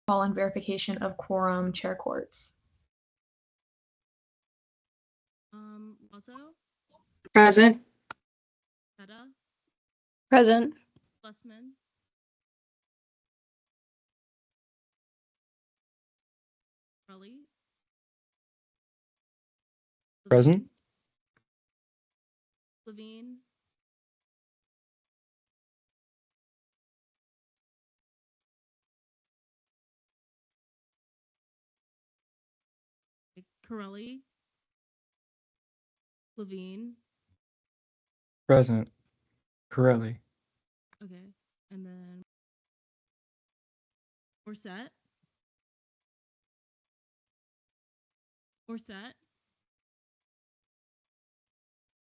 Call and verification of quorum, Chair Quartz. Lazo, Present. Petta, Present. Blessman, Raleigh, Present. Levine, Corelli, Levine, Present. Corelli. okay, and then Orset,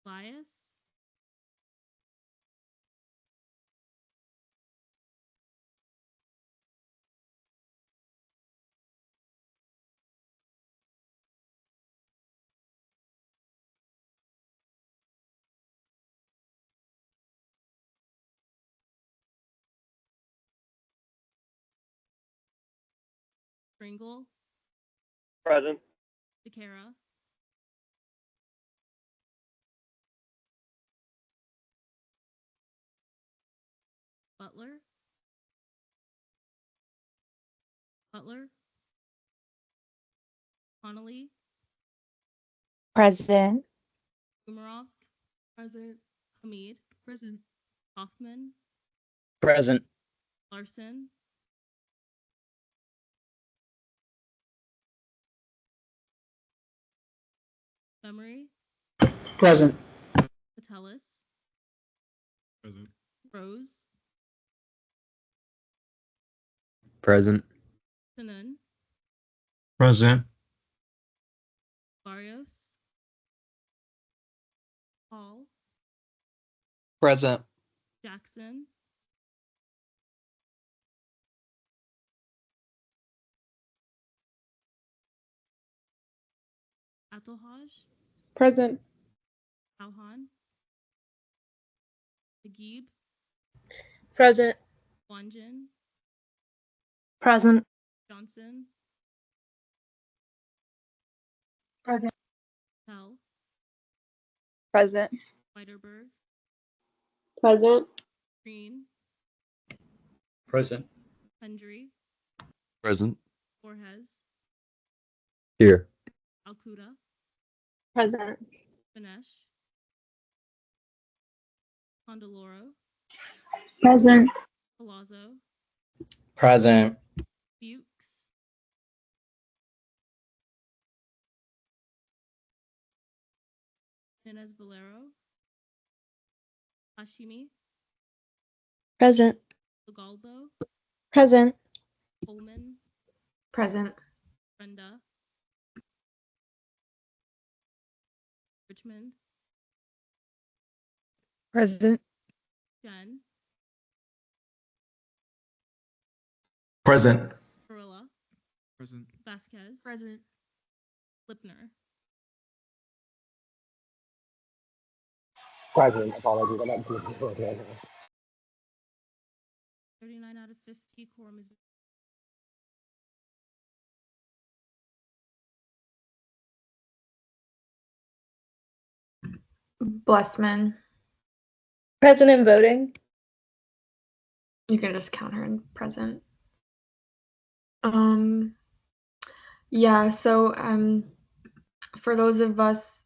Elias, Pringle, Present. DeCara, Butler, Connolly, Present. Umarov, present, Hamid, present, Hoffman, Present. Larson, Memory, Present. Patelis, Present. Rose, Present. Tanan, Present. Barrios, Hall, Present. Jackson, Atelhaj, Present. Alhan, Agib, Present. Wanjin, Present. Johnson, Present. Tell, Present. Weiderberg, Present. Green, Present. Hendry, Present. Borges, Here. Alcuda, Present. Benesh, Condoloro, Present. Palazzo, Present. Fuchs, Inez Valero, Hashimi, Present. Lagalbo, Present. Coleman, Present. Brenda, Richmond, Present. Jen, Present. Barilla, Present. Vasquez, present, Lipner, Present. Apologies. I'm not doing it right now. 39 out of 50, quorum is Blessman. Present and voting. You can just count her in present. Yeah, so for those of us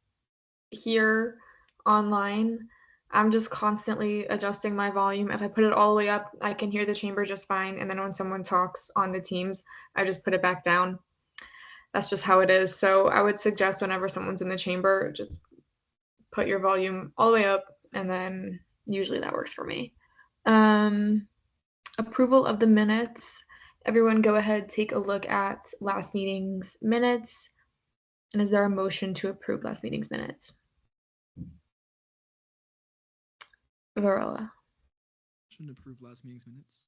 here online, I'm just constantly adjusting my volume. If I put it all the way up, I can hear the chamber just fine, and then when someone talks on the Teams, I just put it back down. That's just how it is. So I would suggest whenever someone's in the chamber, just put your volume all the way up, and then usually that works for me. Approval of the minutes. Everyone go ahead, take a look at last meeting's minutes. And is there a motion to approve last meeting's minutes? Varela. Motion to approve last meeting's minutes.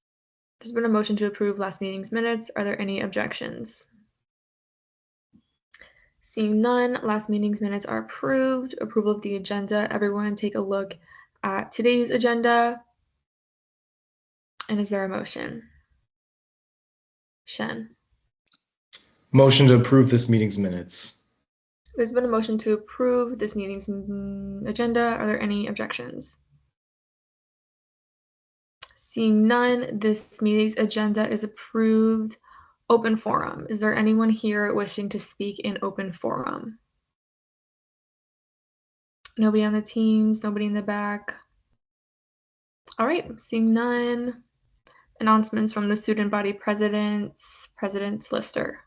There's been a motion to approve last meeting's minutes. Are there any objections? Seeing none, last meeting's minutes are approved. Approval of the agenda. Everyone take a look at today's agenda. And is there a motion? Shen. Motion to approve this meeting's minutes. There's been a motion to approve this meeting's agenda. Are there any objections? Seeing none, this meeting's agenda is approved. Open forum. Is there anyone here wishing to speak in open forum? Nobody on the teams, nobody in the back. All right, seeing none. Announcements from the student body presidents. President's Lister.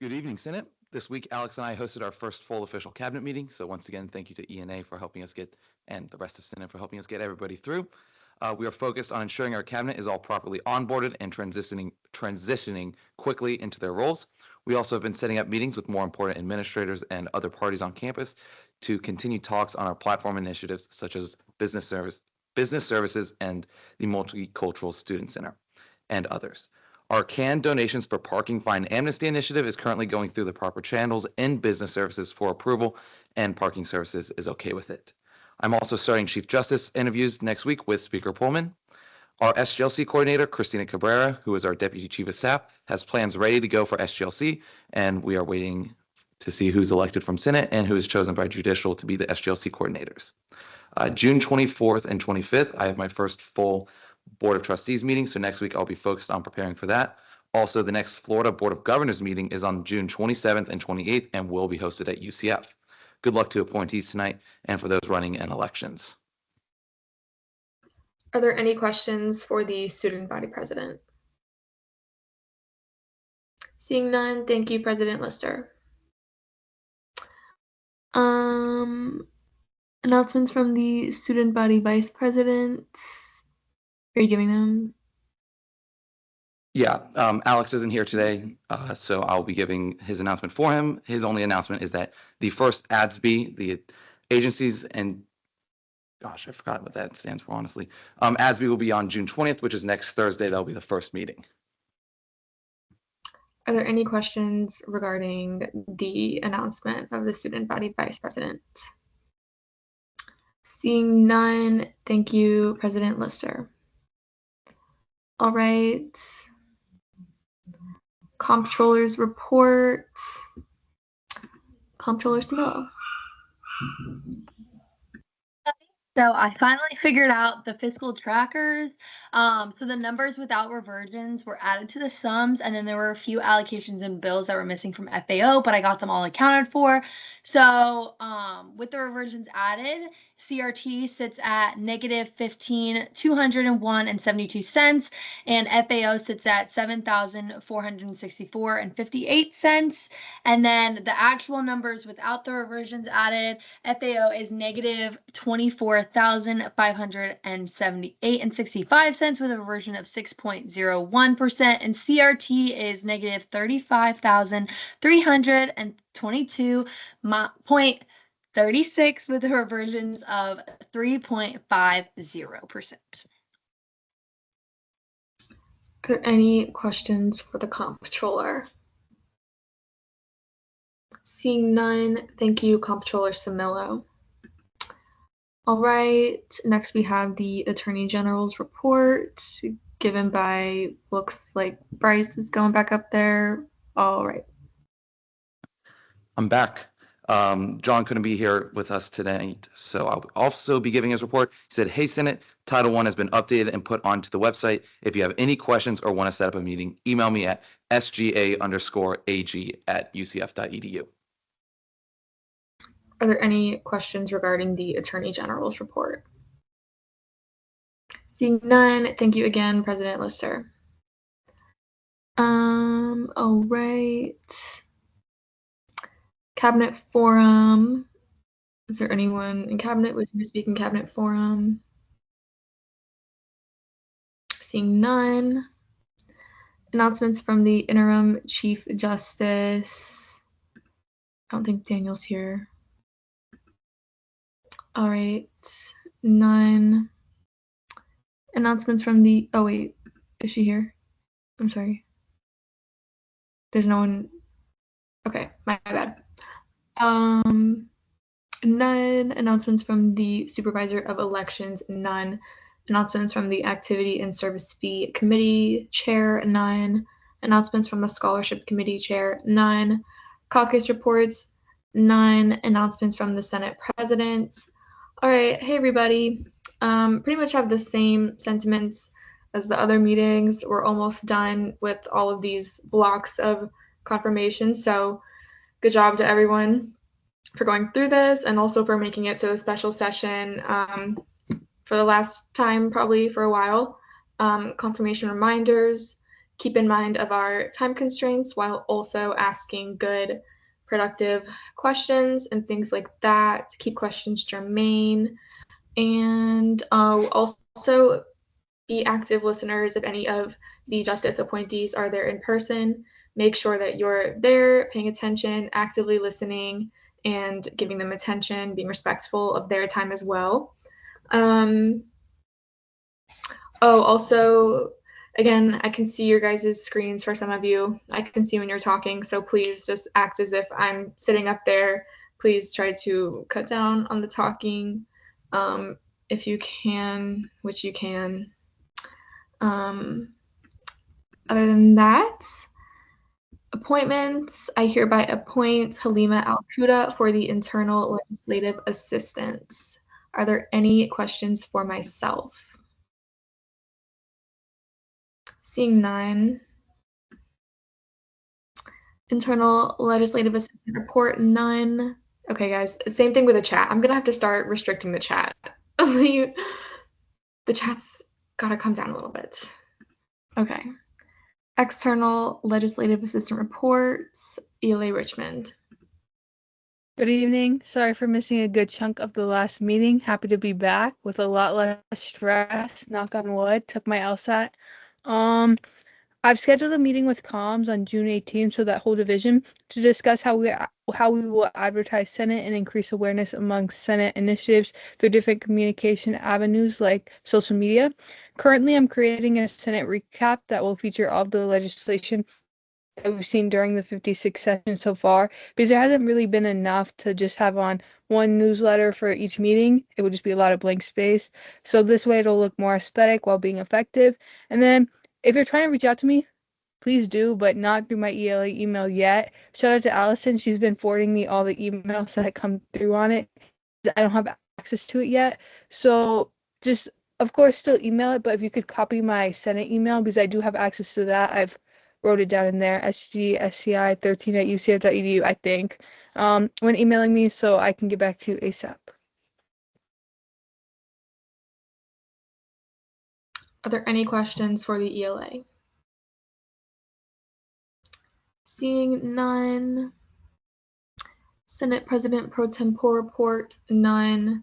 Good evening, Senate. This week, Alex and I hosted our first full official cabinet meeting. So once again, thank you to ENA for helping us get, and the rest of Senate for helping us get everybody through. We are focused on ensuring our cabinet is all properly onboarded and transitioning quickly into their roles. We also have been setting up meetings with more important administrators and other parties on campus to continue talks on our platform initiatives, such as business services, and the Multicultural Student Center, and others. Our canned donations for parking fine amnesty initiative is currently going through the proper channels in business services for approval, and parking services is okay with it. I'm also starting Chief Justice interviews next week with Speaker Pullman. Our SGLC coordinator, Christina Cabrera, who is our Deputy Chief of Staff, has plans ready to go for SGLC, and we are waiting to see who's elected from Senate and who is chosen by Judicial to be the SGLC coordinators. June 24th and 25th, I have my first full Board of Trustees meeting, so next week I'll be focused on preparing for that. Also, the next Florida Board of Governors meeting is on June 27th and 28th and will be hosted at UCF. Good luck to appointees tonight and for those running in elections. Are there any questions for the student body president? Seeing none, thank you, President Lister. Announcements from the student body vice presidents. Are you giving them? Yeah, Alex isn't here today, so I'll be giving his announcement for him. His only announcement is that the first ADS-B, the agencies and gosh, I forgot what that stands for, honestly. ADS-B will be on June 20th, which is next Thursday. That'll be the first meeting. Are there any questions regarding the announcement of the student body vice president? Seeing none, thank you, President Lister. All right. Comptroller's report. Comptroller Samillo. So I finally figured out the fiscal trackers. So the numbers without reversions were added to the sums, and then there were a few allocations and bills that were missing from FAO, but I got them all accounted for. So with the reversions added, CRT sits at negative 15,201.72 cents, and FAO sits at 7,464.58 cents. And then the actual numbers without the reversions added, FAO is negative 24,578.65 cents with a reversion of 6.01%, and CRT is negative 35,322.36 with the reversions of 3.50%. Are there any questions for the comptroller? Seeing none, thank you, Comptroller Samillo. All right, next we have the Attorney General's report given by, looks like Bryce is going back up there. All right. I'm back. John couldn't be here with us tonight, so I'll also be giving his report. He said, "Hey, Senate, Title I has been updated and put onto the website. If you have any questions or want to set up a meeting, email me at sga_ag@ucf.edu. Are there any questions regarding the Attorney General's report? Seeing none, thank you again, President Lister. All right. Cabinet Forum. Is there anyone in Cabinet wishing to speak in Cabinet Forum? Seeing none. Announcements from the Interim Chief Justice. I don't think Daniel's here. All right, none. Announcements from the, oh wait, is she here? I'm sorry. There's no one. Okay, my bad. None. Announcements from the Supervisor of Elections, none. Announcements from the Activity and Service Fee Committee Chair, none. Announcements from the Scholarship Committee Chair, none. Caucus reports, none. Announcements from the Senate President. All right, hey everybody. Pretty much have the same sentiments as the other meetings. We're almost done with all of these blocks of confirmation, so good job to everyone for going through this and also for making it to the special session for the last time, probably for a while. Confirmation reminders, keep in mind of our time constraints while also asking good, productive questions and things like that. Keep questions germane. And also be active listeners if any of the justice appointees are there in person. Make sure that you're there, paying attention, actively listening, and giving them attention, being respectful of their time as well. Also, again, I can see your guys' screens for some of you. I can see when you're talking, so please just act as if I'm sitting up there. Please try to cut down on the talking if you can, which you can. Other than that, appointments, I hereby appoint Halima Al-Kuda for the internal legislative assistance. Are there any questions for myself? Seeing none. Internal legislative assistant report, none. Okay, guys, same thing with the chat. I'm gonna have to start restricting the chat. The chat's gotta come down a little bit. Okay. External legislative assistant reports, ELA Richmond. Good evening. Sorry for missing a good chunk of the last meeting. Happy to be back with a lot less stress. Knock on wood. Took my LSAT. I've scheduled a meeting with comms on June 18th, so that whole division, to discuss how we will advertise Senate and increase awareness among Senate initiatives through different communication avenues like social media. Currently, I'm creating a Senate recap that will feature all of the legislation that we've seen during the 56th session so far, because there hasn't really been enough to just have on one newsletter for each meeting. It would just be a lot of blank space. So this way it'll look more aesthetic while being effective. And then if you're trying to reach out to me, please do, but not through my ELA email yet. Shout out to Allison. She's been forwarding me all the emails that come through on it. I don't have access to it yet. So just, of course, still email it, but if you could copy my Senate email, because I do have access to that. I've wrote it down in there, sgsci13@ucf.edu, I think, when emailing me, so I can get back to you ASAP. Are there any questions for the ELA? Seeing none. Senate President Pro Tempore report, none.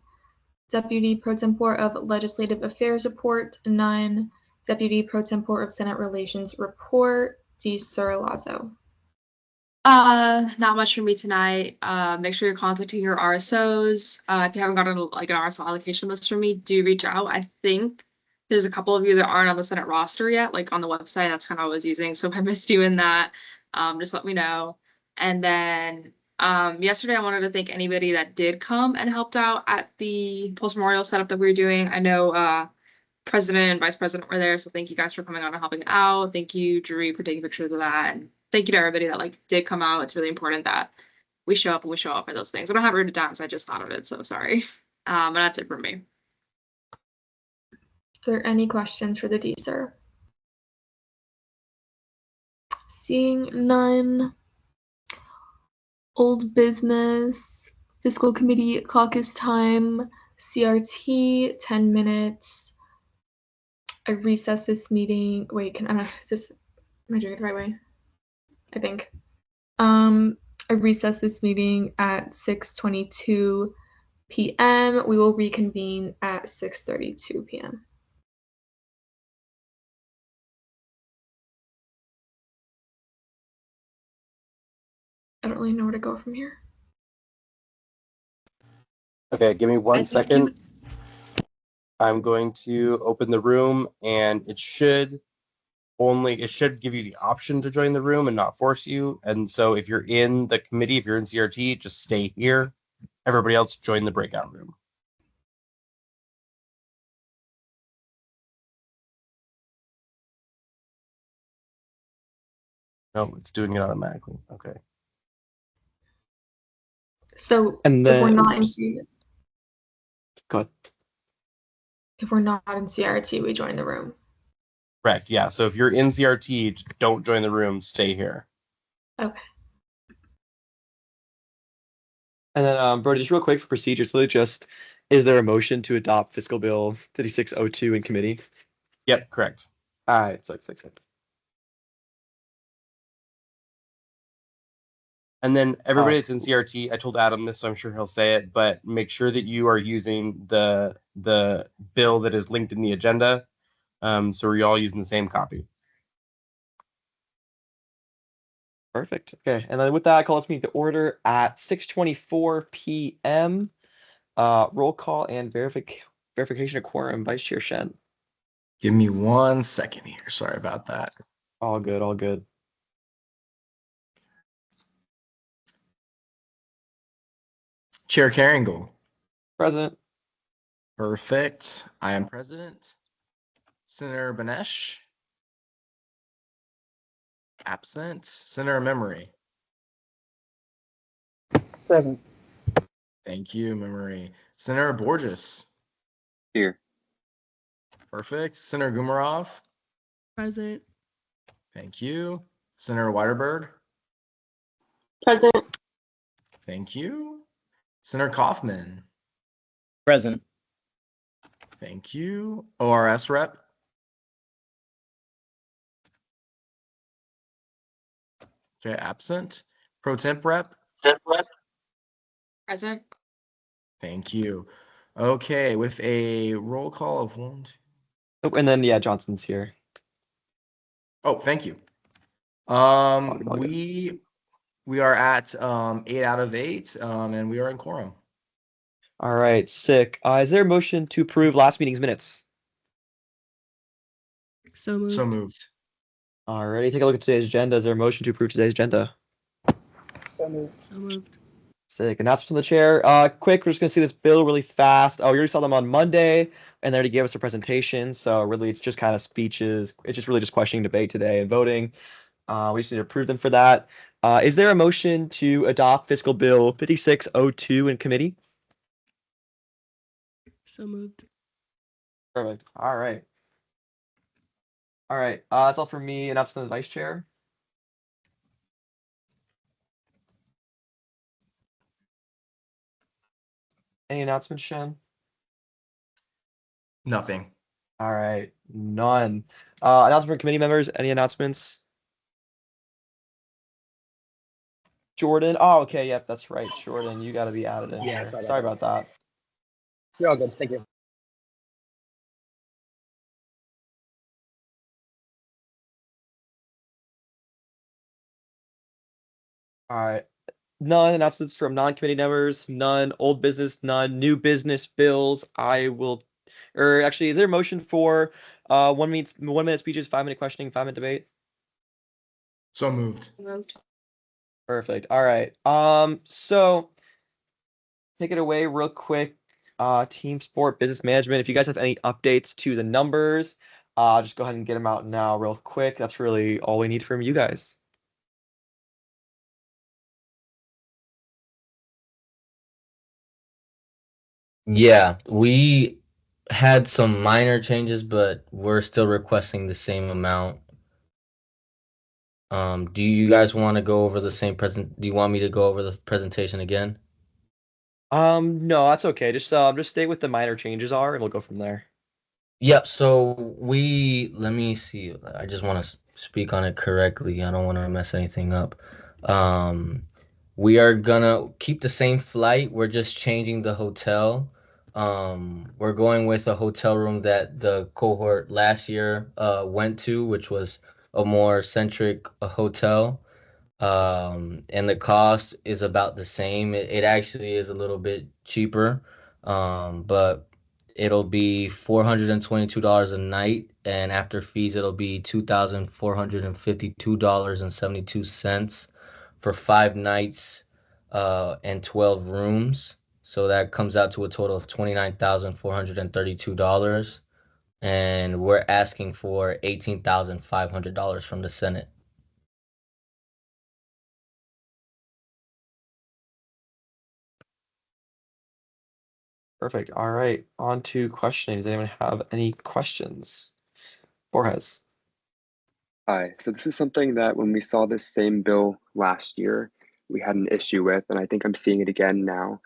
Deputy Pro Tempore of Legislative Affairs report, none. Deputy Pro Tempore of Senate Relations report, D. Lazo. Not much for me tonight. Make sure you're contacting your RSOs. If you haven't gotten like an RSO allocation list from me, do reach out. I think there's a couple of you that aren't on the Senate roster yet, like on the website. That's kind of what I was using. So if I missed you in that, just let me know. And then yesterday I wanted to thank anybody that did come and helped out at the post-memorial setup that we were doing. I know President and Vice President were there, so thank you guys for coming on and helping out. Thank you, Drew, for taking pictures of that. And thank you to everybody that like did come out. It's really important that we show up and we show up for those things. I don't have it written down because I just thought of it, so sorry. And that's it for me. Are there any questions for the DSER? Seeing none. Old business, fiscal committee caucus time, CRT, 10 minutes. I recess this meeting. Wait, am I doing it the right way? I think. I recess this meeting at 6:22 p.m. We will reconvene at 6:32 p.m. I don't really know where to go from here. Okay, give me 1 second. I'm going to open the room, and it should give you the option to join the room and not force you. And so if you're in the committee, if you're in CRT, just stay here. Everybody else join the breakout room. No, it's doing it automatically. Okay. So And if we're then- not in Go ahead. if we're not in CRT, we join the room. Correct. Yeah. So if you're in CRT, don't join the room. Stay here. Okay. And then, Brody, just real quick for procedures, so just is there a motion to adopt Fiscal Bill 5602 in committee? Yep. Correct. All right, so it's And then everybody that's in CRT, I told Adam this, so I'm sure he'll say it, but make sure that you are using the bill that is linked in the agenda. So we're all using the same copy. perfect. Okay, and then with that, I call this meeting to order at 6:24 p.m. Roll call and verification of quorum. Vice Chair Shen. Give me 1 second here. Sorry about that. All good, all good. Chair Carringle. Present. Perfect. I am president. Senator Banesh. Absent. Senator Memory. Present. Thank you, Memory. Senator Borges. Here. Perfect. Senator Gumarov. Present. Thank you. Senator Weiderberg. Present. Thank you. Senator Kaufman. Present. Thank you. ORS rep. Okay, absent. Pro temp rep. Present. Thank you. Okay, with a roll call of 1, 2. Oh, and then yeah, Johnson's here. Oh, thank you. good. We are at 8 out of 8, and we are in quorum. All right, sick. Is there a motion to approve last meeting's minutes? So moved. So moved. Alrighty, take a look at today's agenda. Is there a motion to approve today's agenda? So moved. So moved. Sick. Announcements from the chair. Quick, we're just gonna see this bill really fast. Oh, we already saw them on Monday, and they already gave us a presentation. So really, it's just kind of speeches. It's just really just questioning, debate today, and voting. We just need to approve them for that. Is there a motion to adopt Fiscal Bill 5602 in committee? So moved. Perfect. All right. All right. That's all for me. Announcement from the vice chair. Any announcements, Shen? Nothing. All right, none. Announcement from committee members. Any announcements? Jordan. Oh, okay. Yep, that's right. Jordan, you got to be added in. Yeah, here. sorry Sorry about about that. You're all good. Thank you. All right. None announcements from non-committee members. None old business. None new business bills. Or actually, is there a motion for 1 minute speeches, 5-minute questioning, 5-minute debate? So moved. Moved. Perfect. All right. So take it away real quick. Team sport, business management. If you guys have any updates to the numbers, just go ahead and get them out now real quick. That's really all we need from you guys. Yeah, we had some minor changes, but we're still requesting the same amount. Do you guys want to go over the same do you want me to go over the presentation again? No, that's okay. Just stay with the minor changes are, and we'll go from there. Yep, so let me see. I just want to speak on it correctly. I don't want to mess anything up. We are gonna keep the same flight. We're just changing the hotel. We're going with a hotel room that the cohort last year went to, which was a more centric hotel. And the cost is about the same. It actually is a little bit cheaper, but it'll be $422 a night, and after fees, it'll be $2,452.72 for 5 nights and 12 rooms. So that comes out to a total of $29,432. And we're asking for $18,500 from the Senate. Perfect. All right. On to questioning. Does anyone have any questions? Borges. Hi. So this is something that when we saw this same bill last year, we had an issue with, and I think I'm seeing it again now.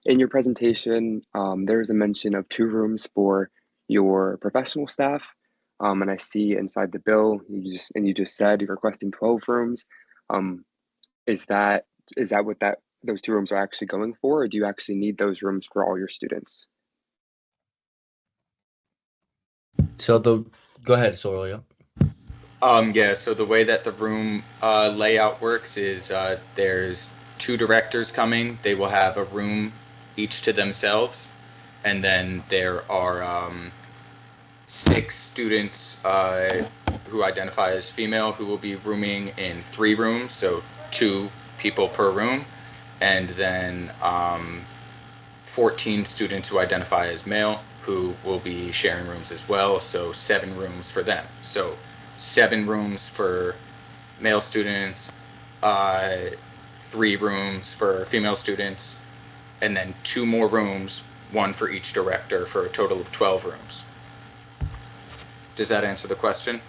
In your presentation, there is a mention of 2 rooms for your professional staff. And I see inside the bill, you just said you're requesting 12 rooms. Is that what those 2 rooms are actually going for, or do you actually need those rooms for all your students? So go ahead, Sorlio. Yeah, so the way that the room layout works is there's 2 directors coming. They will have a room each to themselves. And then there are 6 students who identify as female who will be rooming in 3 rooms, so 2 people per room. And then 14 students who identify as male who will be sharing rooms as well, so 7 rooms for them. So 7 rooms for male students, 3 rooms for female students, and then 2 more rooms, 1 for each director, for a total of 12 rooms. Does that answer the question?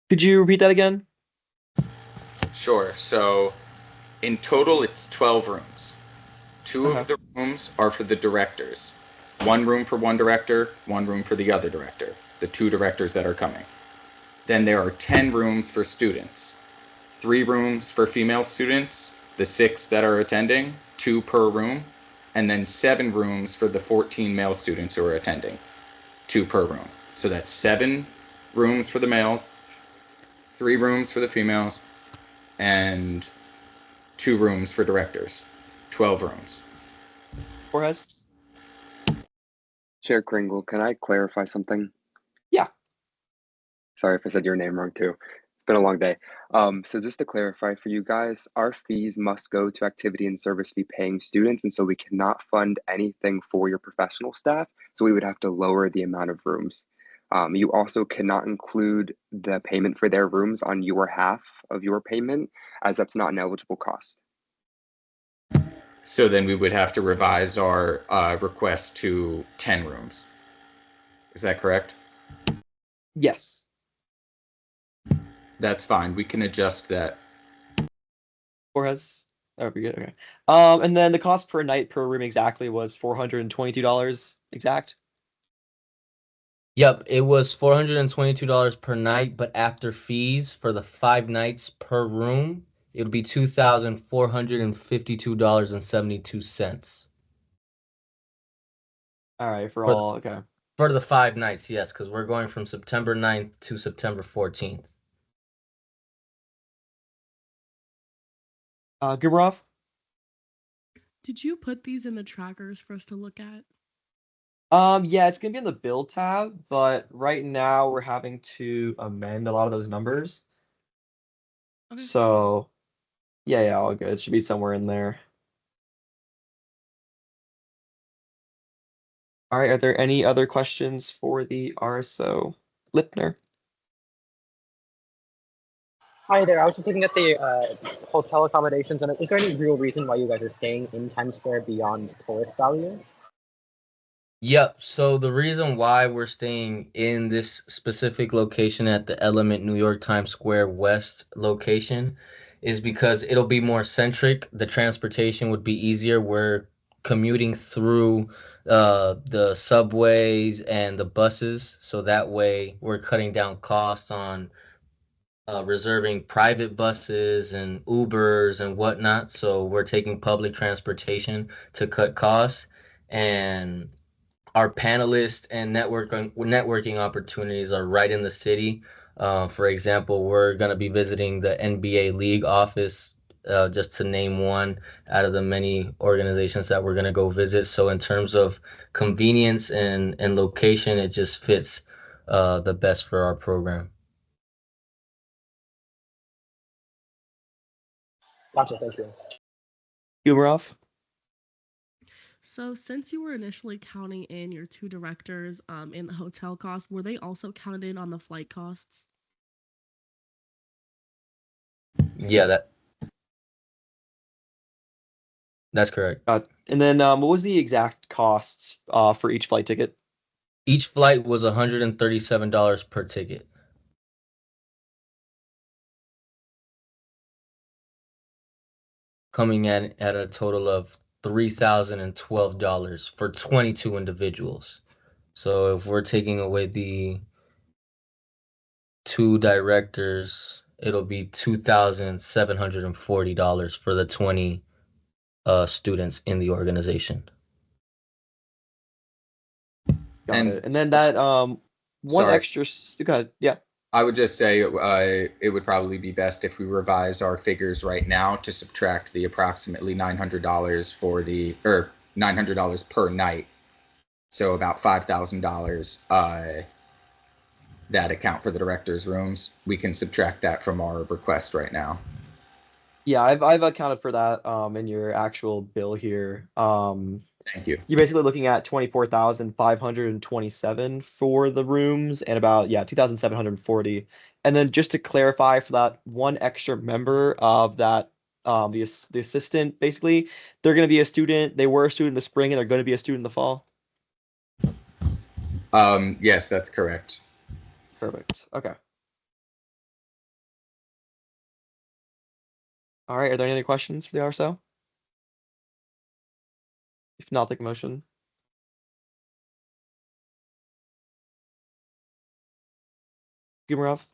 Could you repeat that again? Sure. So in total, it's 12 rooms. 2 of the rooms are for the directors. 1 room for one director, 1 room for the other director, the 2 directors that are coming. Then there are 10 rooms for students. 3 rooms for female students, the 6 that are attending, 2 per room, and then 7 rooms for the 14 male students who are attending, 2 per room. So that's 7 rooms for the males, 3 rooms for the females, and 2 rooms for directors. 12 rooms. Borges? Chair Kringle, can I clarify something? Yeah. Sorry if I said your name wrong too. It's been a long day. So just to clarify for you guys, our fees must go to activity and service fee paying students, and so we cannot fund anything for your professional staff. So we would have to lower the amount of rooms. You also cannot include the payment for their rooms on your half of your payment, as that's not an eligible cost. So then we would have to revise our request to 10 rooms. Is that correct? Yes. That's fine. We can adjust that. Borges? Oh, we good. Okay. And then the cost per night per room exactly was $422 exact. Yep, it was $422 per night, but after fees for the 5 nights per room, it would be $2,452.72. All right, for all, okay. For the 5 nights, yes, because we're going from September 9th to September 14th. Gubrov? Did you put these in the trackers for us to look at? Yeah, it's gonna be in the build tab, but right now we're having to amend a lot of those numbers. Okay. So, yeah, all good. It should be somewhere in there. All right, are there any other questions for the RSO? Lipner? Hi there. I was just looking at the hotel accommodations, and is there any real reason why you guys are staying in Times Square beyond tourist value? Yep. So the reason why we're staying in this specific location at the Element New York Times Square West location is because it'll be more centric. The transportation would be easier. We're commuting through the subways and the buses, so that way we're cutting down costs on reserving private buses and Ubers and whatnot. So we're taking public transportation to cut costs, and our panelists and networking opportunities are right in the city. For example, we're going to be visiting the NBA League office, just to name one out of the many organizations that we're going to go visit. So in terms of convenience and location, it just fits the best for our program. Gotcha. Thank you. Umarov? So since you were initially counting in your 2 directors in the hotel cost, were they also counted in on the flight costs? Yeah, that's correct. And then what was the exact costs for each flight ticket? Each flight was $137 per ticket. Coming in at a total of $3,012 for 22 individuals. So if we're taking away the 2 directors, it'll be $2,740 for the 20 students in the organization. Got it. And then that one Sorry. extra. Go ahead. Yeah. I would just say it would probably be best if we revised our figures right now to subtract the approximately $900 for or $900 per night. So about $5,000 that account for the director's rooms. We can subtract that from our request right now. Yeah, I've accounted for that in your actual bill here. Thank you. You're basically looking at 24,527 for the rooms and about 2,740. And then just to clarify for that one extra member of that the assistant, basically, they're going to be a student. They were a student in the spring and they're going to be a student in the fall. Yes, that's correct. Perfect. Okay. All right. Are there any other questions for the RSO? If not, take a motion. Gumarov?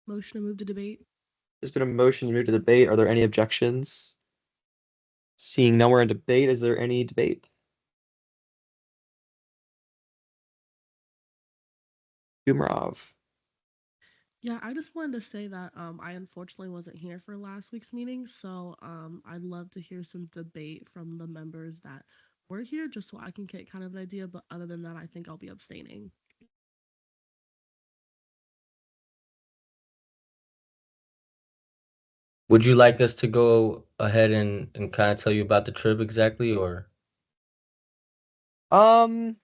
Motion to move to debate. There's been a motion to move to debate. Are there any objections? Seeing nowhere in debate, is there any debate? Gumarov. Yeah, I just wanted to say that I unfortunately wasn't here for last week's meeting, so I'd love to hear some debate from the members that were here, just so I can get kind of an idea. But other than that, I think I'll be abstaining. Would you like us to go ahead and kind of tell you about the trip exactly, or? Real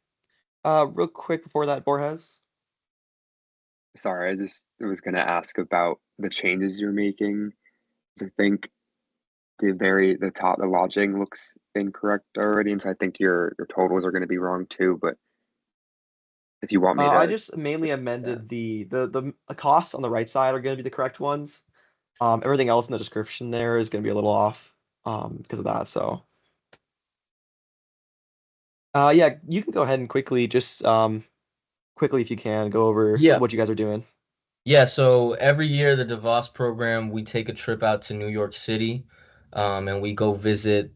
quick before that, Borges. Sorry, I just was going to ask about the changes you're making. I think the lodging looks incorrect already, and so I think your totals are going to be wrong too. But if you want me to, I just mainly amended the costs on the right side are going to be the correct ones. Everything else in the description there is going to be a little off because of that. So, yeah, you can go ahead and quickly if you can go over what you guys are doing. Yeah, so every year the DeVos program, we take a trip out to New York City, and we go visit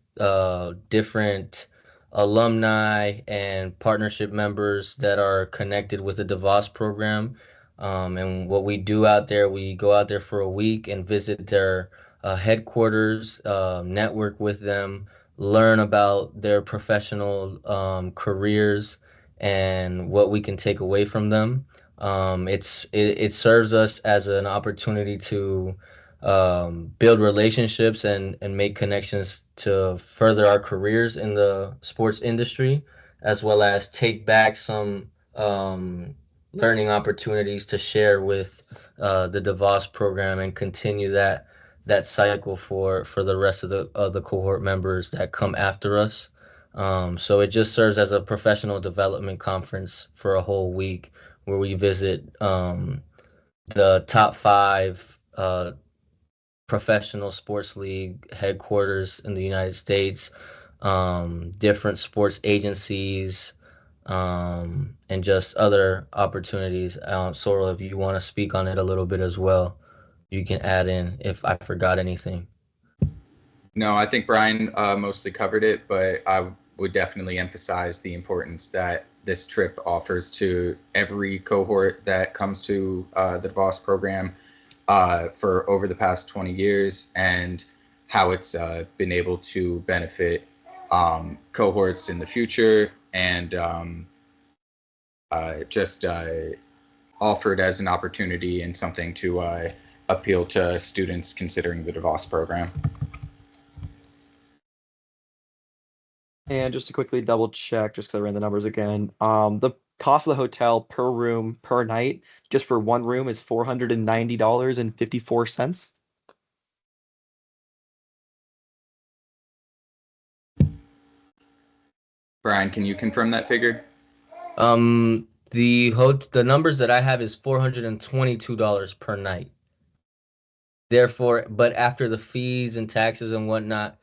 different alumni and partnership members that are connected with the DeVos program. And what we do out there, we go out there for a week and visit their headquarters, network with them, learn about their professional careers and what we can take away from them. It serves us as an opportunity to build relationships and make connections to further our careers in the sports industry, as well as take back some learning opportunities to share with the DeVos program and continue that cycle for the rest of the cohort members that come after us. So it just serves as a professional development conference for a whole week where we visit the top 5 professional sports league headquarters in the United States, different sports agencies, and just other opportunities. Sorrel, if you want to speak on it a little bit as well, you can add in if I forgot anything. No, I think Brian mostly covered it, but I would definitely emphasize the importance that this trip offers to every cohort that comes to the DeVos program for over the past 20 years, and how it's been able to benefit cohorts in the future, and just offered as an opportunity and something to appeal to students considering the DeVos program. And just to quickly double check, just because I ran the numbers again, the cost of the hotel per room per night, just for one room, is $490.54. Brian, can you confirm that figure? The numbers that I have is $422 per night. Therefore, but after the fees and taxes and whatnot,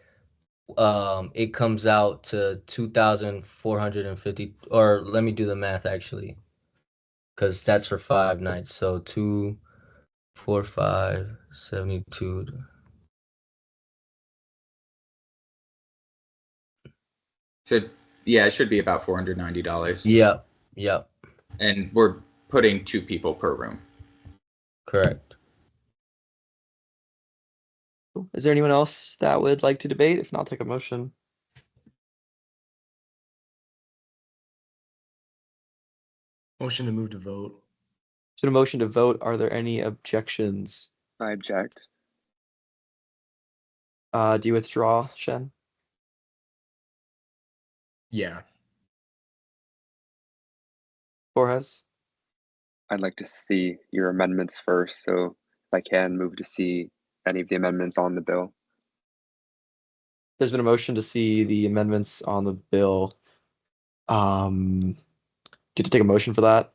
it comes out to 2,450. Or let me do the math actually, because that's for 5 nights. So 2, 4, 5, 72. Yeah, it should be about $490. Yep. And we're putting 2 people per room. Correct. Is there anyone else that would like to debate? If not, I'll take a motion. Motion to move to vote. So a motion to vote. Are there any objections? I object. Do you withdraw, Shen? Yeah. Borges? I'd like to see your amendments first, so if I can move to see any of the amendments on the bill. There's been a motion to see the amendments on the bill. Do you have to take a motion for that?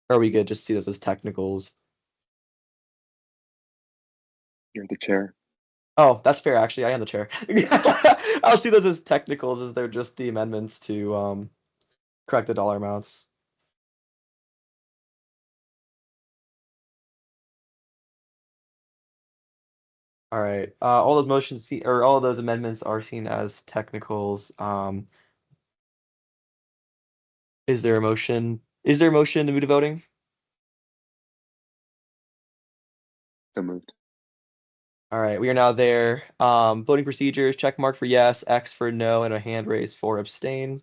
Or are we good? Just see those as technicals. You're the chair. Oh, that's fair. Actually, I am the chair. I'll see those as technicals, as they're just the amendments to correct the dollar amounts. All right. All those motions or all of those amendments are seen as technicals. Is there a motion? Is there a motion to move to voting? So moved. All right, we are now there. Voting procedures: check mark for yes, X for no, and a hand raise for abstain.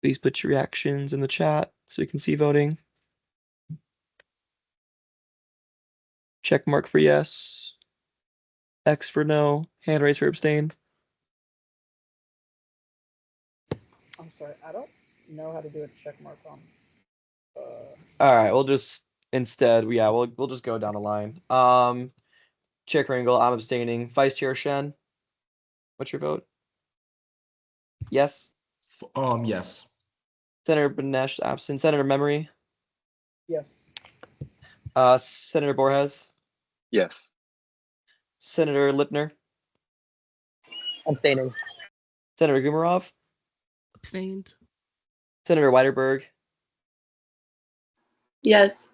Please put your reactions in the chat so we can see voting. Check mark for yes, X for no, hand raise for abstain. I'm sorry, I don't know how to do a check mark on. All right, we'll just instead, we'll just go down the line. Chair Kringle, I'm abstaining. Vice Chair Shen, what's your vote? Yes. Yes. Senator Benesh absent. Senator Memory. Yes. Senator Borges. Yes. Senator Lipner. Abstaining. Senator Gumarov. Abstained. Senator Weiderberg. Yes.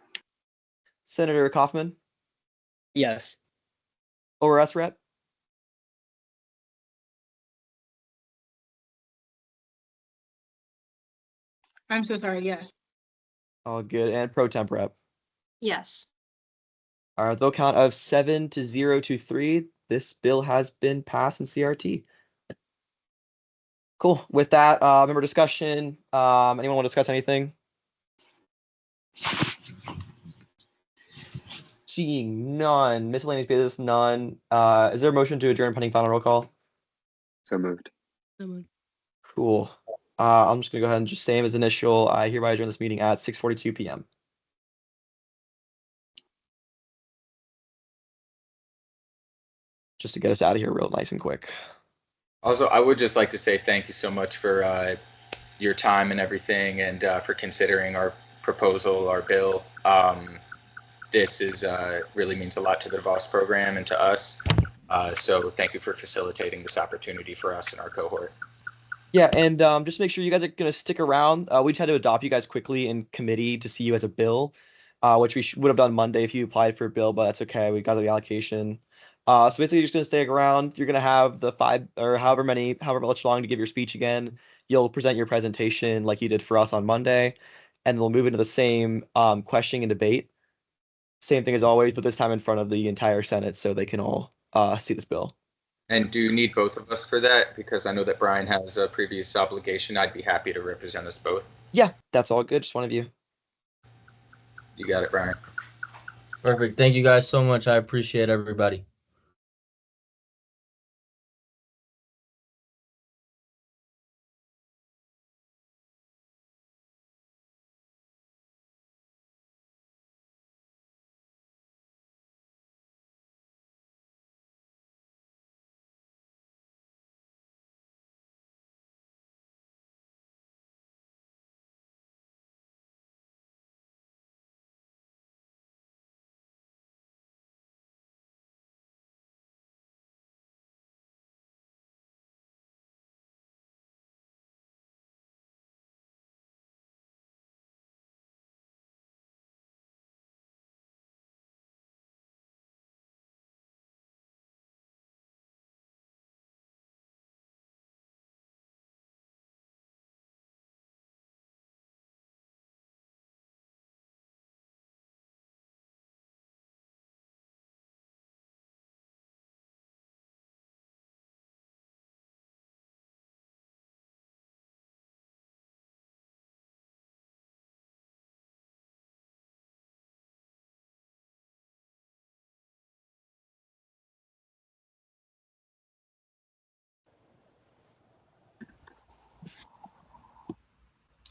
Senator Kaufman. Yes. Or Esrat. I'm so sorry. Yes. All good. And Pro Temp Rep. Yes. All right, vote count of 7-0 to 3. This bill has been passed in CRT. Cool. With that, member discussion. Anyone want to discuss anything? Seeing none. Miscellaneous business, none. Is there a motion to adjourn pending final roll call? So moved. Cool. I'm just gonna go ahead and just same as initial. I hereby adjourn this meeting at 6:42 p.m. Just to get us out of here real nice and quick. Also, I would just like to say thank you so much for your time and everything, and for considering our proposal, our bill. This is really means a lot to the DeVos program and to us. So thank you for facilitating this opportunity for us and our cohort. Yeah, and just make sure you guys are going to stick around. We just had to adopt you guys quickly in committee to see you as a bill, which we would have done Monday if you applied for a bill, but that's okay. We got the allocation. So basically, you're just going to stay around. You're going to have the 5 or however much long to give your speech again. You'll present your presentation like you did for us on Monday. and we'll move into the same questioning and debate. Same thing as always, but this time in front of the entire Senate so they can all see this bill. And do you need both of us for that? Because I know that Brian has a previous obligation. I'd be happy to represent us both. Yeah, that's all good. Just one of you. You got it, Brian. Perfect. Thank you guys so much. I appreciate everybody.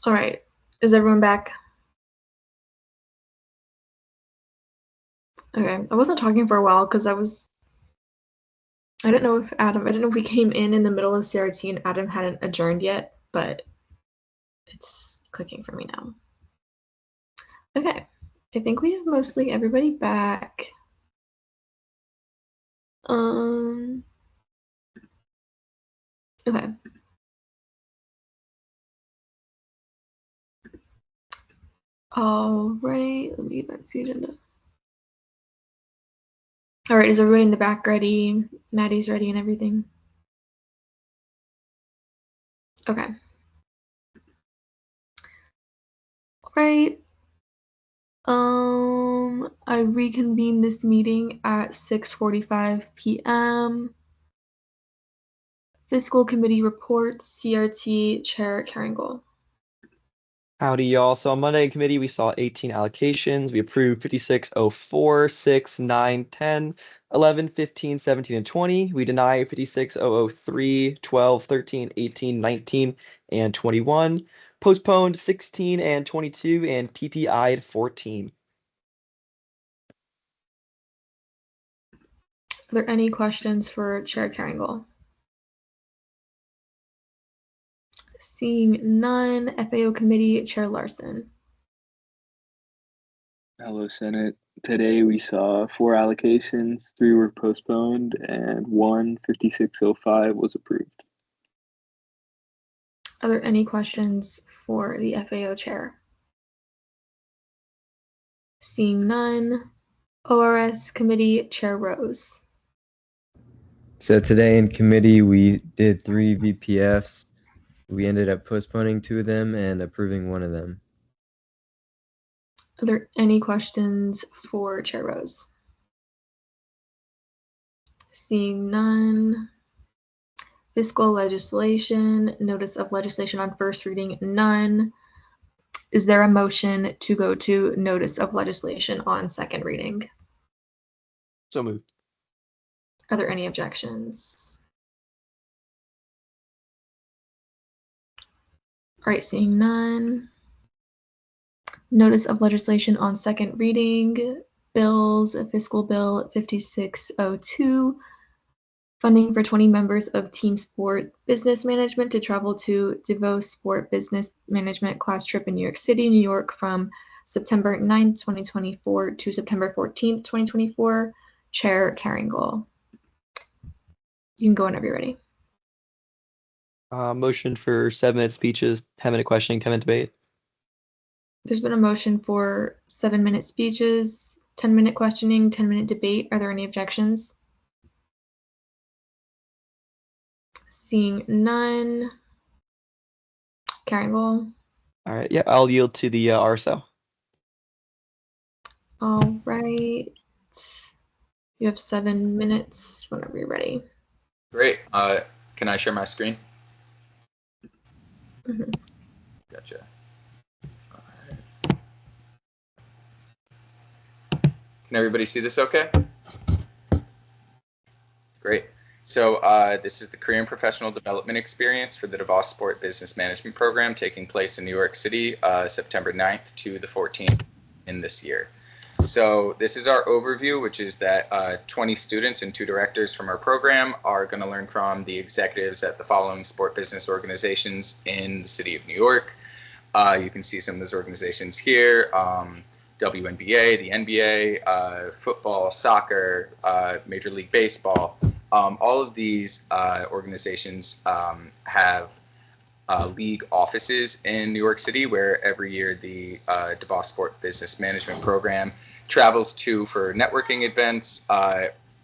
All right. Is everyone back? Okay. I wasn't talking for a while because I didn't know if we came in the middle of CRT and Adam hadn't adjourned yet, but it's clicking for me now. Okay. I think we have mostly everybody back. Okay. All right, let me get back to the agenda. All right, is everybody in the back ready? Maddie's ready and everything? Okay. All right. I reconvene this meeting at 6:45 p.m. Fiscal Committee reports, CRT Chair Caringle. Howdy, y'all. So on Monday in committee, we saw 18 allocations. We approved 5604, 6, 9, 10, 11, 15, 17, and 20. We denied 56003, 12, 13, 18, 19, and 21. Postponed 16 and 22, and PPI'd 14. Are there any questions for Chair Caringle? Seeing none, FAO Committee Chair Larson. Hello, Senate. Today we saw 4 allocations, 3 were postponed, and 1 5605 was approved. Are there any questions for the FAO Chair? Seeing none, ORS Committee Chair Rose. So today in committee, we did 3 VPFs. We ended up postponing 2 of them and approving 1 of them. Are there any questions for Chair Rose? Seeing none. Fiscal legislation, notice of legislation on first reading, none. Is there a motion to go to notice of legislation on second reading? So moved. Are there any objections? All right, seeing none. Notice of legislation on second reading, bills, Fiscal Bill 5602, funding for 20 members of Team Sport Business Management to travel to DeVos Sport Business Management class trip in New York City, New York from September 9th, 2024 to September 14th, 2024. Chair Caringle. You can go whenever you're ready. Motion for 7-minute speeches, 10-minute questioning, 10-minute debate. There's been a motion for 7-minute speeches, 10-minute questioning, 10-minute debate. Are there any objections? Seeing none. Caringle. All right. Yeah, I'll yield to the RSO. All right. You have 7 minutes whenever you're ready. Great. Can I share my screen? Mhm. Gotcha. Can everybody see this okay? Great. So this is the Career and Professional Development Experience for the DeVos Sport Business Management Program taking place in New York City, September 9th to the 14th in this year. So this is our overview, which is that 20 students and 2 directors from our program are going to learn from the executives at the following sport business organizations in the city of New York. You can see some of those organizations here. WNBA, the NBA, football, soccer, Major League Baseball. All of these organizations have league offices in New York City, where every year the DeVos Sport Business Management Program travels to for networking events,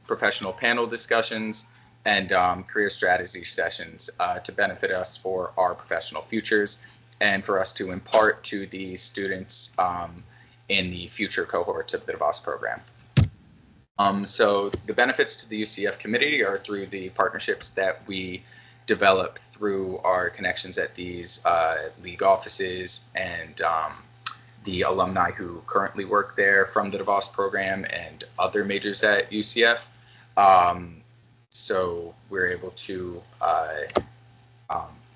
professional panel discussions, and career strategy sessions to benefit us for our professional futures and for us to impart to the students in the future cohorts of the DeVos program. So the benefits to the UCF committee are through the partnerships that we develop through our connections at these league offices and the alumni who currently work there from the DeVos program and other majors at UCF. So we're able to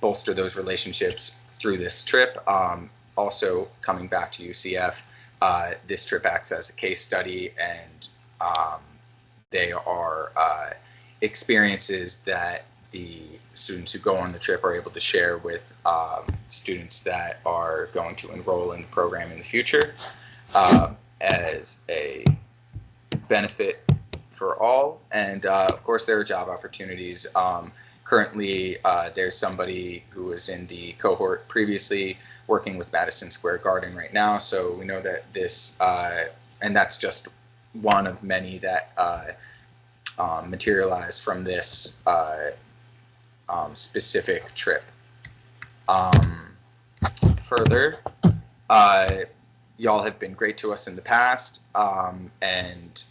bolster those relationships through this trip. Also coming back to UCF, this trip acts as a case study, and they are experiences that the students who go on the trip are able to share with students that are going to enroll in the program in the future as a benefit for all. And of course, there are job opportunities. Currently, there's somebody who was in the cohort previously working with Madison Square Garden right now. So we know that this, and that's just one of many that materialize from this specific trip. Further, y'all have been great to us in the past and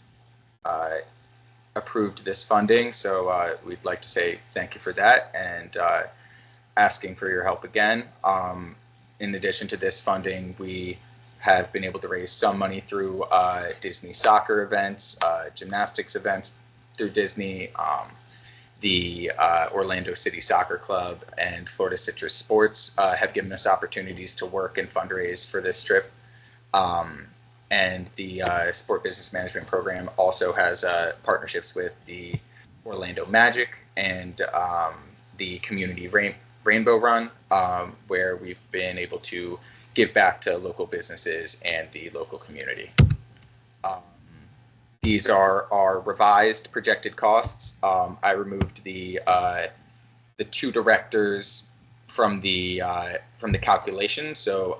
approved this funding. So we'd like to say thank you for that and asking for your help again. In addition to this funding, we have been able to raise some money through Disney soccer events, gymnastics events through Disney, the Orlando City Soccer Club and Florida Citrus Sports have given us opportunities to work and fundraise for this trip. And the Sport Business Management Program also has partnerships with the Orlando Magic and the Community Rainbow Run, where we've been able to give back to local businesses and the local community. These are our revised projected costs. I removed the 2 directors from the calculation. So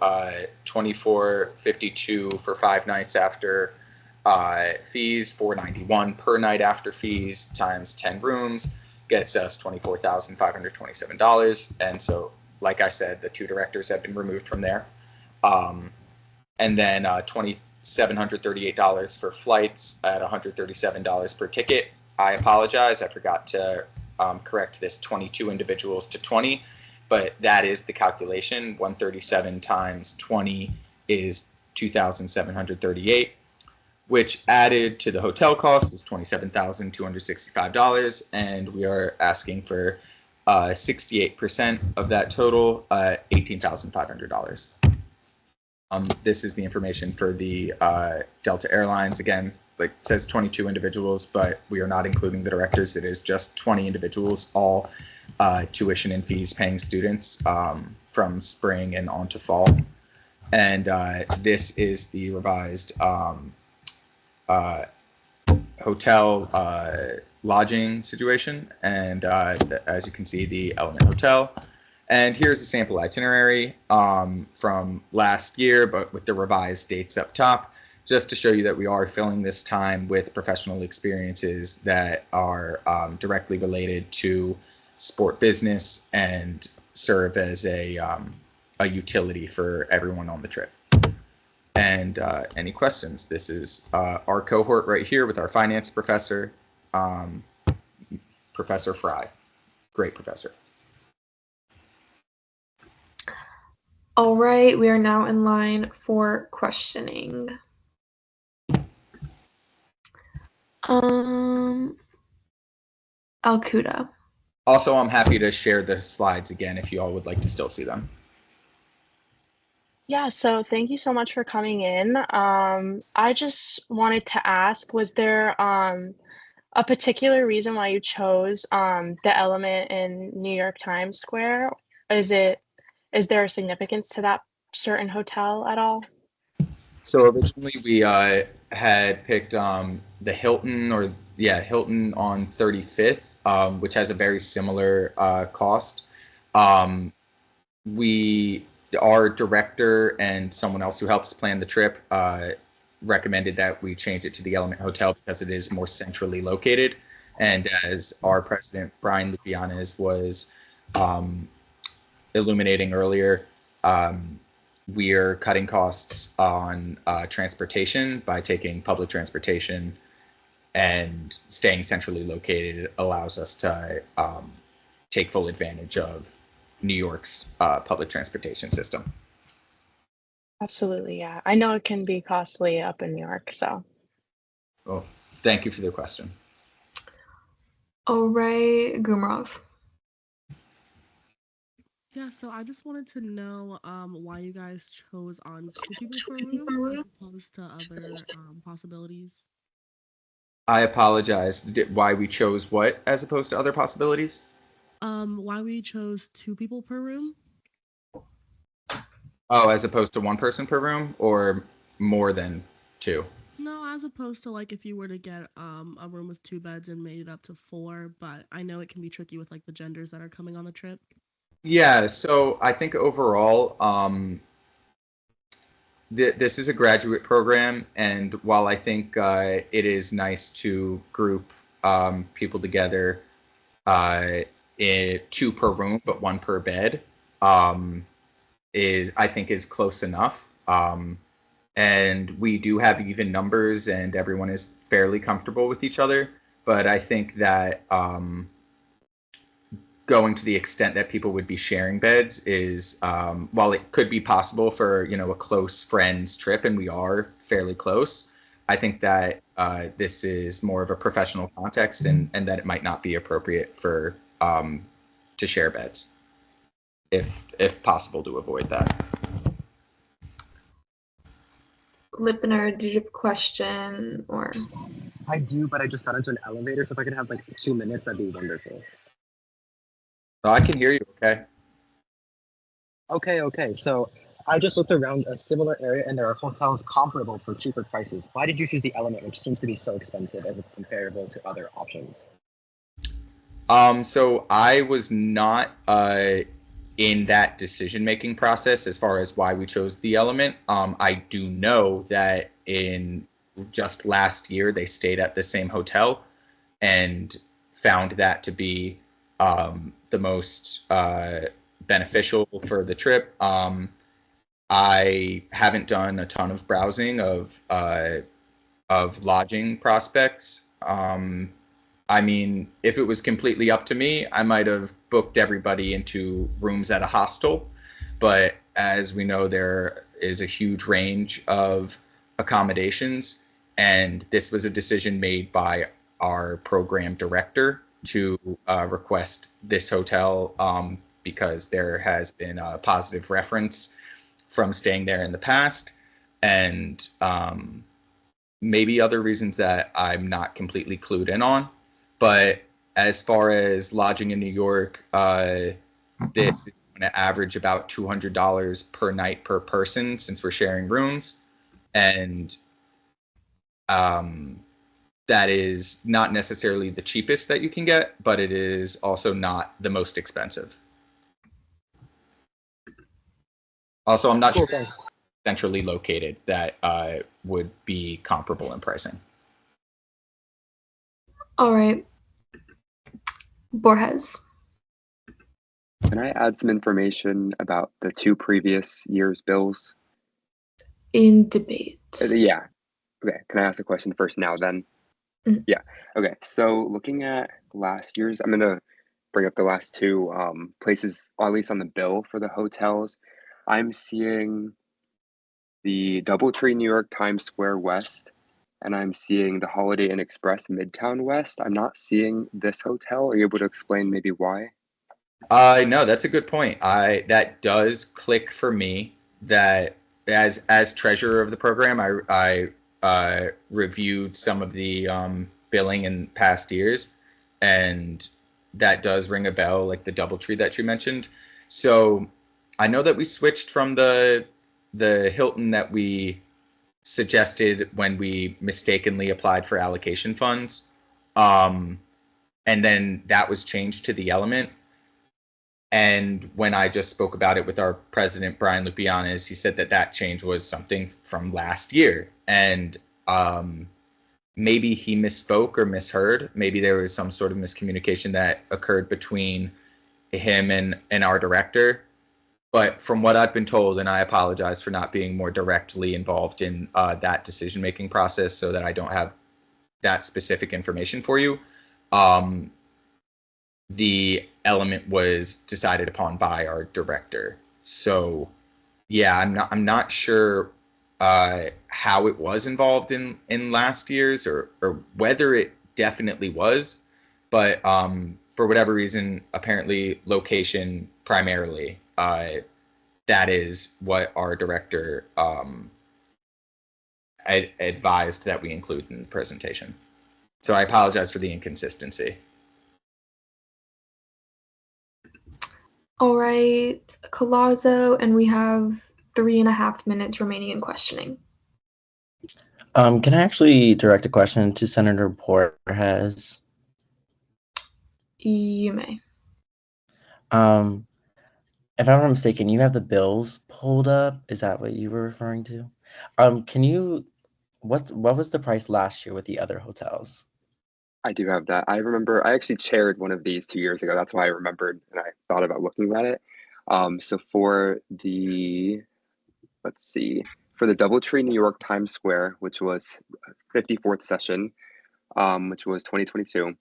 $24.52 for 5 nights after fees, $491 per night after fees times 10 rooms gets us $24,527. And so, like I said, the 2 directors have been removed from there. And then $2,738 for flights at $137 per ticket. I apologize, I forgot to correct this 22 individuals to 20, but that is the calculation. 137 times 20 is 2,738, which added to the hotel cost is $27,265, and we are asking for 68% of that total, $18,500. This is the information for the Delta Airlines. Again, like it says 22 individuals, but we are not including the directors. It is just 20 individuals, all tuition and fees paying students from spring and on to fall. And this is the revised hotel lodging situation. And as you can see, the Element Hotel. And here's a sample itinerary from last year, but with the revised dates up top, just to show you that we are filling this time with professional experiences that are directly related to sport business and serve as a a utility for everyone on the trip. And any questions? This is our cohort right here with our finance professor, Professor Fry. Great professor. All right, we are now in line for questioning. Alcuda. Also, I'm happy to share the slides again if you all would like to still see them. Yeah, so thank you so much for coming in. I just wanted to ask, was there a particular reason why you chose the element in New York Times Square? Is there a significance to that certain hotel at all? So originally we had picked the Hilton Hilton on 35th, which has a very similar cost. Our director and someone else who helps plan the trip recommended that we change it to the Element Hotel because it is more centrally located. And as our president, Brian Lupianes, was illuminating earlier, we are cutting costs on transportation by taking public transportation, and staying centrally located allows us to take full advantage of New York's public transportation system. Absolutely, yeah. I know it can be costly up in New York, so. Well, thank you for the question. All right, Gumrov. Yeah, so I just wanted to know why you guys chose on 2 people per room as opposed to other possibilities. I apologize. Why we chose what as opposed to other possibilities? Why we chose 2 people per room? Oh, as opposed to 1 person per room, or more than 2? No, as opposed to like if you were to get a room with 2 beds and made it up to 4, but I know it can be tricky with like the genders that are coming on the trip. Yeah, so I think overall, this is a graduate program, and while I think it is nice to group people together, 2 per room but 1 per bed, is close enough. And we do have even numbers, and everyone is fairly comfortable with each other. But I think that going to the extent that people would be sharing beds is, while it could be possible for a close friends trip, and we are fairly close, I think that this is more of a professional context, and that it might not be appropriate for to share beds, if possible, to avoid that. Lipner, did you have a question or? I do, but I just got into an elevator, so if I could have like 2 minutes, that'd be wonderful. Oh, I can hear you. Okay. Okay. So I just looked around a similar area, and there are hotels comparable for cheaper prices. Why did you choose the Element, which seems to be so expensive as comparable to other options? So I was not in that decision-making process as far as why we chose the Element. I do know that in just last year, they stayed at the same hotel and found that to be the most beneficial for the trip. I haven't done a ton of browsing of lodging prospects. I mean, if it was completely up to me, I might have booked everybody into rooms at a hostel. But as we know, there is a huge range of accommodations. And this was a decision made by our program director to request this hotel because there has been a positive reference from staying there in the past. And maybe other reasons that I'm not completely clued in on. But as far as lodging in New York, this is going to average about $200 per night per person since we're sharing rooms. And that is not necessarily the cheapest that you can get, but it is also not the most expensive. Also, I'm not sure it's centrally located that would be comparable in pricing. All right. Borges. Can I add some information about the 2 previous years' bills? In debate. Yeah. Okay. Can I ask the question first now then? Yeah. Okay. So looking at last year's, I'm gonna bring up the last 2 places, or at least on the bill for the hotels. I'm seeing the DoubleTree New York Times Square West, and I'm seeing the Holiday Inn Express Midtown West. I'm not seeing this hotel. Are you able to explain maybe why? No, that's a good point. That does click for me. That as treasurer of the program, I reviewed some of the billing in past years, and that does ring a bell, like the DoubleTree that you mentioned. So I know that we switched from the Hilton that we suggested when we mistakenly applied for allocation funds, and then that was changed to the Element. And when I just spoke about it with our president, Brian Lupianis, he said that that change was something from last year. And maybe he misspoke or misheard. Maybe there was some sort of miscommunication that occurred between him and our director. But from what I've been told, and I apologize for not being more directly involved in that decision-making process so that I don't have that specific information for you, the Element was decided upon by our director. So yeah, I'm not sure how it was involved in last year's or whether it definitely was, but for whatever reason, apparently location primarily, that is what our director advised that we include in the presentation. So I apologize for the inconsistency. All right, Collazo, and we have 3.5 minutes remaining in questioning. Can I actually direct a question to Senator Borges? You may. If I'm not mistaken, you have the bills pulled up. Is that what you were referring to? Can you, what was the price last year with the other hotels? I do have that. I remember I actually chaired one of these 2 years ago. That's why I remembered and I thought about looking at it. So for the, let's see, for the DoubleTree New York Times Square, which was 54th session, which was 2022,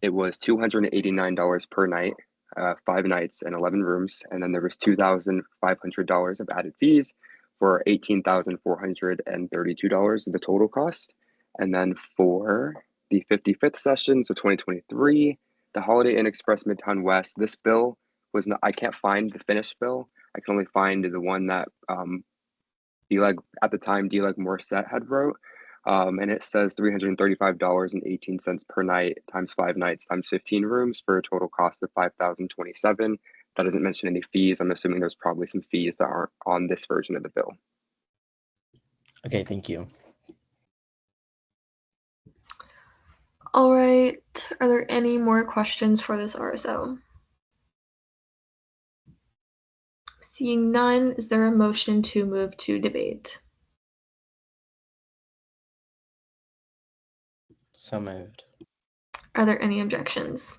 it was $289 per night, 5 nights and 11 rooms. And then there was $2,500 of added fees for $18,432 of the total cost. And then for the 55th session, so 2023, the Holiday Inn Express Midtown West, this bill was not, I can't find the finished bill. I can only find the one that D-Leg, at the time, D-Leg Morissette had wrote. And it says $335.18 per night times 5 nights times 15 rooms for a total cost of $5,027. That doesn't mention any fees. I'm assuming there's probably some fees that aren't on this version of the bill. Okay, thank you. All right, are there any more questions for this RSO? Seeing none, is there a motion to move to debate? So moved. Are there any objections?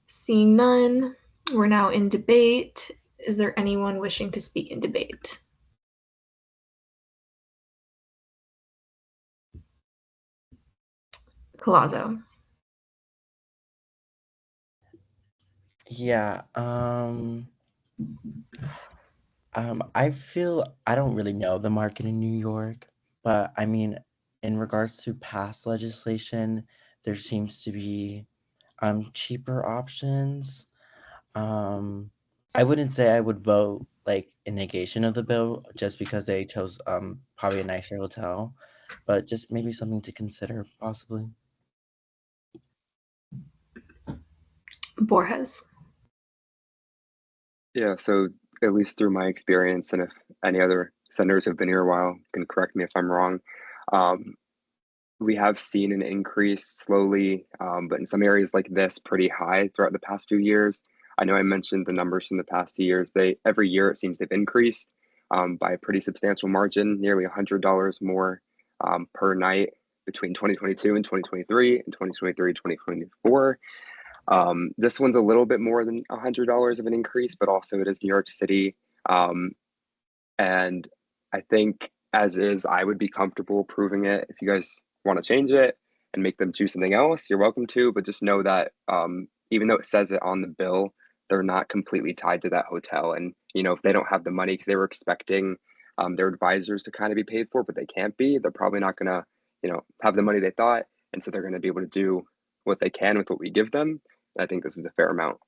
Seeing none, we're now in debate. Is there anyone wishing to speak in debate? Collazo. Yeah, I feel I don't really know the market in New York, but I mean, in regards to past legislation, there seems to be cheaper options. I wouldn't say I would vote like in negation of the bill just because they chose probably a nicer hotel, but just maybe something to consider possibly. Borges. Yeah, so at least through my experience, and if any other senators who've been here a while can correct me if I'm wrong, we have seen an increase slowly, but in some areas like this, pretty high throughout the past few years. I know I mentioned the numbers from the past 2 years. Every year it seems they've increased by a pretty substantial margin, nearly $100 more per night between 2022 and 2023 and 2023 2024. This one's a little bit more than $100 of an increase, but also it is New York City. And I think as is, I would be comfortable approving it. If you guys want to change it and make them choose something else, you're welcome to, but just know that even though it says it on the bill, they're not completely tied to that hotel. And, if they don't have the money, because they were expecting their advisors to kind of be paid for, but they can't be, they're probably not going to, have the money they thought. And so they're going to be able to do what they can with what we give them. And I think this is a fair amount.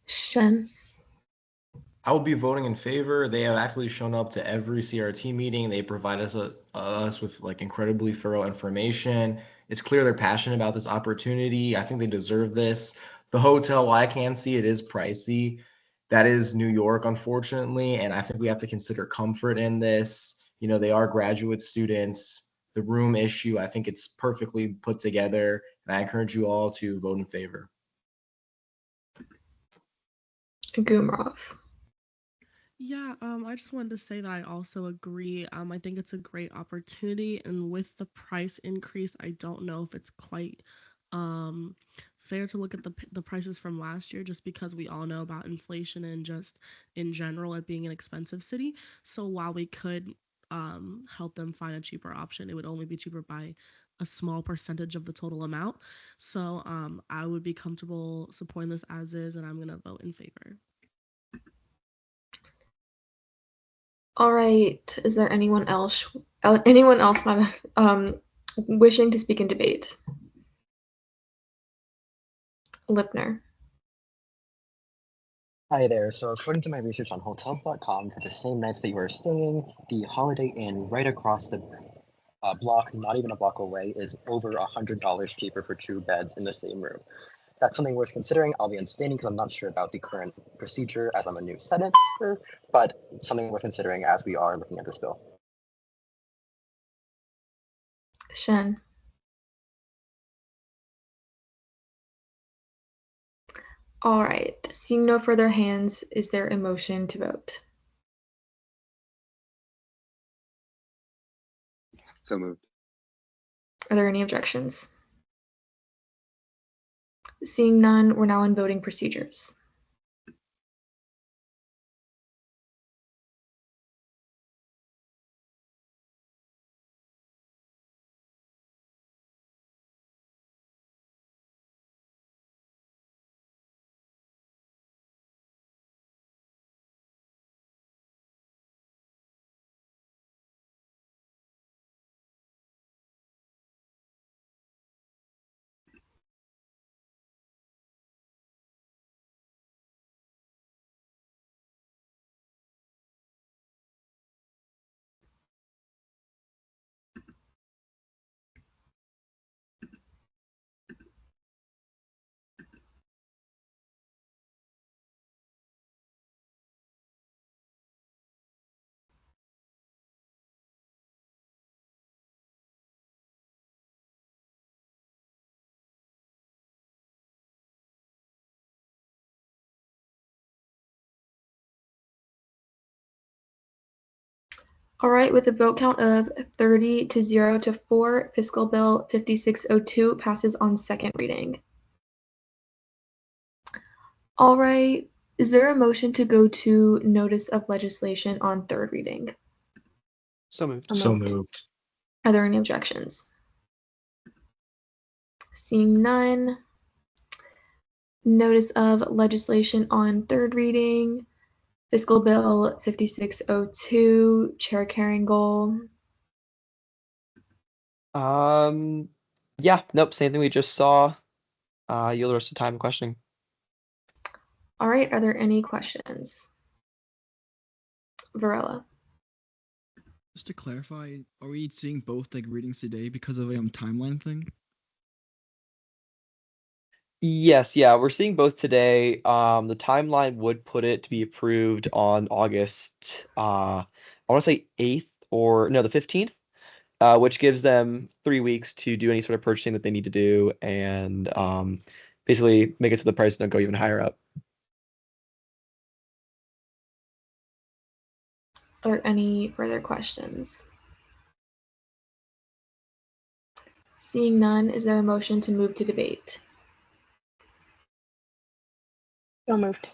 Shen. I will be voting in favor. They have actually shown up to every CRT meeting. They provide us with like incredibly thorough information. It's clear they're passionate about this opportunity. I think they deserve this. The hotel, while I can see it is pricey, that is New York, unfortunately, and I think we have to consider comfort in this. They are graduate students. The room issue, I think it's perfectly put together, and I encourage you all to vote in favor. Gumrov. Yeah, I just wanted to say that I also agree. I think it's a great opportunity, and with the price increase, I don't know if it's quite fair to look at the prices from last year, just because we all know about inflation and just in general it being an expensive city. So while we could help them find a cheaper option, it would only be cheaper by a small percentage of the total amount. So I would be comfortable supporting this as is, and I'm gonna vote in favor. All right. Is there anyone else wishing to speak in debate? Lipner. Hi there. So according to my research on Hotels.com, for the same nights that you are staying, the Holiday Inn right across the block, not even a block away, is over $100 cheaper for 2 beds in the same room. That's something worth considering. I'll be abstaining because I'm not sure about the current procedure as I'm a new senator, but something worth considering as we are looking at this bill. Shen. All right. Seeing no further hands, is there a motion to vote? So moved. Are there any objections? Seeing none, we're now in voting procedures. All right, with a vote count of 30 to 0 to 4, Fiscal Bill 5602 passes on second reading. All right, is there a motion to go to notice of legislation on third reading? So moved. So moved. Are there any objections? Seeing none, notice of legislation on third reading, Fiscal Bill 5602, Chair Carringol. Yeah, nope, same thing we just saw. Yield the rest of the time questioning. All right, are there any questions? Varela. Just to clarify, are we seeing both like readings today because of a timeline thing? Yes, yeah, we're seeing both today. The timeline would put it to be approved on August, I want to say 8th or no, the 15th, which gives them 3 weeks to do any sort of purchasing that they need to do and basically make it so the price don't go even higher up. Are there any further questions? Seeing none, is there a motion to move to debate? So moved.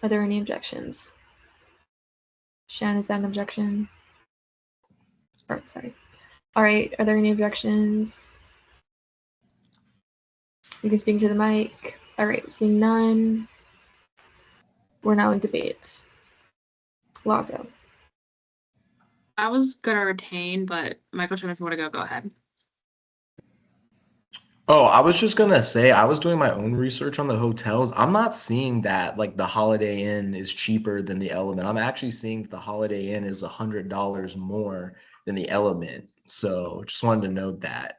Are there any objections? Shan, is that an objection? Sorry. All right, are there any objections? You can speak to the mic. All right, seeing none, we're now in debate. Lazo. I was gonna retain, but Michael, if you want to go ahead. Oh, I was just gonna say, I was doing my own research on the hotels. I'm not seeing that like the Holiday Inn is cheaper than the Element. I'm actually seeing the Holiday Inn is $100 more than the Element. So just wanted to note that.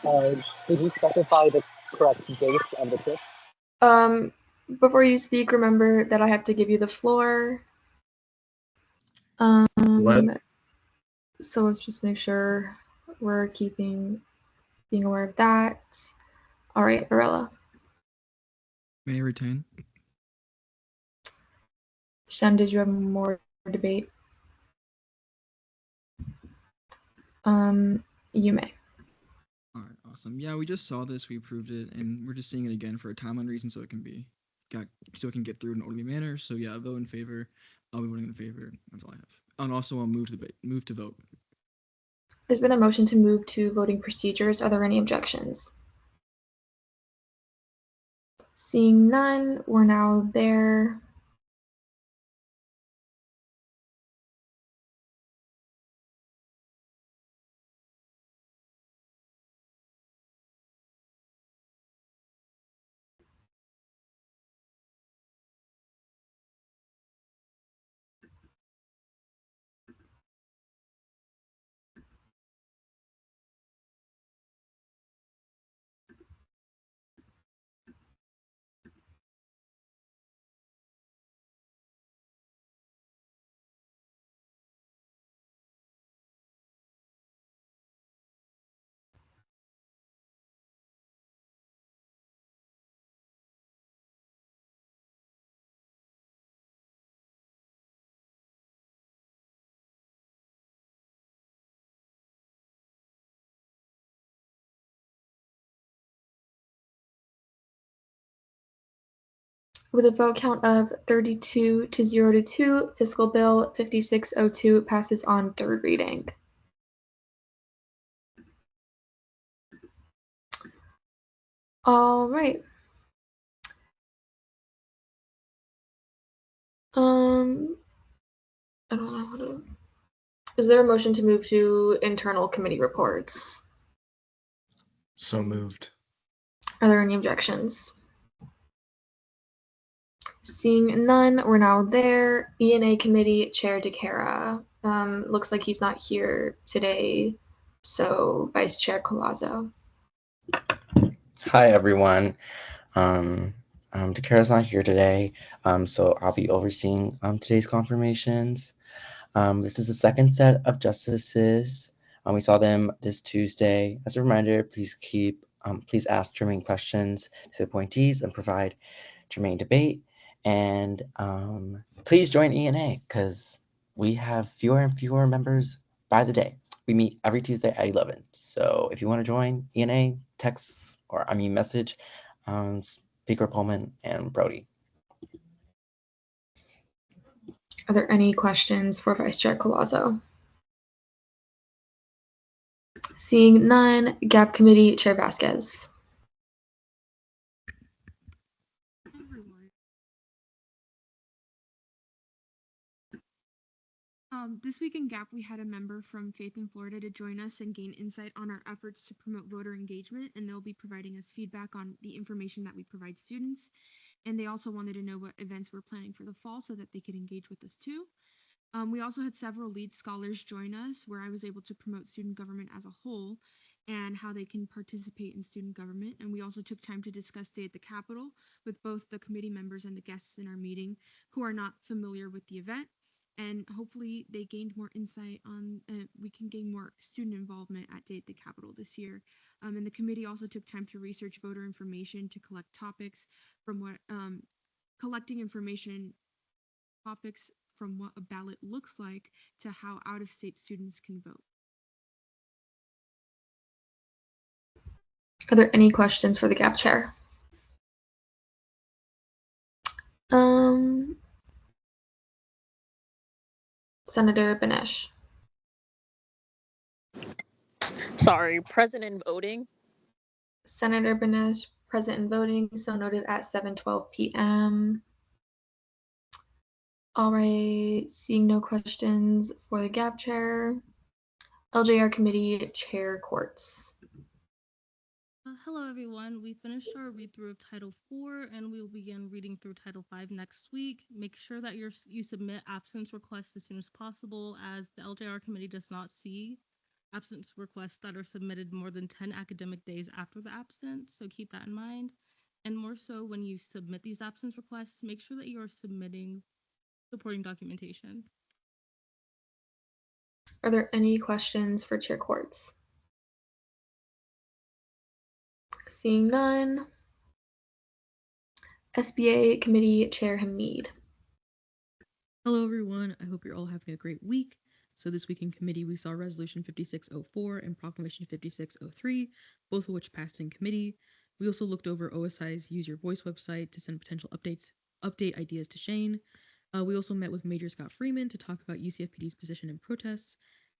Did you specify the correct dates of the trip? Before you speak, remember that I have to give you the floor. What? So let's just make sure we're being aware of that. All right, Arella. May I retain? Shen, did you have more debate? You may. All right, awesome. Yeah, we just saw this, we approved it, and we're just seeing it again for a timeline reason, so it can get through in an orderly manner. So yeah, vote in favor. I'll be voting in favor. That's all I have. And also, I'll move to vote. There's been a motion to move to voting procedures. Are there any objections? Seeing none, we're now there. With a vote count of 32 to 0 to 2, Fiscal Bill 5602 passes on third reading. All right. I don't know how to. Is there a motion to move to internal committee reports? So moved. Are there any objections? Seeing none, we're now there. ENA Committee Chair DeCara. Looks like he's not here today, so Vice Chair Collazo. Hi, everyone. DeCara's not here today, so I'll be overseeing today's confirmations. This is the second set of justices. We saw them this Tuesday. As a reminder, please ask germane questions to the appointees and provide germane debate. And please join ENA because we have fewer and fewer members by the day. We meet every Tuesday at 11. So if you want to join ENA, message Speaker Pullman and Brody. Are there any questions for Vice Chair Collazo? Seeing none, GAP Committee Chair Vasquez. This week in GAP, we had a member from Faith in Florida to join us and gain insight on our efforts to promote voter engagement, and they'll be providing us feedback on the information that we provide students. And they also wanted to know what events we're planning for the fall so that they could engage with us too. We also had several lead scholars join us, where I was able to promote student government as a whole and how they can participate in student government. And we also took time to discuss Day at the Capitol with both the committee members and the guests in our meeting who are not familiar with the event. And hopefully they gained more insight on, we can gain more student involvement at Day at the Capitol this year. And the committee also took time to research voter information to collect topics from what, collecting information topics from what a ballot looks like to how out-of-state students can vote. Are there any questions for the GAP chair? Senator Benesh. Sorry, present in voting. Senator Benesh, present in voting, so noted at 7:12 p.m. All right, seeing no questions for the GAP chair. LJR committee chair Quartz. Hello, everyone. We finished our read-through of Title IV, and we will begin reading through Title V next week. Make sure that you submit absence requests as soon as possible, as the LJR committee does not see absence requests that are submitted more than 10 academic days after the absence, so keep that in mind. And more so, when you submit these absence requests, make sure that you are submitting supporting documentation. Are there any questions for Chair Quartz? Seeing none. SBA Committee Chair Hamid. Hello, everyone. I hope you're all having a great week. So this week in committee, we saw Resolution 5604 and Proclamation 5603, both of which passed in committee. We also looked over OSI's Use Your Voice website to send potential update ideas to Shane. We also met with Major Scott Freeman to talk about UCFPD's position in protests.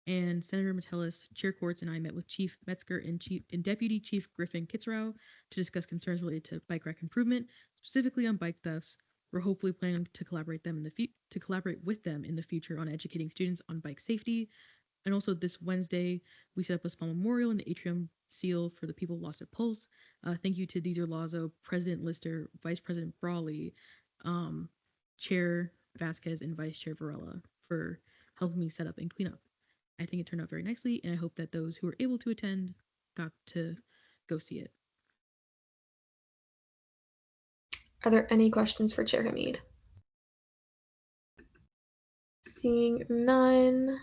And Senator Metellus, Chair Quartz, and I met with Chief Metzger and Deputy Chief Griffin Kitzrow to discuss concerns related to bike rack improvement, specifically on bike thefts. We're hopefully planning to collaborate with them in the future on educating students on bike safety. And also this Wednesday, we set up a small memorial in the atrium seal for the people lost at Pulse. Thank you to Deezer Lazo, President Lister, Vice President Brawley, Chair Vasquez, and Vice Chair Varela for helping me set up and clean up. I think it turned out very nicely, and I hope that those who were able to attend got to go see it. Are there any questions for Chair Hamid? Seeing none.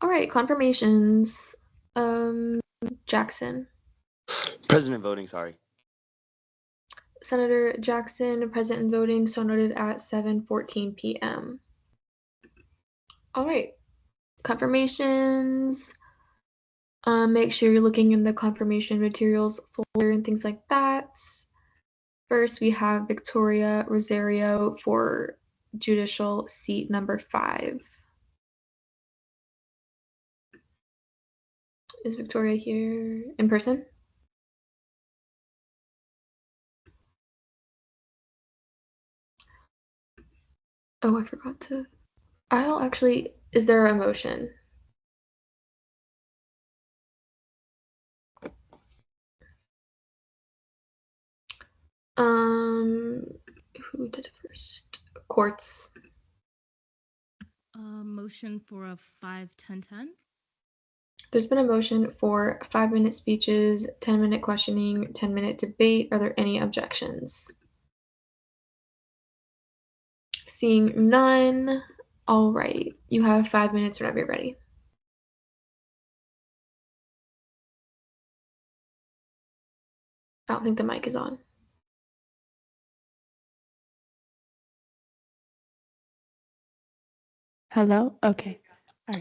All right, confirmations. Jackson. President voting, sorry. Senator Jackson, present in voting, so noted at 7:14 p.m. All right, confirmations. Make sure you're looking in the confirmation materials folder and things like that. First, we have Victoria Rosario for judicial seat number 5. Is Victoria here in person? Oh, I forgot to. I'll actually. Is there a motion? Who did it first? Quartz. Motion for a 5-10-10. There's been a motion for 5-minute speeches, 10-minute questioning, 10-minute debate. Are there any objections? Seeing none. All right, you have 5 minutes whenever you're ready. I don't think the mic is on. Hello? Okay.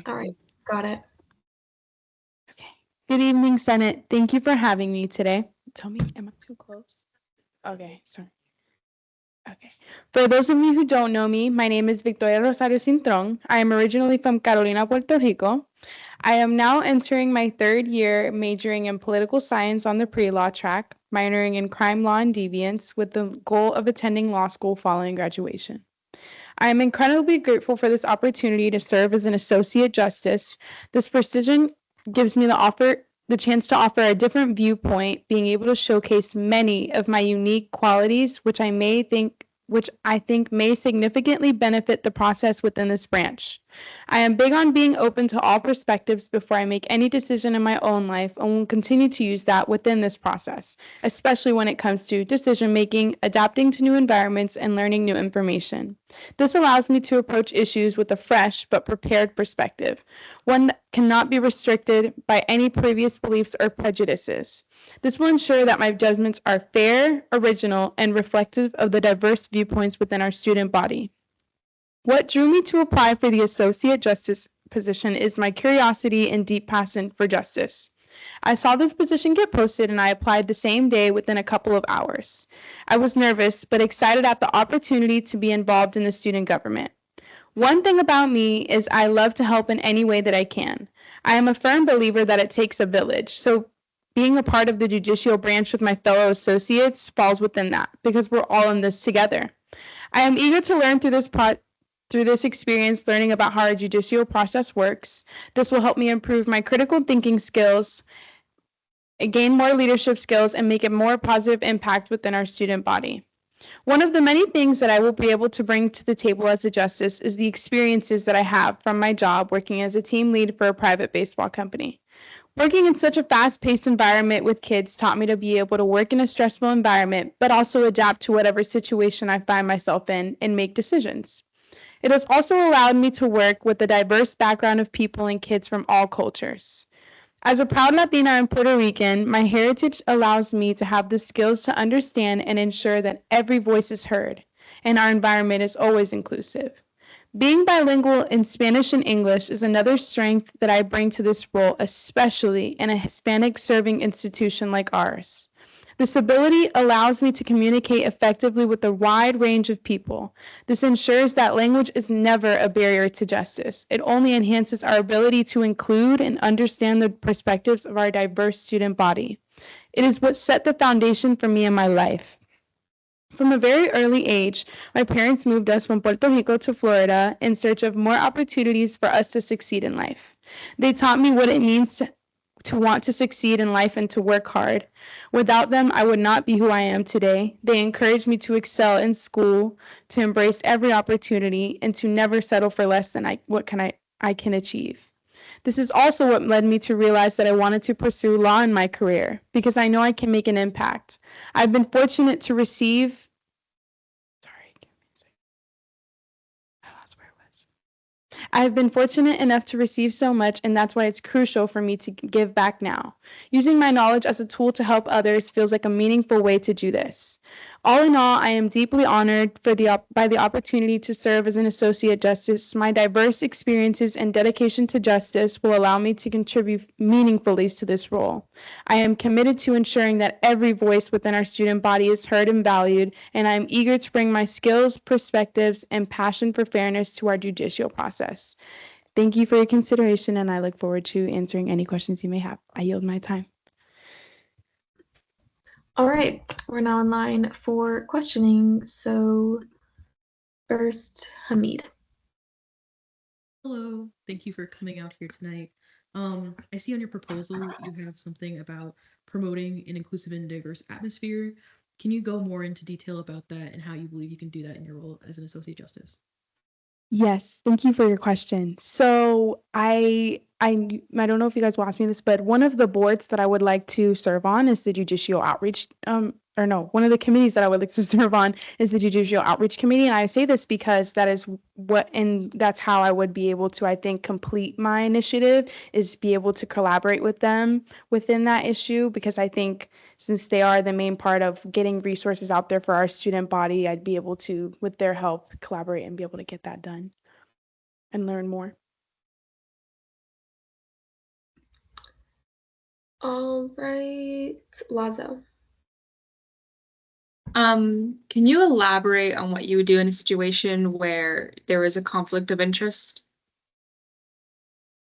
All right, got it. Good evening, Senate. Thank you for having me today. Tell me, am I too close? Okay, sorry. Okay. For those of you who don't know me, my name is Victoria Rosario Cintrón. I am originally from Carolina, Puerto Rico. I am now entering my 3rd year majoring in political science on the pre-law track, minoring in crime law and deviance with the goal of attending law school following graduation. I am incredibly grateful for this opportunity to serve as an associate justice. This position gives me the chance to offer a different viewpoint, being able to showcase many of my unique qualities, which I think may significantly benefit the process within this branch. I am big on being open to all perspectives before I make any decision in my own life, and will continue to use that within this process, especially when it comes to decision making, adapting to new environments, and learning new information. This allows me to approach issues with a fresh but prepared perspective, one that cannot be restricted by any previous beliefs or prejudices. This will ensure that my judgments are fair, original, and reflective of the diverse viewpoints within our student body. What drew me to apply for the Associate Justice position is my curiosity and deep passion for justice. I saw this position get posted and I applied the same day within a couple of hours. I was nervous, but excited at the opportunity to be involved in the student government. One thing about me is I love to help in any way that I can. I am a firm believer that it takes a village, so being a part of the judicial branch with my fellow associates falls within that because we're all in this together. I am eager to learn through this experience, learning about how our judicial process works. This will help me improve my critical thinking skills, gain more leadership skills, and make a more positive impact within our student body. One of the many things that I will be able to bring to the table as a justice is the experiences that I have from my job working as a team lead for a private baseball company. Working in such a fast-paced environment with kids taught me to be able to work in a stressful environment, but also adapt to whatever situation I find myself in and make decisions. It has also allowed me to work with a diverse background of people and kids from all cultures. As a proud Latina and Puerto Rican, my heritage allows me to have the skills to understand and ensure that every voice is heard, and our environment is always inclusive. Being bilingual in Spanish and English is another strength that I bring to this role, especially in a Hispanic serving institution like ours. This ability allows me to communicate effectively with a wide range of people. This ensures that language is never a barrier to justice. It only enhances our ability to include and understand the perspectives of our diverse student body. It is what set the foundation for me in my life. From a very early age, my parents moved us from Puerto Rico to Florida in search of more opportunities for us to succeed in life. They taught me what it means to want to succeed in life and to work hard. Without them, I would not be who I am today. They encouraged me to excel in school, to embrace every opportunity, and to never settle for less than I can achieve. This is also what led me to realize that I wanted to pursue law in my career because I know I can make an impact. I've been fortunate to receive I've been fortunate enough to receive so much, and that's why it's crucial for me to give back now. Using my knowledge as a tool to help others feels like a meaningful way to do this. All in all, I am deeply honored by the opportunity to serve as an associate justice. My diverse experiences and dedication to justice will allow me to contribute meaningfully to this role. I am committed to ensuring that every voice within our student body is heard and valued, and I am eager to bring my skills, perspectives, and passion for fairness to our judicial process. Thank you for your consideration, and I look forward to answering any questions you may have. I yield my time. All right, we're now in line for questioning. So first, Hamid. Hello, thank you for coming out here tonight. I see on your proposal you have something about promoting an inclusive and diverse atmosphere. Can you go more into detail about that and how you believe you can do that in your role as an associate justice? Yes, thank you for your question. So I don't know if you guys will ask me this, but one of the boards that I would like to serve on is the Judicial Outreach, one of the committees that I would like to serve on is the Judicial Outreach Committee. And I say this because that's how I would be able to, I think, complete my initiative, is be able to collaborate with them within that issue, because I think since they are the main part of getting resources out there for our student body, I'd be able to, with their help, collaborate and be able to get that done and learn more. All right, Lazo. Can you elaborate on what you would do in a situation where there is a conflict of interest?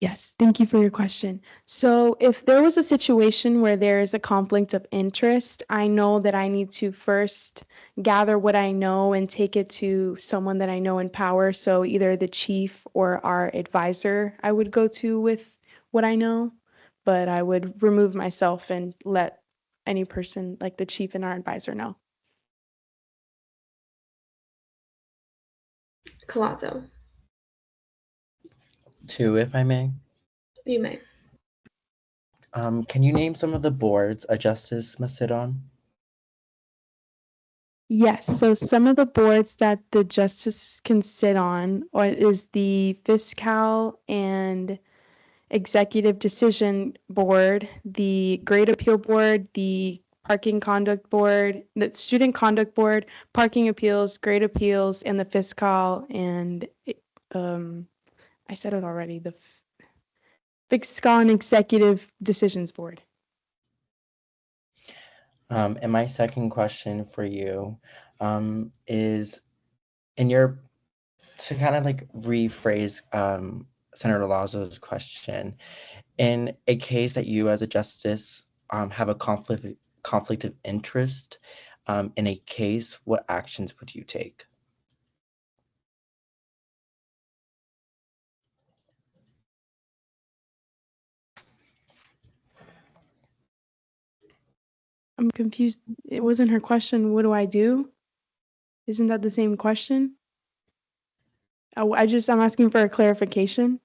Yes, thank you for your question. So if there was a situation where there is a conflict of interest, I know that I need to first gather what I know and take it to someone that I know in power. So either the chief or our advisor I would go to with what I know, but I would remove myself and let any person like the chief and our advisor know. Collazo. 2, if I may. You may. Can you name some of the boards a justice must sit on? Yes, so some of the boards that the justices can sit on is the Fiscal and Executive Decision Board, the Grade Appeal Board, the Parking Conduct Board, the Student Conduct Board, Parking Appeals, Grade Appeals, and the Fiscal and I said it already, FIXCON Executive Decisions Board. And my second question for you is to kind of like rephrase Senator Lazo's question, in a case that you as a justice have a conflict of interest in a case, what actions would you take? I'm confused. It wasn't her question. What do I do? Isn't that the same question? I'm asking for a clarification.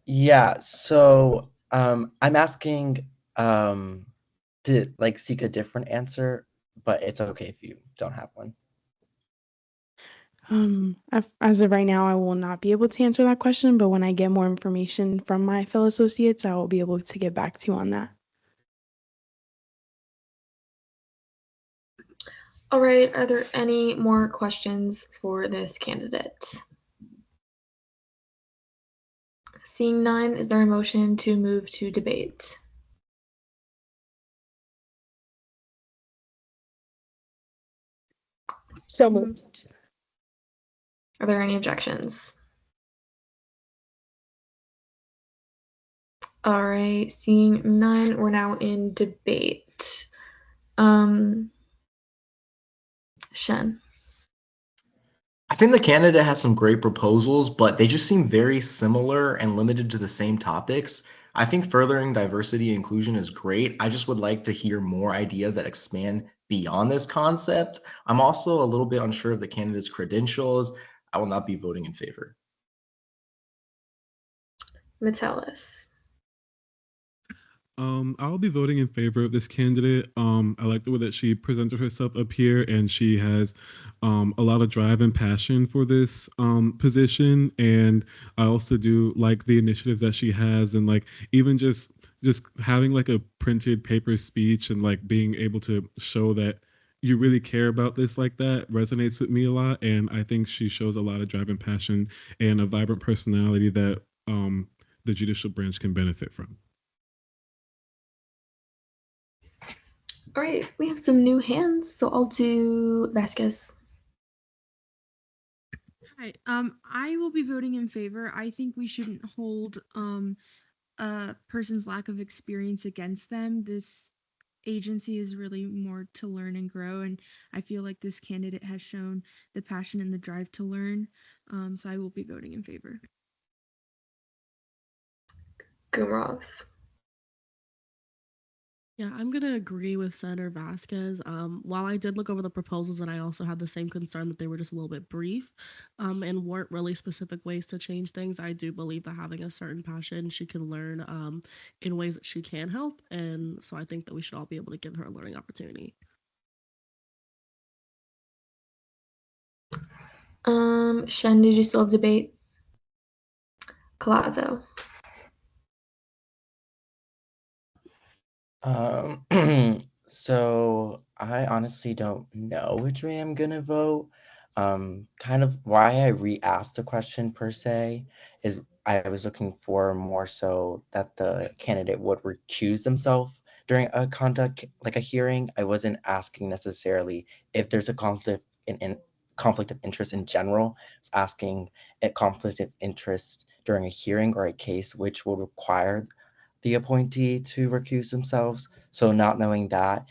Yeah, so I'm asking to like seek a different answer, but it's okay if you don't have one. As of right now, I will not be able to answer that question, but when I get more information from my fellow associates, I will be able to get back to you on that. All right, are there any more questions for this candidate? Seeing none, is there a motion to move to debate? So moved. Are there any objections? All right, seeing none, we're now in debate. Shen. I think the candidate has some great proposals, but they just seem very similar and limited to the same topics. I think furthering diversity and inclusion is great. I just would like to hear more ideas that expand beyond this concept. I'm also a little bit unsure of the candidate's credentials. I will not be voting in favor. Metellus. I'll be voting in favor of this candidate. I like the way that she presented herself up here, and she has a lot of drive and passion for this position. And I also do like the initiatives that she has, and like even just having like a printed paper speech and like being able to show that you really care about this like that resonates with me a lot. And I think she shows a lot of drive and passion and a vibrant personality that the judicial branch can benefit from. All right, we have some new hands, so I'll do Vasquez. Hi, I will be voting in favor. I think we shouldn't hold a person's lack of experience against them. This agency is really more to learn and grow, and I feel like this candidate has shown the passion and the drive to learn. So I will be voting in favor. Gumrov. Yeah, I'm gonna agree with Senator Vasquez. While I did look over the proposals, and I also had the same concern that they were just a little bit brief, and weren't really specific ways to change things. I do believe that having a certain passion, she can learn in ways that she can help, and so I think that we should all be able to give her a learning opportunity. Shen, did you still have debate? Colazo. So I honestly don't know which way I'm gonna vote. Kind of why I re-asked the question per se is I was looking for more so that the candidate would recuse themselves during a conduct like a hearing. I wasn't asking necessarily if there's a conflict of interest in general. I was asking a conflict of interest during a hearing or a case which will require the appointee to recuse themselves. So not knowing that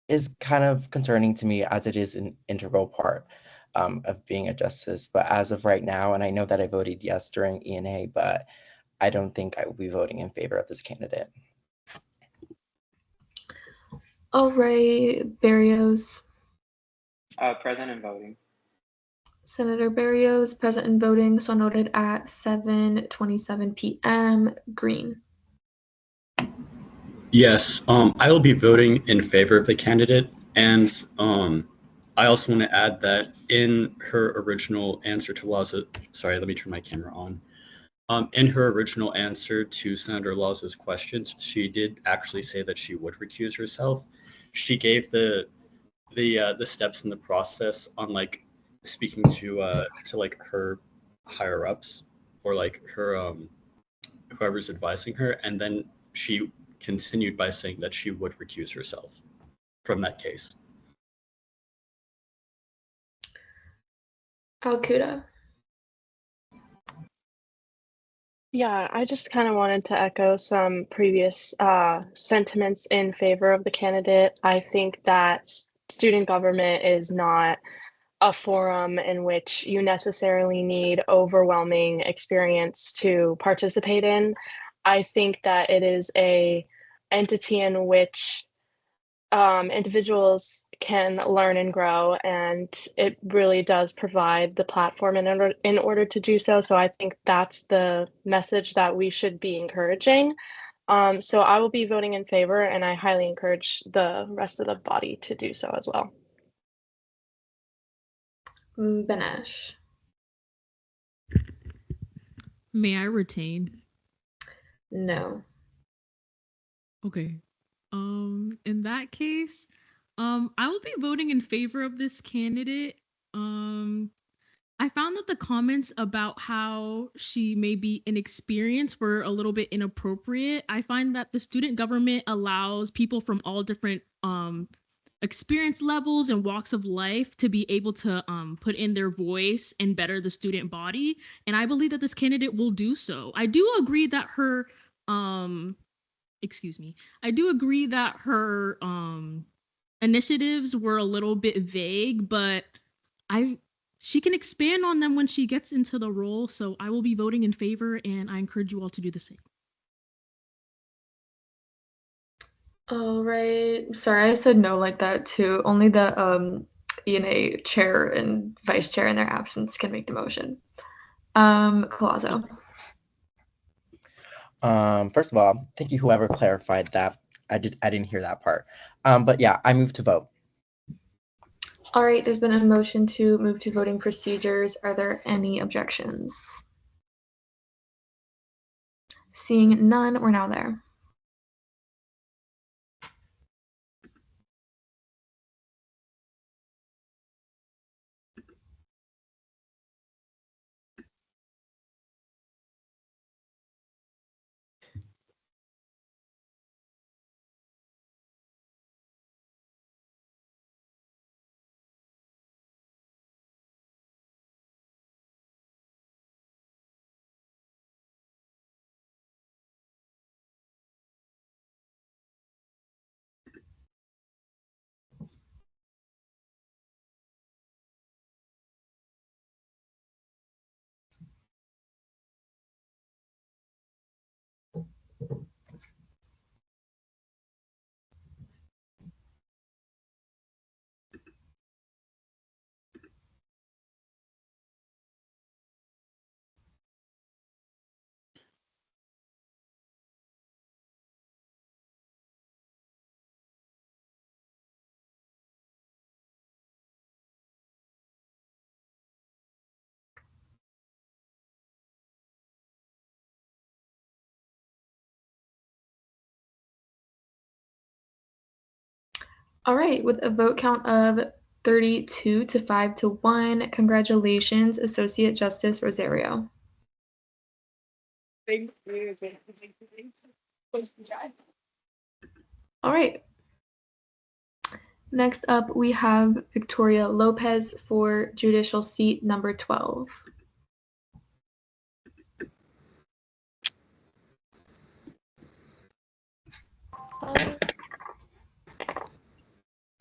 is kind of concerning to me, as it is an integral part of being a justice. But as of right now, and I know that I voted yes during ENA, but I don't think I will be voting in favor of this candidate. All right, Barrios. Present and voting. Senator Barrios, present and voting, so noted at 7:27 p.m. Green. Yes, I will be voting in favor of the candidate, and I also want to add that in her original answer to Lazo, sorry, let me turn my camera on. In her original answer to Senator Lazo's questions, she did actually say that she would recuse herself. She gave the steps in the process on like speaking to like her higher ups or like her whoever's advising her, and then she continued by saying that she would recuse herself from that case. Alcuda. Yeah, I just kind of wanted to echo some previous sentiments in favor of the candidate. I think that student government is not a forum in which you necessarily need overwhelming experience to participate in. I think that it is a entity in which individuals can learn and grow, and it really does provide the platform in order to do so. So I think that's the message that we should be encouraging. So I will be voting in favor, and I highly encourage the rest of the body to do so as well. Benesh. May I retain? No. Okay. In that case, I will be voting in favor of this candidate. I found that the comments about how she may be inexperienced were a little bit inappropriate. I find that the student government allows people from all different experience levels and walks of life to be able to put in their voice and better the student body. And I believe that this candidate will do so. I do agree that her initiatives were a little bit vague, but she can expand on them when she gets into the role. So I will be voting in favor, and I encourage you all to do the same. All right. Sorry, I said no like that too. Only the ENA chair and vice chair in their absence can make the motion. Collazo. First of all, thank you whoever clarified that. I didn't hear that part. But yeah, I move to vote. All right, there's been a motion to move to voting procedures. Are there any objections? Seeing none, we're now there. All right, with a vote count of 32 to 5 to 1, congratulations, Associate Justice Rosario. Thank you. All right. Next up, we have Victoria Lopez for judicial seat number 12.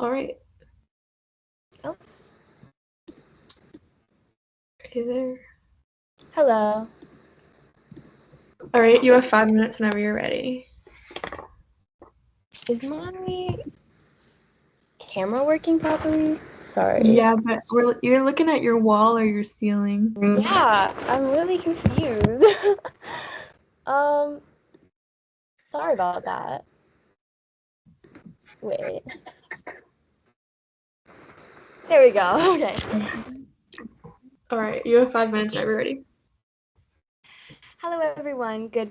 All right. Oh. Are you there? Hello. All right, you have 5 minutes whenever you're ready. Is my camera working properly? Sorry. Yeah, but you're looking at your wall or your ceiling. Yeah, I'm really confused. Sorry about that. Wait. There we go. Okay. All right, you have 5 minutes whenever you're ready. Hello, everyone. Good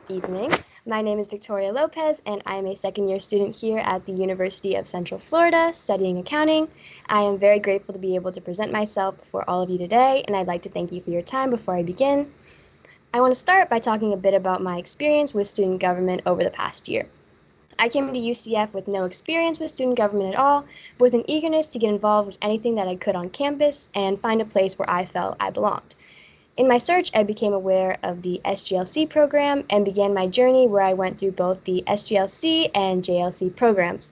evening. My name is Victoria Lopez, and I am a second-year student here at the University of Central Florida studying accounting. I am very grateful to be able to present myself before all of you today, and I'd like to thank you for your time before I begin. I want to start by talking a bit about my experience with student government over the past year. I came to UCF with no experience with student government at all, but with an eagerness to get involved with anything that I could on campus and find a place where I felt I belonged. In my search, I became aware of the SGLC program and began my journey where I went through both the SGLC and JLC programs.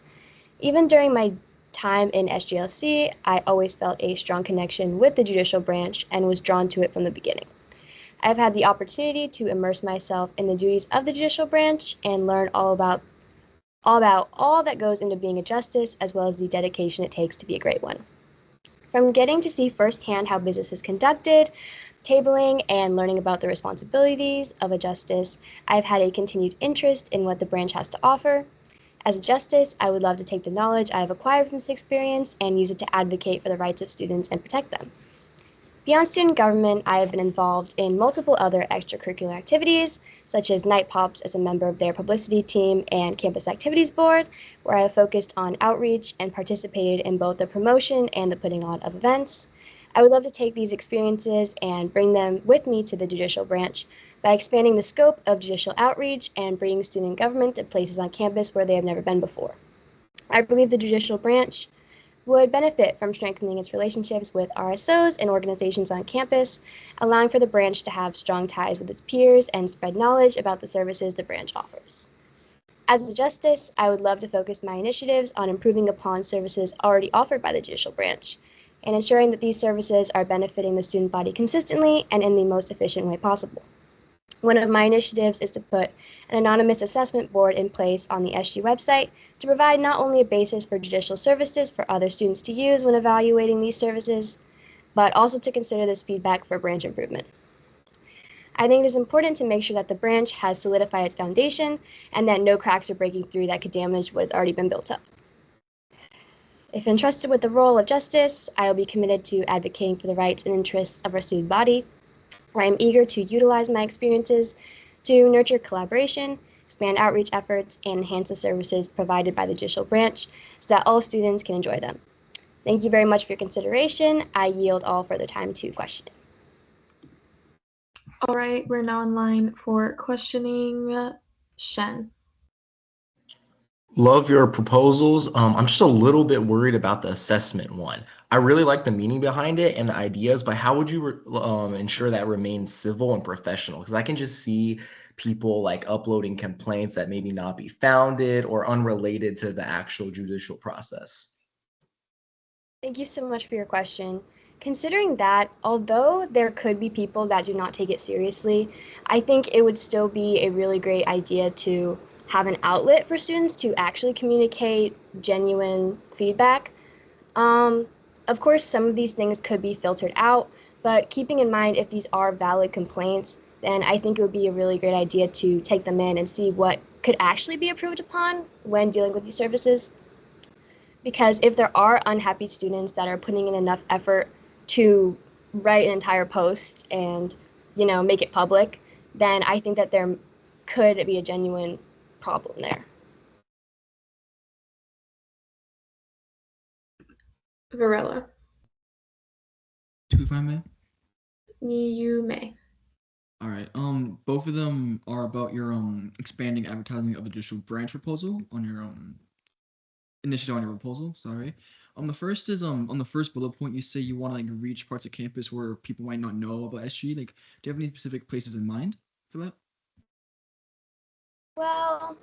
Even during my time in SGLC, I always felt a strong connection with the judicial branch and was drawn to it from the beginning. I've had the opportunity to immerse myself in the duties of the judicial branch and learn all about all that goes into being a justice, as well as the dedication it takes to be a great one. From getting to see firsthand how business is conducted, tabling, and learning about the responsibilities of a justice, I've had a continued interest in what the branch has to offer. As a justice, I would love to take the knowledge I have acquired from this experience and use it to advocate for the rights of students and protect them. Beyond student government, I have been involved in multiple other extracurricular activities, such as Night Pops as a member of their publicity team and Campus Activities Board, where I have focused on outreach and participated in both the promotion and the putting on of events. I would love to take these experiences and bring them with me to the judicial branch by expanding the scope of judicial outreach and bringing student government to places on campus where they have never been before. I believe the judicial branch would benefit from strengthening its relationships with RSOs and organizations on campus, allowing for the branch to have strong ties with its peers and spread knowledge about the services the branch offers. As a justice, I would love to focus my initiatives on improving upon services already offered by the judicial branch and ensuring that these services are benefiting the student body consistently and in the most efficient way possible. One of my initiatives is to put an anonymous assessment board in place on the SG website to provide not only a basis for judicial services for other students to use when evaluating these services, but also to consider this feedback for branch improvement. I think it is important to make sure that the branch has solidified its foundation and that no cracks are breaking through that could damage what has already been built up. If entrusted with the role of justice, I will be committed to advocating for the rights and interests of our student body. I am eager to utilize my experiences to nurture collaboration, expand outreach efforts, and enhance the services provided by the judicial branch so that all students can enjoy them. Thank you very much for your consideration. I yield all further time to questioning. All right, we're now in line for questioning. Shen. Love your proposals. I'm just a little bit worried about the assessment one. I really like the meaning behind it and the ideas, but how would you ensure that remains civil and professional? Because I can just see people like uploading complaints that maybe not be founded or unrelated to the actual judicial process. Thank you so much for your question. Considering that, although there could be people that do not take it seriously, I think it would still be a really great idea to have an outlet for students to actually communicate genuine feedback. Of course, some of these things could be filtered out, but keeping in mind if these are valid complaints, then I think it would be a really great idea to take them in and see what could actually be improved upon when dealing with these services. Because if there are unhappy students that are putting in enough effort to write an entire post and, make it public, then I think that there could be a genuine problem there. Varela. Two, if I may. You may. All right. Both of them are about your expanding advertising of the judicial branch proposal on your initiative on your proposal. Sorry. The first is on the first bullet point. You say you want to reach parts of campus where people might not know about SG. Do you have any specific places in mind for that? Well,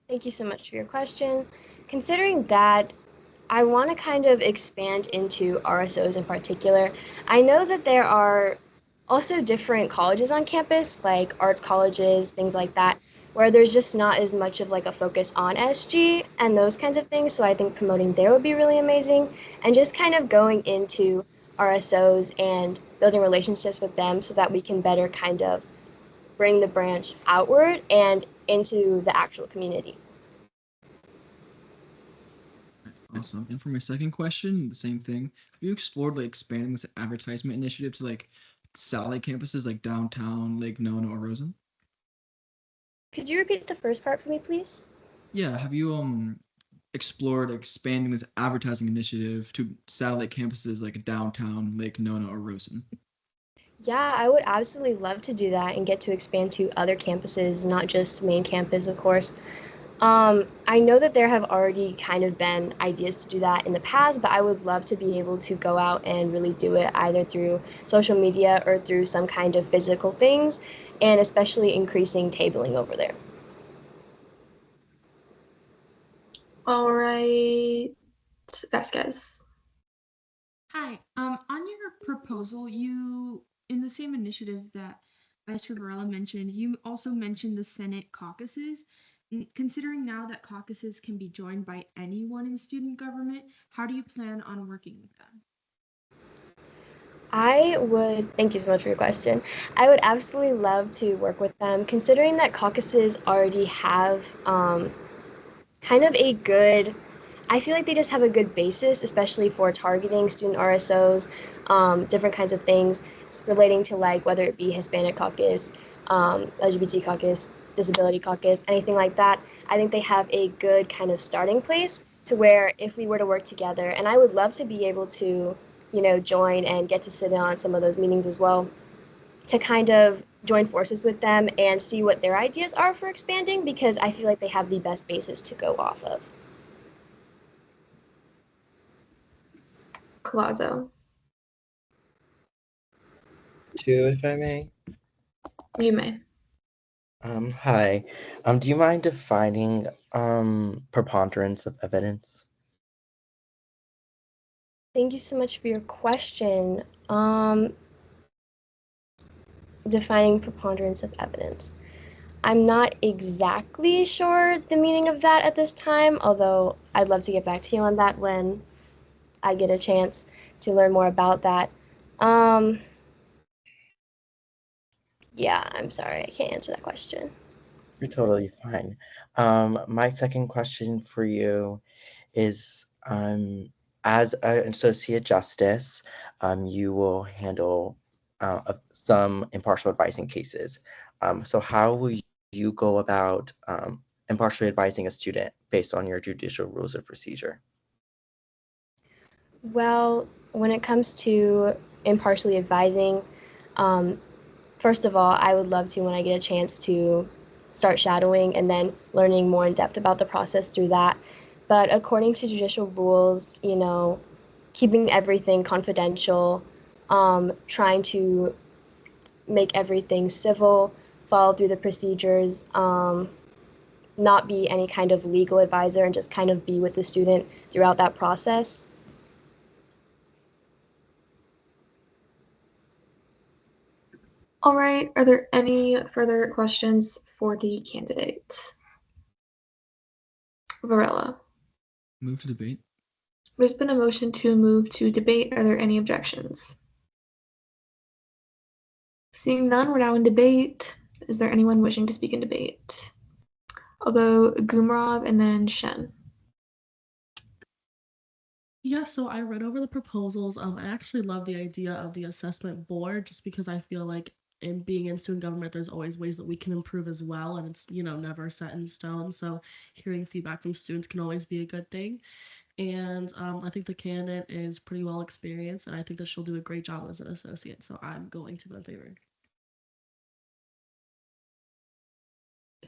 thank you so much for your question. Considering that, I want to kind of expand into RSOs in particular. I know that there are also different colleges on campus, like arts colleges, things like that, where there's just not as much of a focus on SG and those kinds of things. So I think promoting there would be really amazing, and just kind of going into RSOs and building relationships with them so that we can better kind of bring the branch outward and into the actual community. Awesome. And for my second question, the same thing. Have you explored expanding this advertisement initiative to satellite campuses like downtown, Lake Nona, or Rosen? Could you repeat the first part for me, please? Yeah. Have you explored expanding this advertising initiative to satellite campuses like downtown, Lake Nona, or Rosen? Yeah, I would absolutely love to do that and get to expand to other campuses, not just main campus, of course. I know that there have already kind of been ideas to do that in the past, but I would love to be able to go out and really do it either through social media or through some kind of physical things, and especially increasing tabling over there. All right, Vasquez. Hi. On your proposal, in the same initiative that Vice Chair Varela mentioned, you also mentioned the Senate caucuses. Considering now that caucuses can be joined by anyone in student government, how do you plan on working with them? Thank you so much for your question. I would absolutely love to work with them, considering that caucuses already have kind of a good, I feel like they just have a good basis, especially for targeting student RSOs, different kinds of things relating to like whether it be Hispanic caucus, LGBT caucus, disability caucus, anything like that. I think they have a good kind of starting place to where if we were to work together, and I would love to be able to, join and get to sit in on some of those meetings as well, to kind of join forces with them and see what their ideas are for expanding, because I feel like they have the best basis to go off of. Colazo. Two, if I may. You may. Hi. Do you mind defining preponderance of evidence? Thank you so much for your question. Defining preponderance of evidence. I'm not exactly sure the meaning of that at this time, although I'd love to get back to you on that when I get a chance to learn more about that. Yeah, I'm sorry, I can't answer that question. You're totally fine. My second question for you is, as an associate justice, you will handle some impartial advising cases. So how will you go about impartially advising a student based on your judicial rules of procedure? Well, when it comes to impartially advising, first of all, I would love to, when I get a chance, to start shadowing and then learning more in depth about the process through that. But according to judicial rules, keeping everything confidential, trying to make everything civil, follow through the procedures, not be any kind of legal advisor, and just kind of be with the student throughout that process. All right, are there any further questions for the candidate? Varela. Move to debate. There's been a motion to move to debate. Are there any objections? Seeing none, we're now in debate. Is there anyone wishing to speak in debate? I'll go Gumrov and then Shen. Yeah, so I read over the proposals. I actually love the idea of the assessment board, just because I feel like in being in student government, there's always ways that we can improve as well, and it's never set in stone. So hearing feedback from students can always be a good thing. And I think the candidate is pretty well experienced, and I think that she'll do a great job as an associate. So I'm going to vote in favor.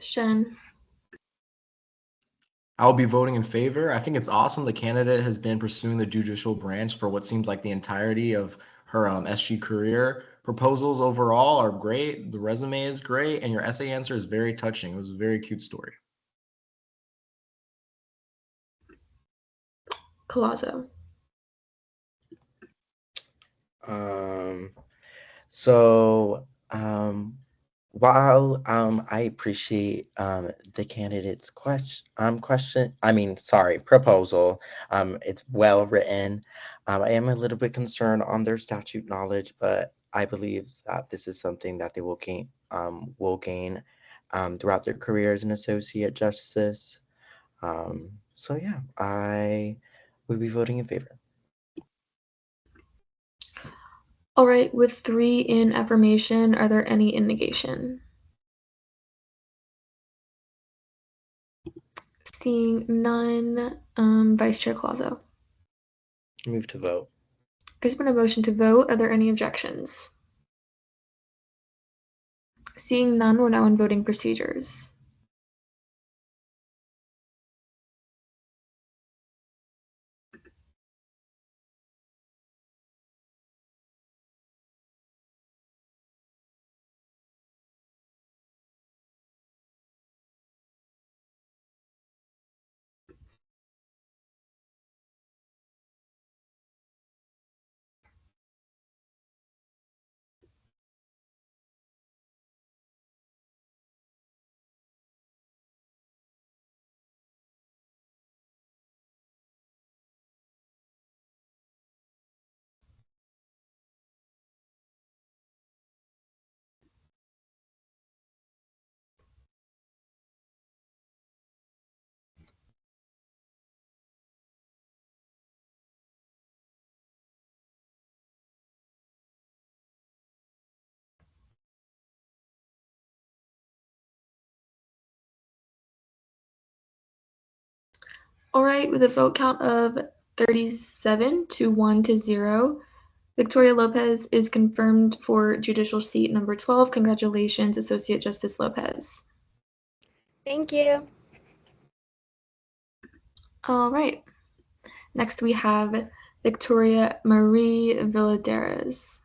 Shen. I'll be voting in favor. I think it's awesome. The candidate has been pursuing the judicial branch for what seems like the entirety of her SG career. Proposals overall are great. The resume is great, and your essay answer is very touching. It was a very cute story. Colazo. While I appreciate the candidate's proposal, it's well written. I am a little bit concerned on their statute knowledge, but I believe that this is something that they will gain throughout their career as an associate justice. So yeah, I will be voting in favor. All right, with 3 in affirmation, are there any in negation? Seeing none, Vice Chair Colazo. Move to vote. There's been a motion to vote. Are there any objections? Seeing none, we're now in voting procedures. All right, with a vote count of 37 to 1 to 0, Victoria Lopez is confirmed for judicial seat number 12. Congratulations, Associate Justice Lopez. Thank you. All right. Next, we have Victoria Marie Villadares.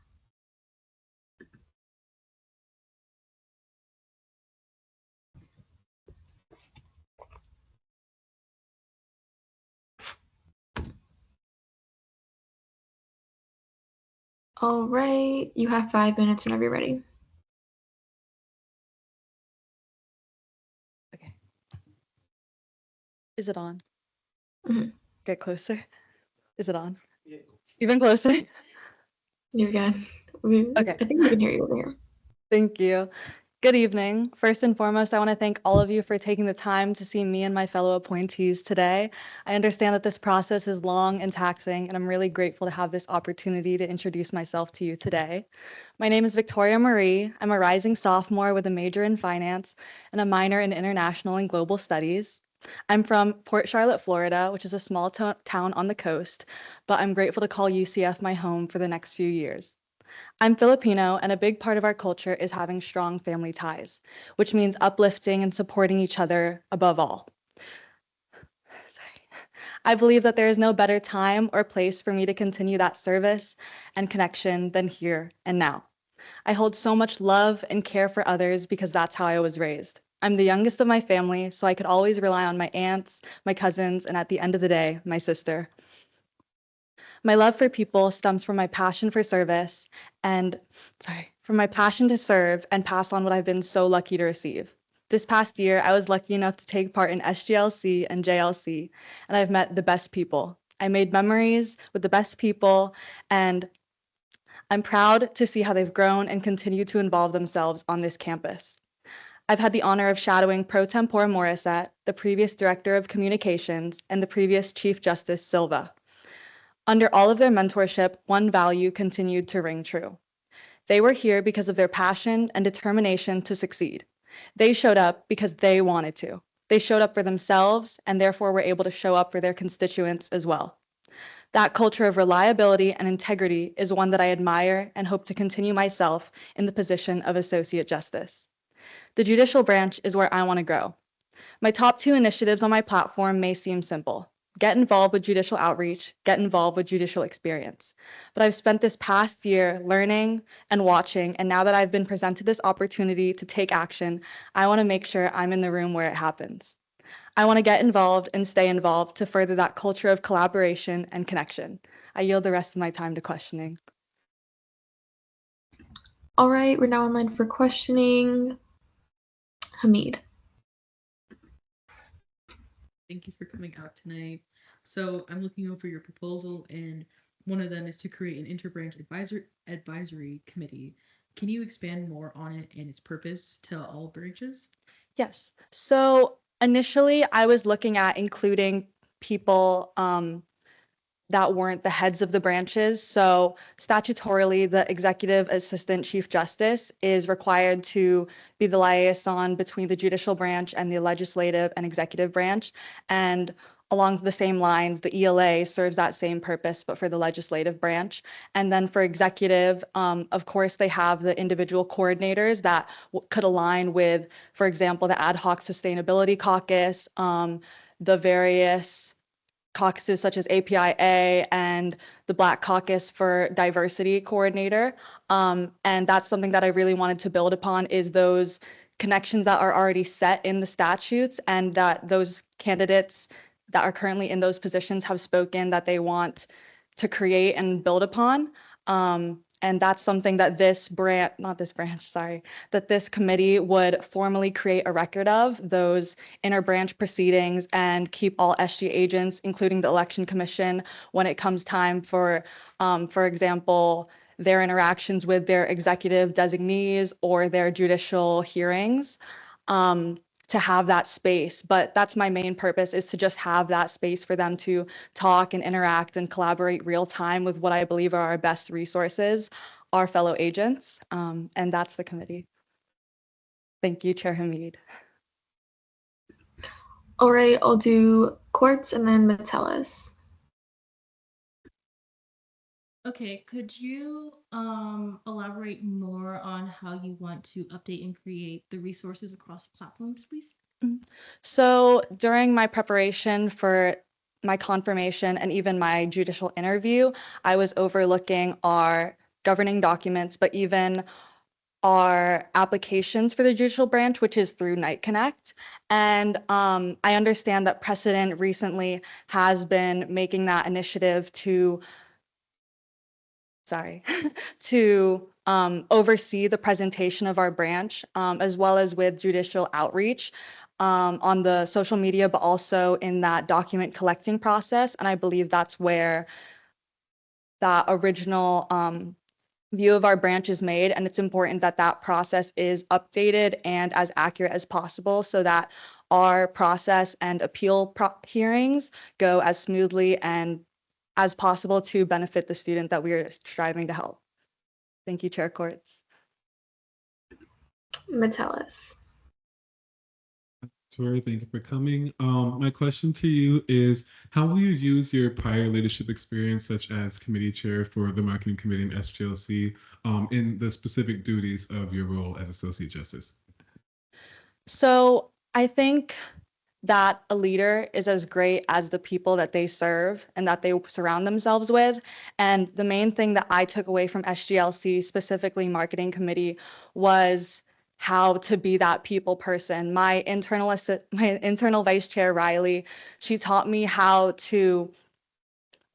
All right, you have 5 minutes whenever you're ready. Is it on? Mhm. Get closer. Is it on? Even closer? You're good. Okay. I think we can hear you over here. Thank you. Good evening. First and foremost, I want to thank all of you for taking the time to see me and my fellow appointees today. I understand that this process is long and taxing, and I'm really grateful to have this opportunity to introduce myself to you today. My name is Victoria Marie. I'm a rising sophomore with a major in finance and a minor in international and global studies. I'm from Port Charlotte, Florida, which is a small town on the coast, but I'm grateful to call UCF my home for the next few years. I'm Filipino, and a big part of our culture is having strong family ties, which means uplifting and supporting each other above all. I believe that there is no better time or place for me to continue that service and connection than here and now. I hold so much love and care for others because that's how I was raised. I'm the youngest of my family, so I could always rely on my aunts, my cousins, and at the end of the day, my sister. My love for people stems from my passion for service and, from my passion to serve and pass on what I've been so lucky to receive. This past year, I was lucky enough to take part in SGLC and JLC, and I've met the best people. I made memories with the best people, and I'm proud to see how they've grown and continue to involve themselves on this campus. I've had the honor of shadowing Pro Tempore Morissette, the previous Director of Communications, and the previous Chief Justice Silva. Under all of their mentorship, one value continued to ring true. They were here because of their passion and determination to succeed. They showed up because they wanted to. They showed up for themselves and therefore were able to show up for their constituents as well. That culture of reliability and integrity is one that I admire and hope to continue myself in the position of Associate Justice. The judicial branch is where I want to grow. My top 2 initiatives on my platform may seem simple. Get involved with judicial outreach, get involved with judicial experience. But I've spent this past year learning and watching, and now that I've been presented this opportunity to take action, I want to make sure I'm in the room where it happens. I want to get involved and stay involved to further that culture of collaboration and connection. I yield the rest of my time to questioning. All right, we're now online for questioning. Hamid. Thank you for coming out tonight. So I'm looking over your proposal, and one of them is to create an interbranch advisory committee. Can you expand more on it and its purpose to all branches? Yes. So initially, I was looking at including people that weren't the heads of the branches. So statutorily, the executive assistant chief justice is required to be the liaison between the judicial branch and the legislative and executive branch. And along the same lines, the ELA serves that same purpose, but for the legislative branch. And then for executive, of course, they have the individual coordinators that could align with, for example, the Ad Hoc Sustainability Caucus, the various caucuses such as APIA and the Black Caucus for Diversity Coordinator. And that's something that I really wanted to build upon, is those connections that are already set in the statutes, and that those candidates that are currently in those positions have spoken that they want to create and build upon. And that's something that this committee would formally create a record of, those inter-branch proceedings, and keep all SG agents, including the Election Commission, when it comes time for example, their interactions with their executive designees or their judicial hearings, to have that space. But that's my main purpose, is to just have that space for them to talk and interact and collaborate real time with what I believe are our best resources, our fellow agents. And that's the committee. Thank you, Chair Hamid. All right, I'll do Quartz and then Metellus. Okay, could you elaborate more on how you want to update and create the resources across platforms, please? So during my preparation for my confirmation and even my judicial interview, I was overlooking our governing documents, but even our applications for the judicial branch, which is through Night Connect. And I understand that Precedent recently has been making that initiative to oversee the presentation of our branch, as well as with judicial outreach on the social media, but also in that document collecting process. And I believe that's where that original view of our branch is made. And it's important that that process is updated and as accurate as possible, so that our process and appeal hearings go as smoothly and as possible to benefit the student that we are striving to help. Thank you, Chair Quartz. Metellus. Tori, thank you for coming. My question to you is, how will you use your prior leadership experience, such as committee chair for the marketing committee and SGLC, in the specific duties of your role as Associate Justice? So I think that a leader is as great as the people that they serve and that they surround themselves with. And the main thing that I took away from SGLC, specifically marketing committee, was how to be that people person. My internal vice chair, Riley, she taught me how to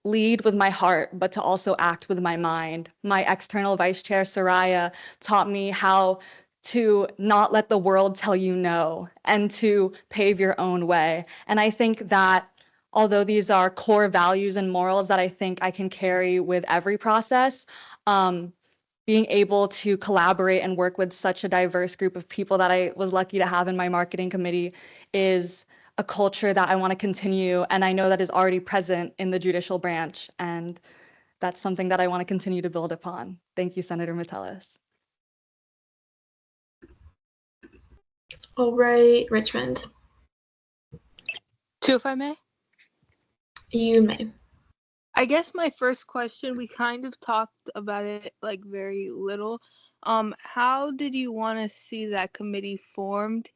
lead with my heart, but to also act with my mind. My external vice chair, Soraya, taught me how to not let the world tell you no, and to pave your own way. And I think that although these are core values and morals that I think I can carry with every process, being able to collaborate and work with such a diverse group of people that I was lucky to have in my marketing committee is a culture that I want to continue, and I know that is already present in the judicial branch, and that's something that I want to continue to build upon. Thank you, Senator Metellus. All right, Richmond. Two, if I may? You may. I guess my first question, we kind of talked about it like very little. How did you want to see that committee formed?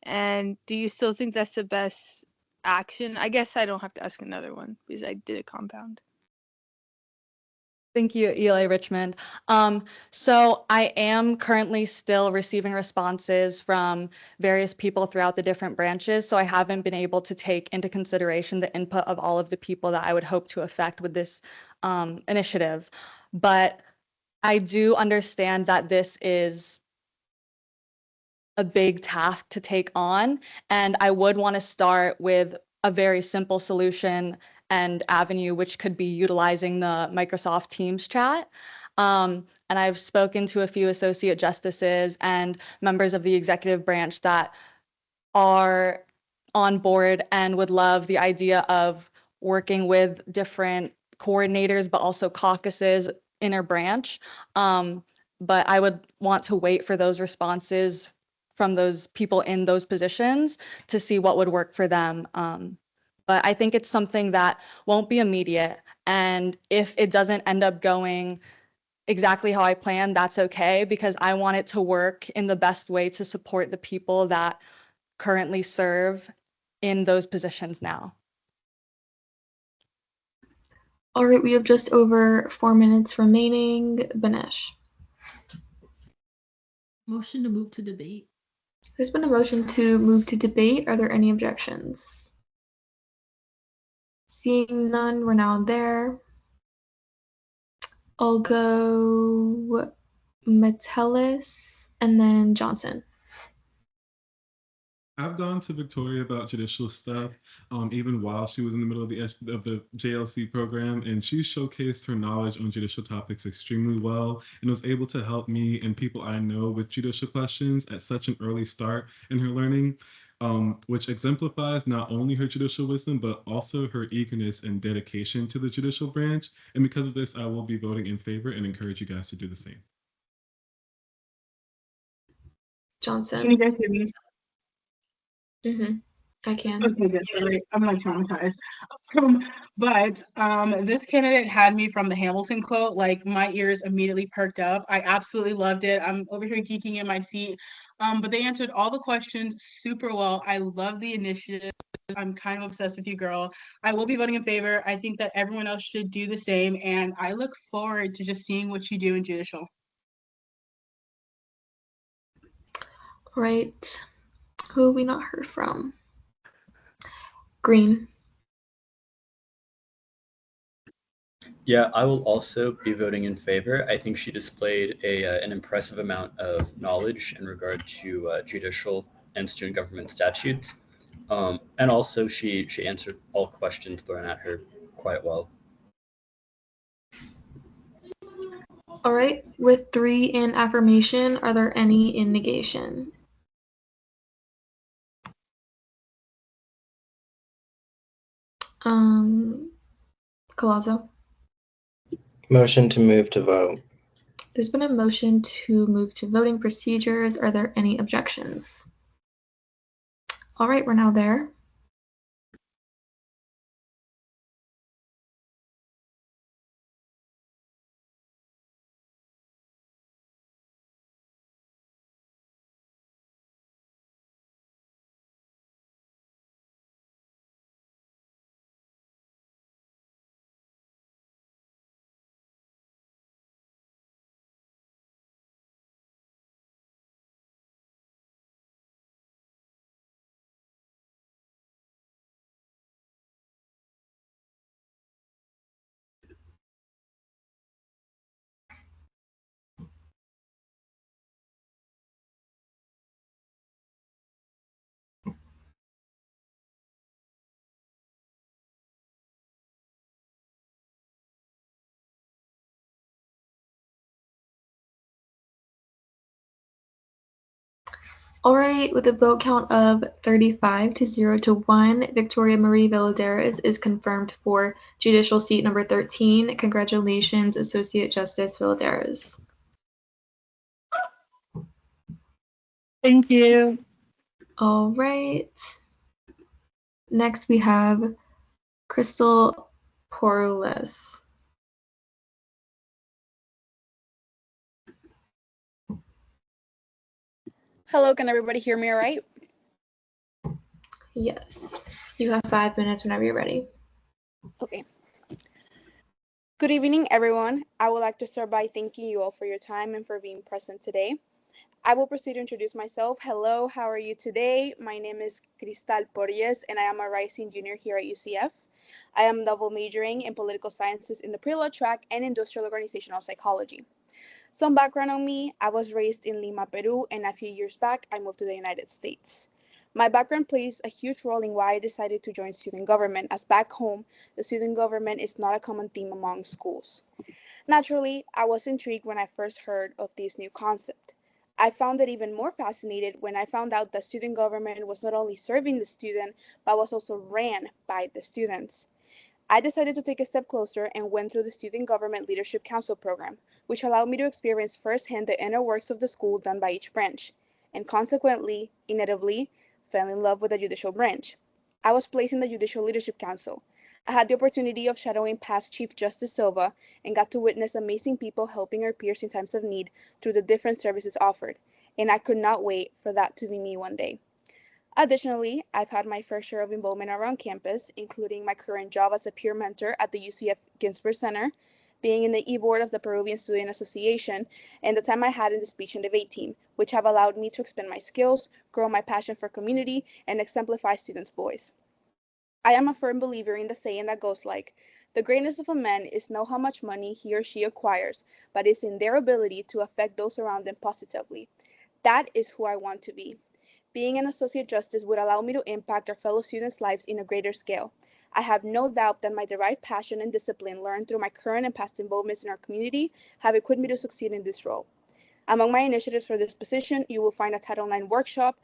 And do you still think that's the best action? I guess I don't have to ask another one because I did a compound. Thank you, Eli Richmond. So I am currently still receiving responses from various people throughout the different branches. So I haven't been able to take into consideration the input of all of the people that I would hope to affect with this initiative. But I do understand that this is a big task to take on. And I would want to start with a very simple solution and avenue, which could be utilizing the Microsoft Teams chat. And I've spoken to a few associate justices and members of the executive branch that are on board and would love the idea of working with different coordinators, but also caucuses inter branch. But I would want to wait for those responses from those people in those positions to see what would work for them. but I think it's something that won't be immediate. And if it doesn't end up going exactly how I planned, that's okay, because I want it to work in the best way to support the people that currently serve in those positions now. All right, we have just over 4 minutes remaining. Banesh. Motion to move to debate. There's been a motion to move to debate. Are there any objections? Seeing none, we're now there. I'll go Metellus and then Johnson. I've gone to Victoria about judicial stuff, even while she was in the middle of the JLC program, and she showcased her knowledge on judicial topics extremely well, and was able to help me and people I know with judicial questions at such an early start in her learning, which exemplifies not only her judicial wisdom, but also her eagerness and dedication to the judicial branch. And because of this, I will be voting in favor and encourage you guys to do the same. Johnson. Can you guys hear me? I can. Okay, good. Sorry, I'm like traumatized. But this candidate had me from the Hamilton quote. Like my ears immediately perked up. I absolutely loved it. I'm over here geeking in my seat. But they answered all the questions super well. I love the initiative. I'm kind of obsessed with you, girl. I will be voting in favor. I think that everyone else should do the same. And I look forward to just seeing what you do in judicial. All right. Who have we not heard from? Green. Yeah, I will also be voting in favor. I think she displayed an impressive amount of knowledge in regard to judicial and student government statutes. And also she answered all questions thrown at her quite well. All right. With 3 in affirmation, are there any in negation? Collazo. Motion to move to vote. There's been a motion to move to voting procedures. Are there any objections? All right, we're now there. All right, with a vote count of 35 to 0 to 1, Victoria Marie Valladares is confirmed for judicial seat number 13. Congratulations, Associate Justice Valladares. Thank you. All right. Next, we have Crystal Porles. Hello, can everybody hear me all right? Yes, you have 5 minutes whenever you're ready. Okay. Good evening, everyone. I would like to start by thanking you all for your time and for being present today. I will proceed to introduce myself. Hello, how are you today? My name is Cristal Porres, and I am a rising junior here at UCF. I am double majoring in political sciences in the pre-law track and industrial organizational psychology. Some background on me: I was raised in Lima, Peru, and a few years back, I moved to the United States. My background plays a huge role in why I decided to join student government, as back home, the student government is not a common theme among schools. Naturally, I was intrigued when I first heard of this new concept. I found it even more fascinated when I found out that student government was not only serving the student, but was also ran by the students. I decided to take a step closer and went through the Student Government Leadership Council program, which allowed me to experience firsthand the inner works of the school done by each branch, and consequently, inevitably, fell in love with the judicial branch. I was placed in the Judicial Leadership Council. I had the opportunity of shadowing past Chief Justice Silva and got to witness amazing people helping our peers in times of need through the different services offered, and I could not wait for that to be me one day. Additionally, I've had my fair share of involvement around campus, including my current job as a peer mentor at the UCF Ginsburg Center, being in the e-board of the Peruvian Student Association, and the time I had in the speech and debate team, which have allowed me to expand my skills, grow my passion for community, and exemplify students' voice. I am a firm believer in the saying that goes like, the greatness of a man is not how much money he or she acquires, but is in their ability to affect those around them positively. That is who I want to be. Being an associate justice would allow me to impact our fellow students' lives in a greater scale. I have no doubt that my derived passion and discipline learned through my current and past involvements in our community have equipped me to succeed in this role. Among my initiatives for this position, you will find a Title IX workshop,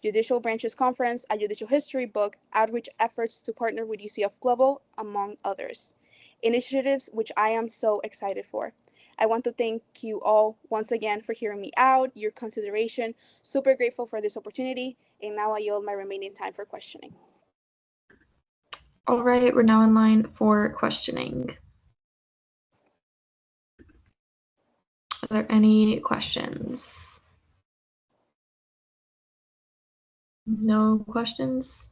Judicial Branches Conference, a judicial history book, outreach efforts to partner with UCF Global, among others. Initiatives which I am so excited for. I want to thank you all once again for hearing me out, your consideration. Super grateful for this opportunity, and now I yield my remaining time for questioning. All right, we're now in line for questioning. Are there any questions? No questions?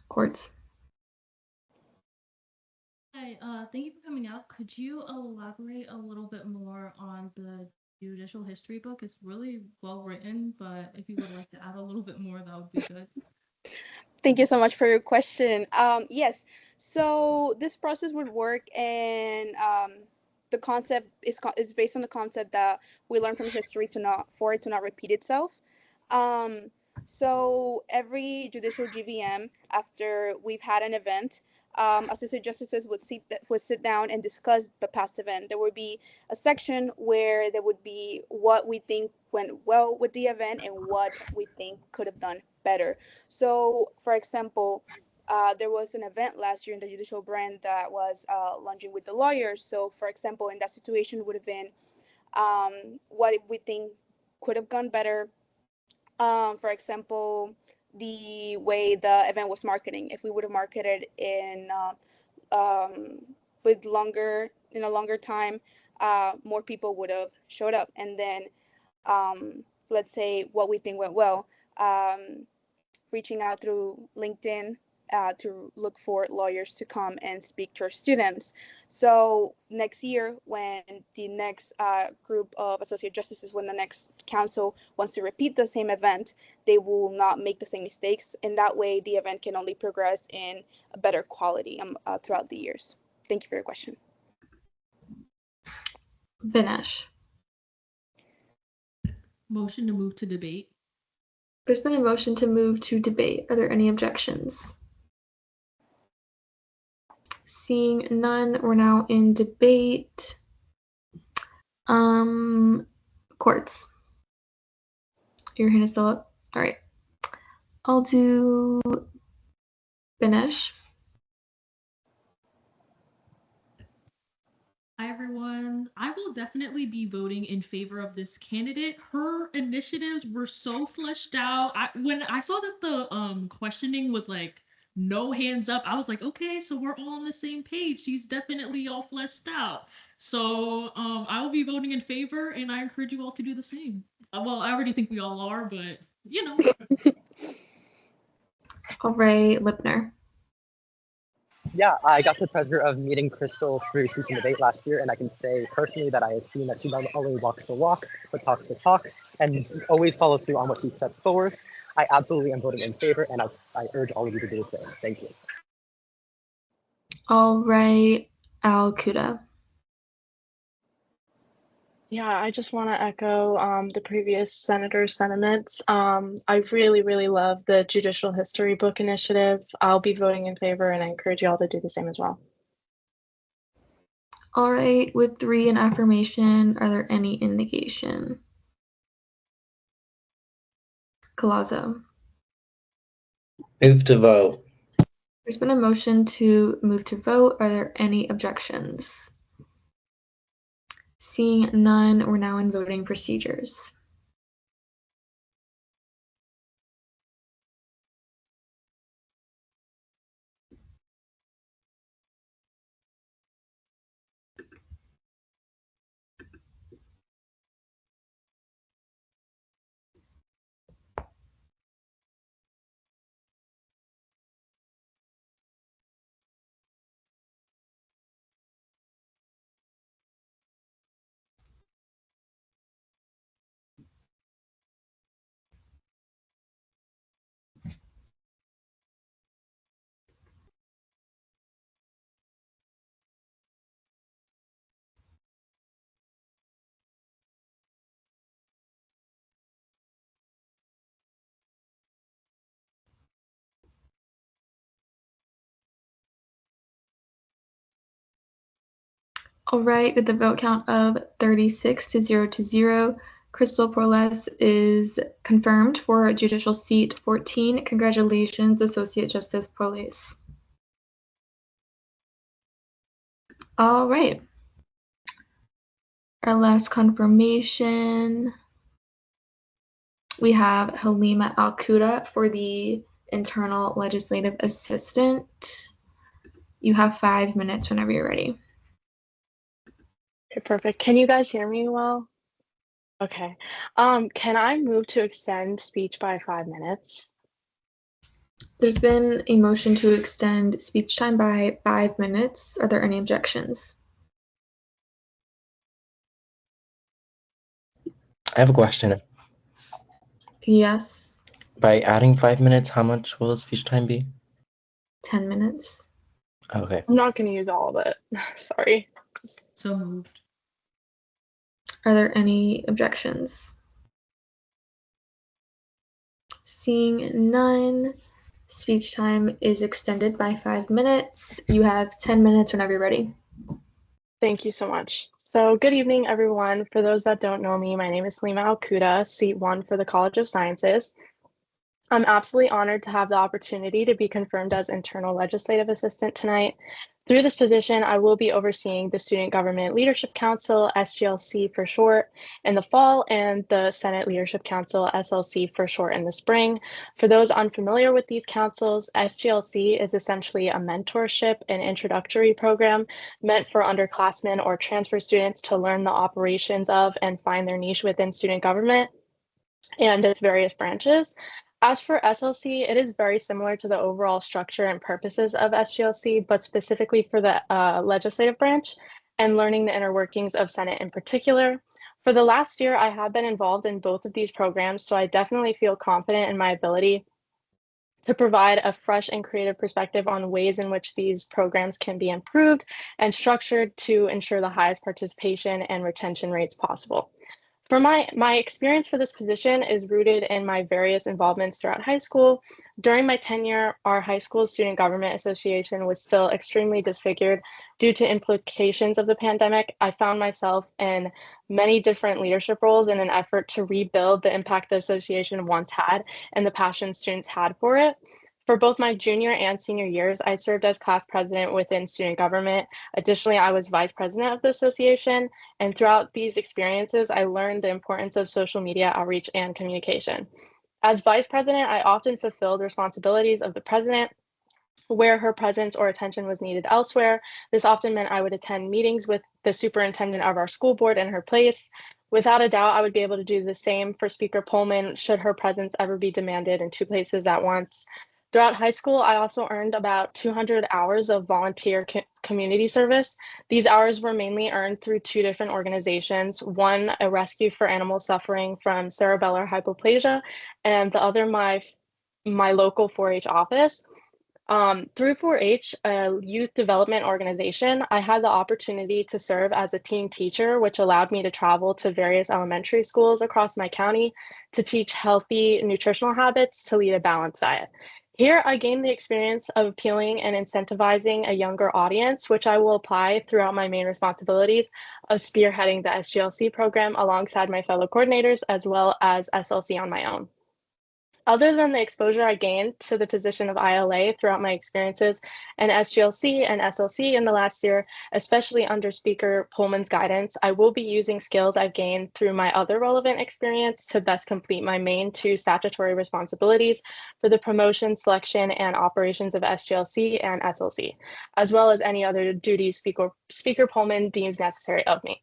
Courts. Hi, thank you for coming out. Could you elaborate a little bit more on the judicial history book? It's really well written, but if you would like to add a little bit more, that would be good. Thank you so much for your question. Yes, so this process would work, and the concept is based on the concept that we learn from history for it to not repeat itself. So every judicial GVM, after we've had an event, associate justices would sit down and discuss the past event. There would be a section where there would be what we think went well with the event and what we think could have done better. So, for example, there was an event last year in the judicial branch that was lunging with the lawyers. So, for example, in that situation would have been what we think could have gone better. For example, the way the event was marketing. If we would have marketed in with a longer time, more people would have showed up. And then, let's say what we think went well. Reaching out through LinkedIn to look for lawyers to come and speak to our students. So next year, when the next group of associate justices, when the next council wants to repeat the same event, they will not make the same mistakes. And that way, the event can only progress in a better quality throughout the years. Thank you for your question. Vinesh. Motion to move to debate. There's been a motion to move to debate. Are there any objections? Seeing none, we're now in debate. Courts. Your hand is still up? All right. I'll do Vinesh. Hi, everyone. I will definitely be voting in favor of this candidate. Her initiatives were so fleshed out. When I saw that the questioning was like no hands up, I was like, okay, so we're all on the same page. She's definitely all fleshed out. So I will be voting in favor, and I encourage you all to do the same. Well, I already think we all are, but you know. All right, Lipner. Yeah, I got the pleasure of meeting Crystal through Speech and Debate last year, and I can say personally that I have seen that she not only walks the walk, but talks the talk, and always follows through on what she sets forward. I absolutely am voting in favor, and I urge all of you to do the same. Thank you. All right, Al Kuda. Yeah, I just want to echo the previous senator's sentiments. I really, really love the Judicial History Book Initiative. I'll be voting in favor, and I encourage you all to do the same as well. All right, with 3 in affirmation, are there any in negation? Collazo. Move to vote. There's been a motion to move to vote. Are there any objections? Seeing none, we're now in voting procedures. All right, with the vote count of 36 to 0, Crystal Porles is confirmed for judicial seat 14. Congratulations, Associate Justice Porles. All right. Our last confirmation, we have Halima Al-Quda for the Internal Legislative Assistant. You have 5 minutes whenever you're ready. Okay, perfect. Can you guys hear me well? Okay. Can I move to extend speech by 5 minutes? There's been a motion to extend speech time by 5 minutes. Are there any objections? I have a question. Yes, By adding 5 minutes, how much will the speech time be? 10 minutes. Okay. I'm not going to use all of it. Sorry. So moved. Are there any objections? Seeing none, speech time is extended by 5 minutes. You have 10 minutes whenever you're ready. Thank you so much. So good evening, everyone. For those that don't know me, my name is Halima Al-Quda, seat 1 for the College of Sciences. I'm absolutely honored to have the opportunity to be confirmed as Internal Legislative Assistant tonight. Through this position, I will be overseeing the Student Government Leadership Council, SGLC for short, in the fall, and the Senate Leadership Council, SLC for short, in the spring. For those unfamiliar with these councils, SGLC is essentially a mentorship and introductory program meant for underclassmen or transfer students to learn the operations of and find their niche within student government and its various branches. As for SLC, it is very similar to the overall structure and purposes of SGLC, but specifically for the legislative branch and learning the inner workings of Senate in particular. For the last year, I have been involved in both of these programs, so I definitely feel confident in my ability to provide a fresh and creative perspective on ways in which these programs can be improved and structured to ensure the highest participation and retention rates possible. For my experience for this position is rooted in my various involvements throughout high school. During my tenure, our high school student government association was still extremely disfigured due to implications of the pandemic. I found myself in many different leadership roles in an effort to rebuild the impact the association once had and the passion students had for it. For both my junior and senior years, I served as class president within student government. Additionally, I was vice president of the association. And throughout these experiences, I learned the importance of social media outreach and communication. As vice president, I often fulfilled responsibilities of the president where her presence or attention was needed elsewhere. This often meant I would attend meetings with the superintendent of our school board in her place. Without a doubt, I would be able to do the same for Speaker Pullman should her presence ever be demanded in 2 places at once. Throughout high school, I also earned about 200 hours of volunteer community service. These hours were mainly earned through 2 different organizations, one a rescue for animals suffering from cerebellar hypoplasia, and the other my local 4-H office. Through 4-H, a youth development organization, I had the opportunity to serve as a team teacher, which allowed me to travel to various elementary schools across my county to teach healthy nutritional habits to lead a balanced diet. Here, I gained the experience of appealing and incentivizing a younger audience, which I will apply throughout my main responsibilities of spearheading the SGLC program alongside my fellow coordinators, as well as SLC on my own. Other than the exposure I gained to the position of ILA throughout my experiences in SGLC and SLC in the last year, especially under Speaker Pullman's guidance, I will be using skills I've gained through my other relevant experience to best complete my main 2 statutory responsibilities for the promotion, selection, and operations of SGLC and SLC, as well as any other duties Speaker Pullman deems necessary of me.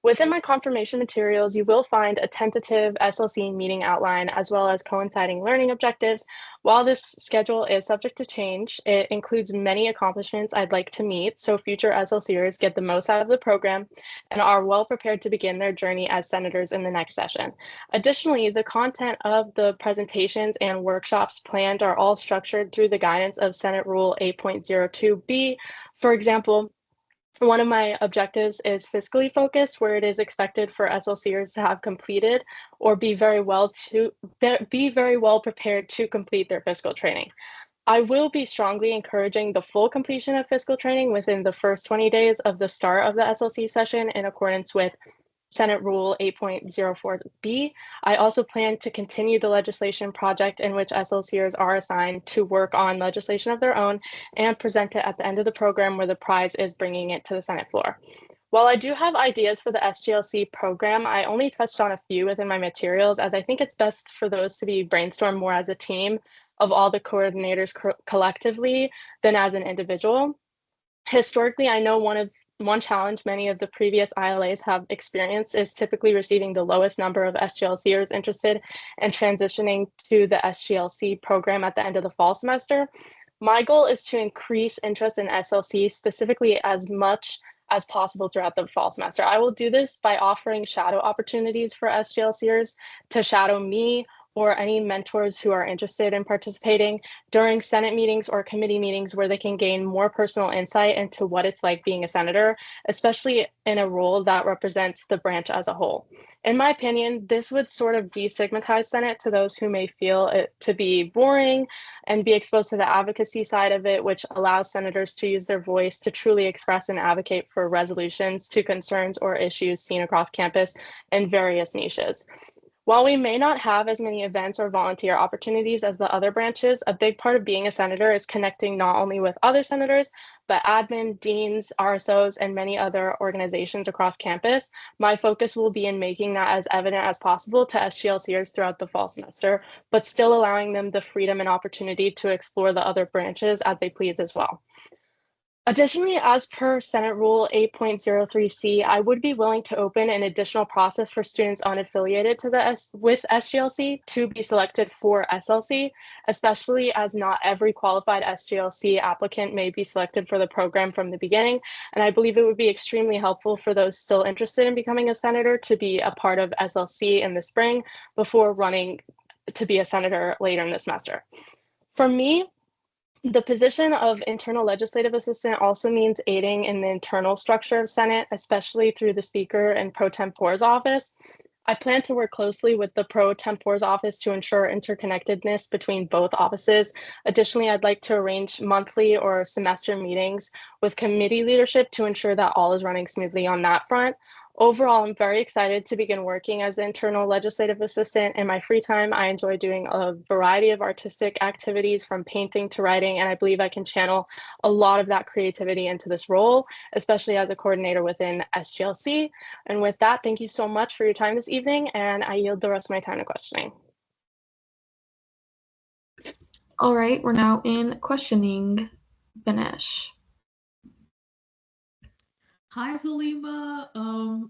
Within my confirmation materials, you will find a tentative SLC meeting outline as well as coinciding learning objectives. While this schedule is subject to change, it includes many accomplishments I'd like to meet so future SLCers get the most out of the program and are well prepared to begin their journey as senators in the next session. Additionally, the content of the presentations and workshops planned are all structured through the guidance of Senate Rule 8.02B. For example, one of my objectives is fiscally focused, where it is expected for SLCers to have completed or be very well prepared to complete their fiscal training. I will be strongly encouraging the full completion of physical training within the first 20 days of the start of the SLC session in accordance with Senate Rule 8.04B. I also plan to continue the legislation project in which SLCers are assigned to work on legislation of their own and present it at the end of the program where the prize is bringing it to the Senate floor. While I do have ideas for the SGLC program, I only touched on a few within my materials as I think it's best for those to be brainstormed more as a team of all the coordinators collectively than as an individual. Historically, I know one challenge many of the previous ILAs have experienced is typically receiving the lowest number of SGLCers interested and transitioning to the SGLC program at the end of the fall semester. My goal is to increase interest in SLC specifically as much as possible throughout the fall semester. I will do this by offering shadow opportunities for SGLCers to shadow me or any mentors who are interested in participating during Senate meetings or committee meetings where they can gain more personal insight into what it's like being a senator, especially in a role that represents the branch as a whole. In my opinion, this would sort of destigmatize Senate to those who may feel it to be boring and be exposed to the advocacy side of it, which allows senators to use their voice to truly express and advocate for resolutions to concerns or issues seen across campus in various niches. While we may not have as many events or volunteer opportunities as the other branches, a big part of being a senator is connecting not only with other senators, but admin, deans, RSOs, and many other organizations across campus. My focus will be in making that as evident as possible to SGLCers throughout the fall semester, but still allowing them the freedom and opportunity to explore the other branches as they please as well. Additionally, as per Senate Rule 8.03C, I would be willing to open an additional process for students unaffiliated with SGLC to be selected for SLC, especially as not every qualified SGLC applicant may be selected for the program from the beginning. And I believe it would be extremely helpful for those still interested in becoming a senator to be a part of SLC in the spring before running to be a senator later in the semester. For me, the position of internal legislative assistant also means aiding in the internal structure of Senate, especially through the Speaker and Pro Tempore's office. I plan to work closely with the Pro Tempore's office to ensure interconnectedness between both offices. Additionally, I'd like to arrange monthly or semester meetings with committee leadership to ensure that all is running smoothly on that front. Overall, I'm very excited to begin working as an internal legislative assistant. In my free time, I enjoy doing a variety of artistic activities from painting to writing, and I believe I can channel a lot of that creativity into this role, especially as a coordinator within SGLC. And with that, thank you so much for your time this evening, and I yield the rest of my time to questioning. All right, we're now in questioning. Banesh. Hi, Halima.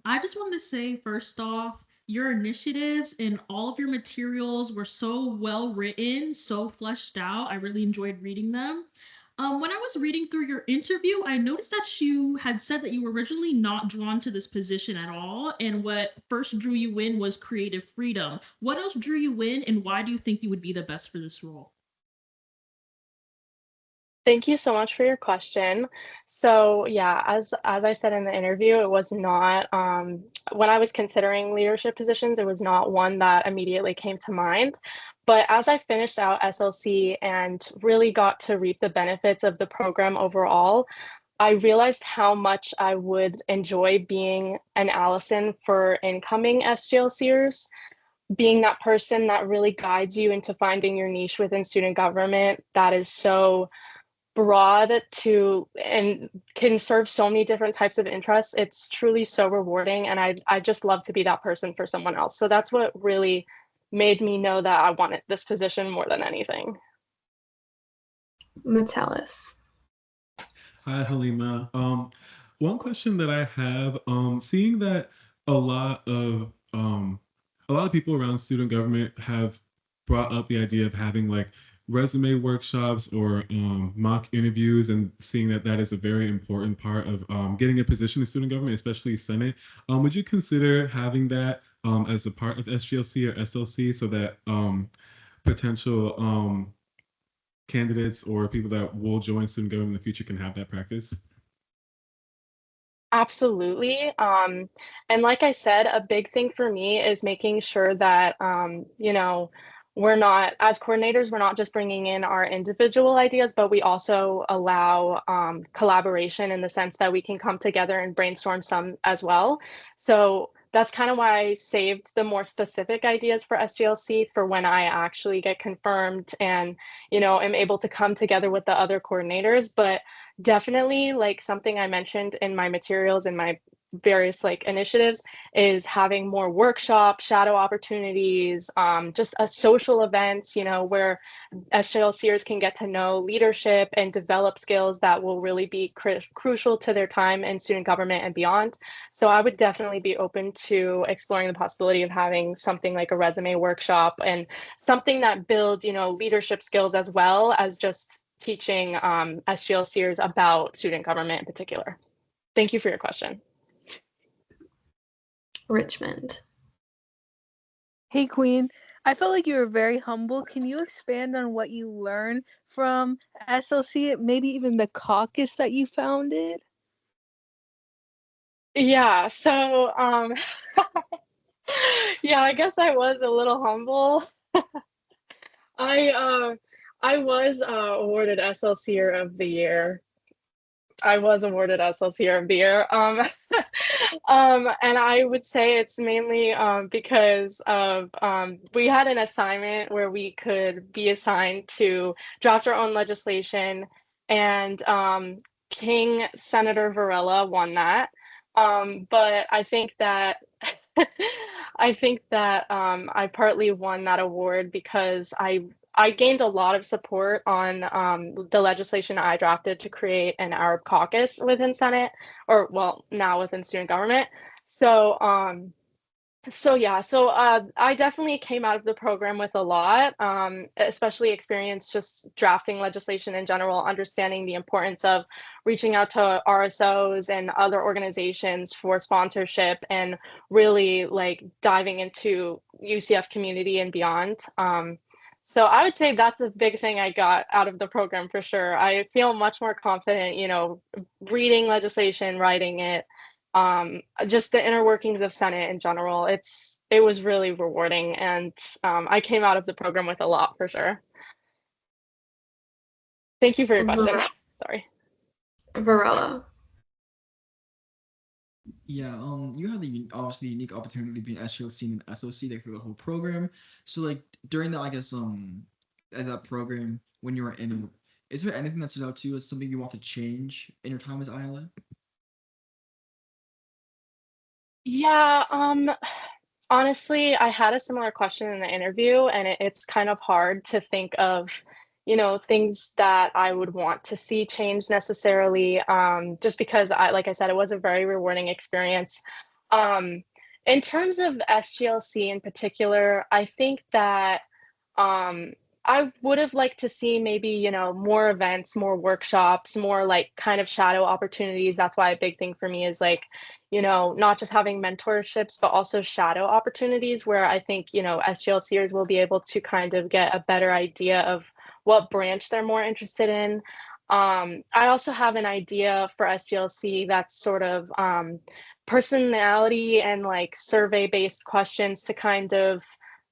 I just wanted to say, first off, your initiatives and all of your materials were so well written, so fleshed out. I really enjoyed reading them. When I was reading through your interview, I noticed that you had said that you were originally not drawn to this position at all, and what first drew you in was creative freedom. What else drew you in, and why do you think you would be the best for this role? Thank you so much for your question. So yeah, as I said in the interview, it was not when I was considering leadership positions, it was not one that immediately came to mind. But as I finished out SLC and really got to reap the benefits of the program overall, I realized how much I would enjoy being an Allison for incoming SGLCers, being that person that really guides you into finding your niche within student government that is so broad to and can serve so many different types of interests. It's truly so rewarding, and I just love to be that person for someone else. So that's what really made me know that I wanted this position more than anything. Metellus. Hi, Halima. One question that I have, seeing that a lot of people around student government have brought up the idea of having like resume workshops or mock interviews, and seeing that that is a very important part of getting a position in student government, especially Senate. Would you consider having that as a part of SGLC or SLC so that potential candidates or people that will join student government in the future can have that practice? Absolutely. And like I said, a big thing for me is making sure that, you know, we're not, as coordinators, we're not just bringing in our individual ideas, but we also allow collaboration in the sense that we can come together and brainstorm some as well. So that's kind of why I saved the more specific ideas for SGLC for when I actually get confirmed and, am able to come together with the other coordinators. But definitely, like something I mentioned in my materials and my various initiatives is having more workshops, shadow opportunities, just a social events, where SJLCers can get to know leadership and develop skills that will really be crucial to their time in student government and beyond. So I would definitely be open to exploring the possibility of having something like a resume workshop and something that builds, leadership skills as well as just teaching SGLCers about student government in particular. Thank you for your question. Richmond. Hey, Queen. I felt like you were very humble. Can you expand on what you learned from SLC, maybe even the caucus that you founded? Yeah, so yeah, I guess I was a little humble. I was awarded SLCer of the year. I was awarded SLCer of the year. And I would say it's mainly because of we had an assignment where we could be assigned to draft our own legislation, and King Senator Varela won that. But I think that I partly won that award because I gained a lot of support on the legislation I drafted to create an Arab caucus within Senate, or well, now within student government. So I definitely came out of the program with a lot, especially experience just drafting legislation in general, understanding the importance of reaching out to RSOs and other organizations for sponsorship, and really diving into UCF community and beyond. So I would say that's a big thing I got out of the program for sure. I feel much more confident, reading legislation, writing it, just the inner workings of Senate in general. It was really rewarding, and I came out of the program with a lot for sure. Thank you for your question. Sorry. Varela. Yeah, you had the obviously unique opportunity to be an SGLC and an SOC through the whole program. So during that, I guess at that program when you were in it, is there anything that stood out to you as something you want to change in your time as ILA? Yeah, honestly, I had a similar question in the interview, and it's kind of hard to think of, things that I would want to see change necessarily, just because like I said, it was a very rewarding experience. In terms of SGLC in particular, I think that I would have liked to see maybe, more events, more workshops, more kind of shadow opportunities. That's why a big thing for me is not just having mentorships, but also shadow opportunities where I think, SGLCers will be able to kind of get a better idea of what branch they're more interested in. I also have an idea for SGLC that's sort of personality and survey-based questions to kind of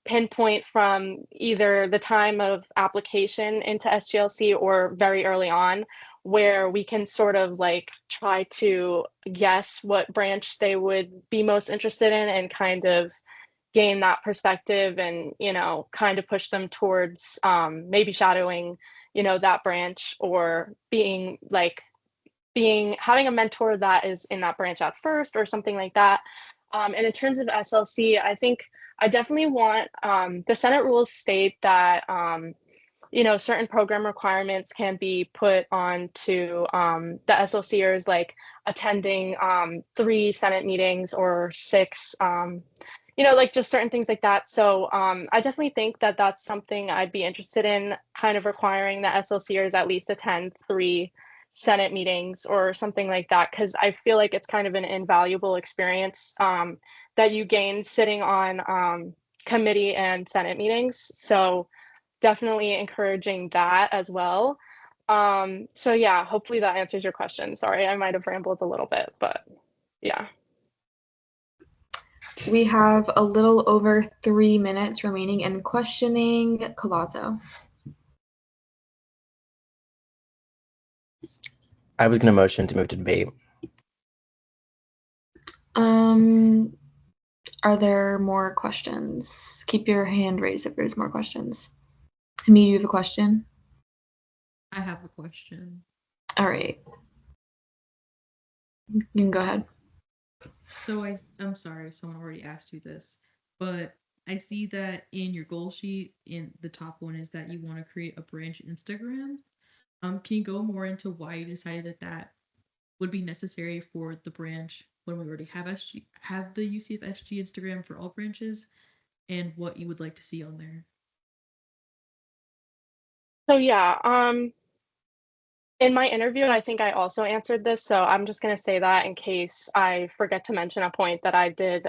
pinpoint from either the time of application into SGLC or very early on, where we can sort of try to guess what branch they would be most interested in and kind of gain that perspective and, kind of push them towards maybe shadowing, that branch, or having a mentor that is in that branch at first or something like that. And in terms of SLC, I think I definitely want the Senate rules state that certain program requirements can be put onto the SLCers, like attending 3 Senate meetings or 6, just certain things like that. So I definitely think that that's something I'd be interested in, kind of requiring the SLCers at least attend 3 Senate meetings or something like that, because I feel like it's kind of an invaluable experience that you gain sitting on committee and Senate meetings. So definitely encouraging that as well. So yeah, hopefully that answers your question. Sorry, I might have rambled a little bit, but yeah. We have a little over 3 minutes remaining in questioning. Colazo. I was going to motion to move to debate. Are there more questions? Keep your hand raised if there's more questions. Hamid, you have a question? I have a question. All right. You can go ahead. So I'm sorry if someone already asked you this, but I see that in your goal sheet, in the top one is that you want to create a branch Instagram. Can you go more into why you decided that that would be necessary for the branch when we already have the UCF SG Instagram for all branches, and what you would like to see on there? So yeah, in my interview, I think I also answered this, so I'm just gonna say that in case I forget to mention a point that I did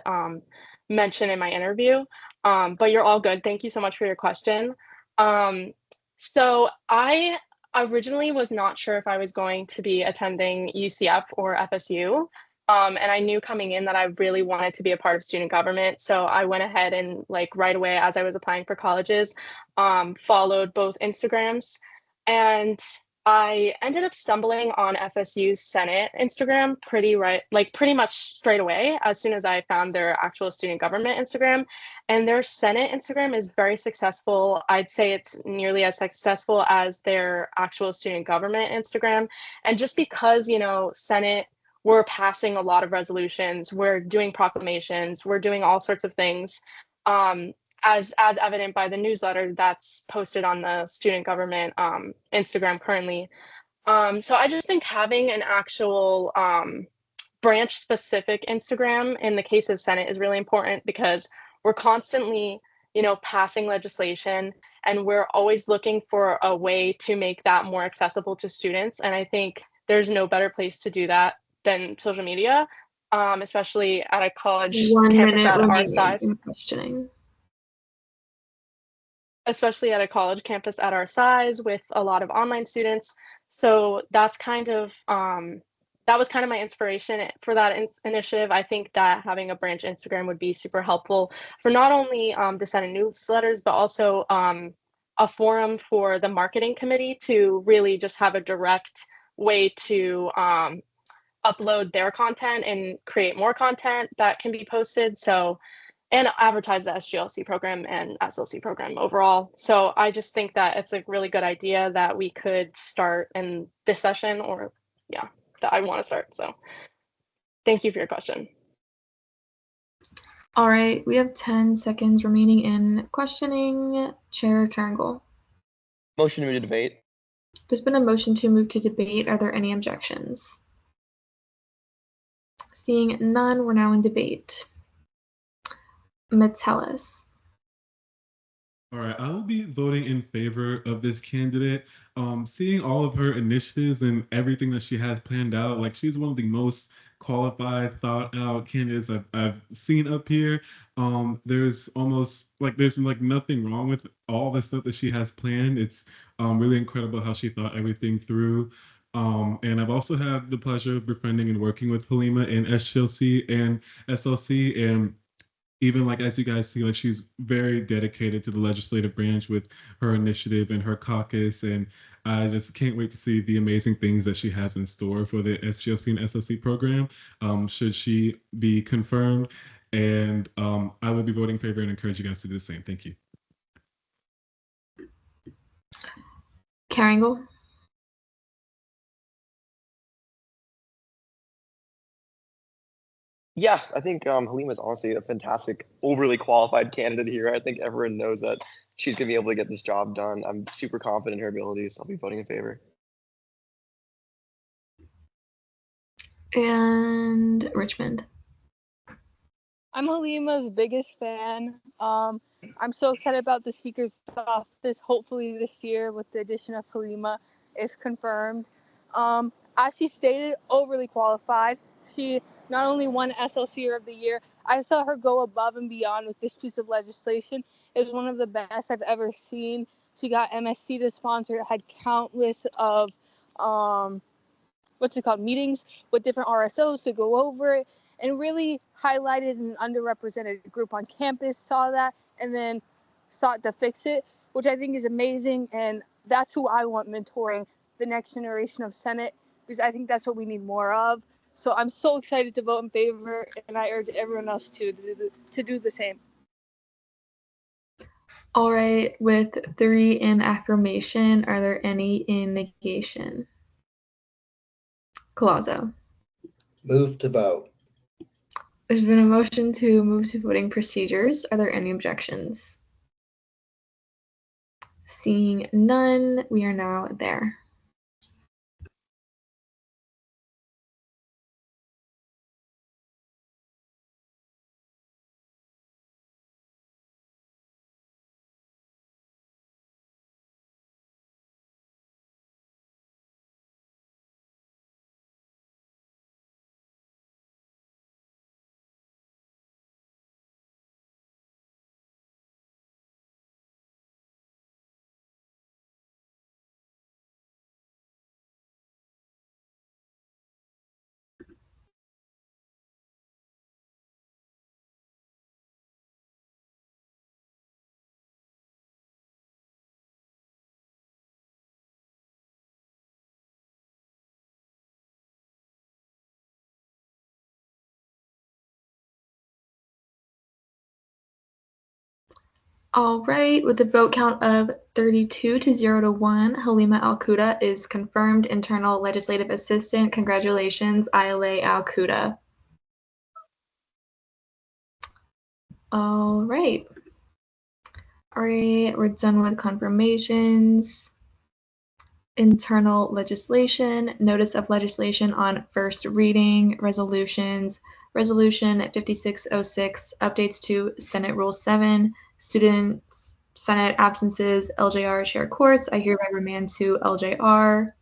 mention in my interview. But you're all good. Thank you so much for your question. So I originally was not sure if I was going to be attending UCF or FSU. And I knew coming in that I really wanted to be a part of student government. So I went ahead and like right away as I was applying for colleges, followed both Instagrams. And I ended up stumbling on FSU's Senate Instagram pretty much straight away as soon as I found their actual student government Instagram. And their Senate Instagram is very successful. I'd say it's nearly as successful as their actual student government Instagram. And just because, Senate, we're passing a lot of resolutions, we're doing proclamations, we're doing all sorts of things. As evident by the newsletter that's posted on the student government Instagram currently. So I just think having an actual branch specific Instagram in the case of Senate is really important because we're constantly, passing legislation and we're always looking for a way to make that more accessible to students. And I think there's no better place to do that than social media, especially at a college 1 campus minute at our remaining size. in questioning. Especially at a college campus at our size with a lot of online students. So that's kind of that was kind of my inspiration for that initiative. I think that having a branch Instagram would be super helpful for not only the Senate newsletters, but also a forum for the marketing committee to really just have a direct way to upload their content and create more content that can be posted. So and advertise the SGLC program and SLC program overall. So I just think that it's a really good idea that we could start in this session or that I want to start. So thank you for your question. All right, we have 10 seconds remaining in questioning. Chair Carangle. Motion to move to debate. There's been a motion to move to debate. Are there any objections? Seeing none, we're now in debate. Metellus. All right, I will be voting in favor of this candidate. Seeing all of her initiatives and everything that she has planned out, like she's one of the most qualified, thought out candidates I've seen up here. There's nothing wrong with all the stuff that she has planned. It's really incredible how she thought everything through. And I've also had the pleasure of befriending and working with Halima in SGLC and SLC, and even like as you guys see, like she's very dedicated to the legislative branch with her initiative and her caucus, and I just can't wait to see the amazing things that she has in store for the SGLC and SLC program, should she be confirmed. And I will be voting in favor and encourage you guys to do the same. Thank you. Carangle. Yeah, I think Halima's honestly a fantastic, overly qualified candidate here. I think everyone knows that she's going to be able to get this job done. I'm super confident in her abilities. So I'll be voting in favor. And Richmond. I'm Halima's biggest fan. I'm so excited about the speaker's office, hopefully this year with the addition of Halima, if confirmed. As she stated, overly qualified. She not only won SLC of the year, I saw her go above and beyond with this piece of legislation. It was one of the best I've ever seen. She got MSC to sponsor, had countless of meetings with different RSOs to go over it. and really highlighted an underrepresented group on campus, saw that, and then sought to fix it, which I think is amazing. And that's who I want mentoring the next generation of Senate, because I think that's what we need more of. So I'm so excited to vote in favor, and I urge everyone else to do the same. All right, with 3 in affirmation, are there any in negation? Collazo. Move to vote. There's been a motion to move to voting procedures. Are there any objections? Seeing none, we are now there. All right, with a vote count of 32 to 0 to 1, Halima Al-Quda is confirmed internal legislative assistant. Congratulations, Ayale Al-Quda. All right. All right, we're done with confirmations. Internal legislation, notice of legislation on first reading, resolutions, Resolution 5606, updates to Senate Rule 7, student Senate absences, LJR share courts. I hereby remand to LJR.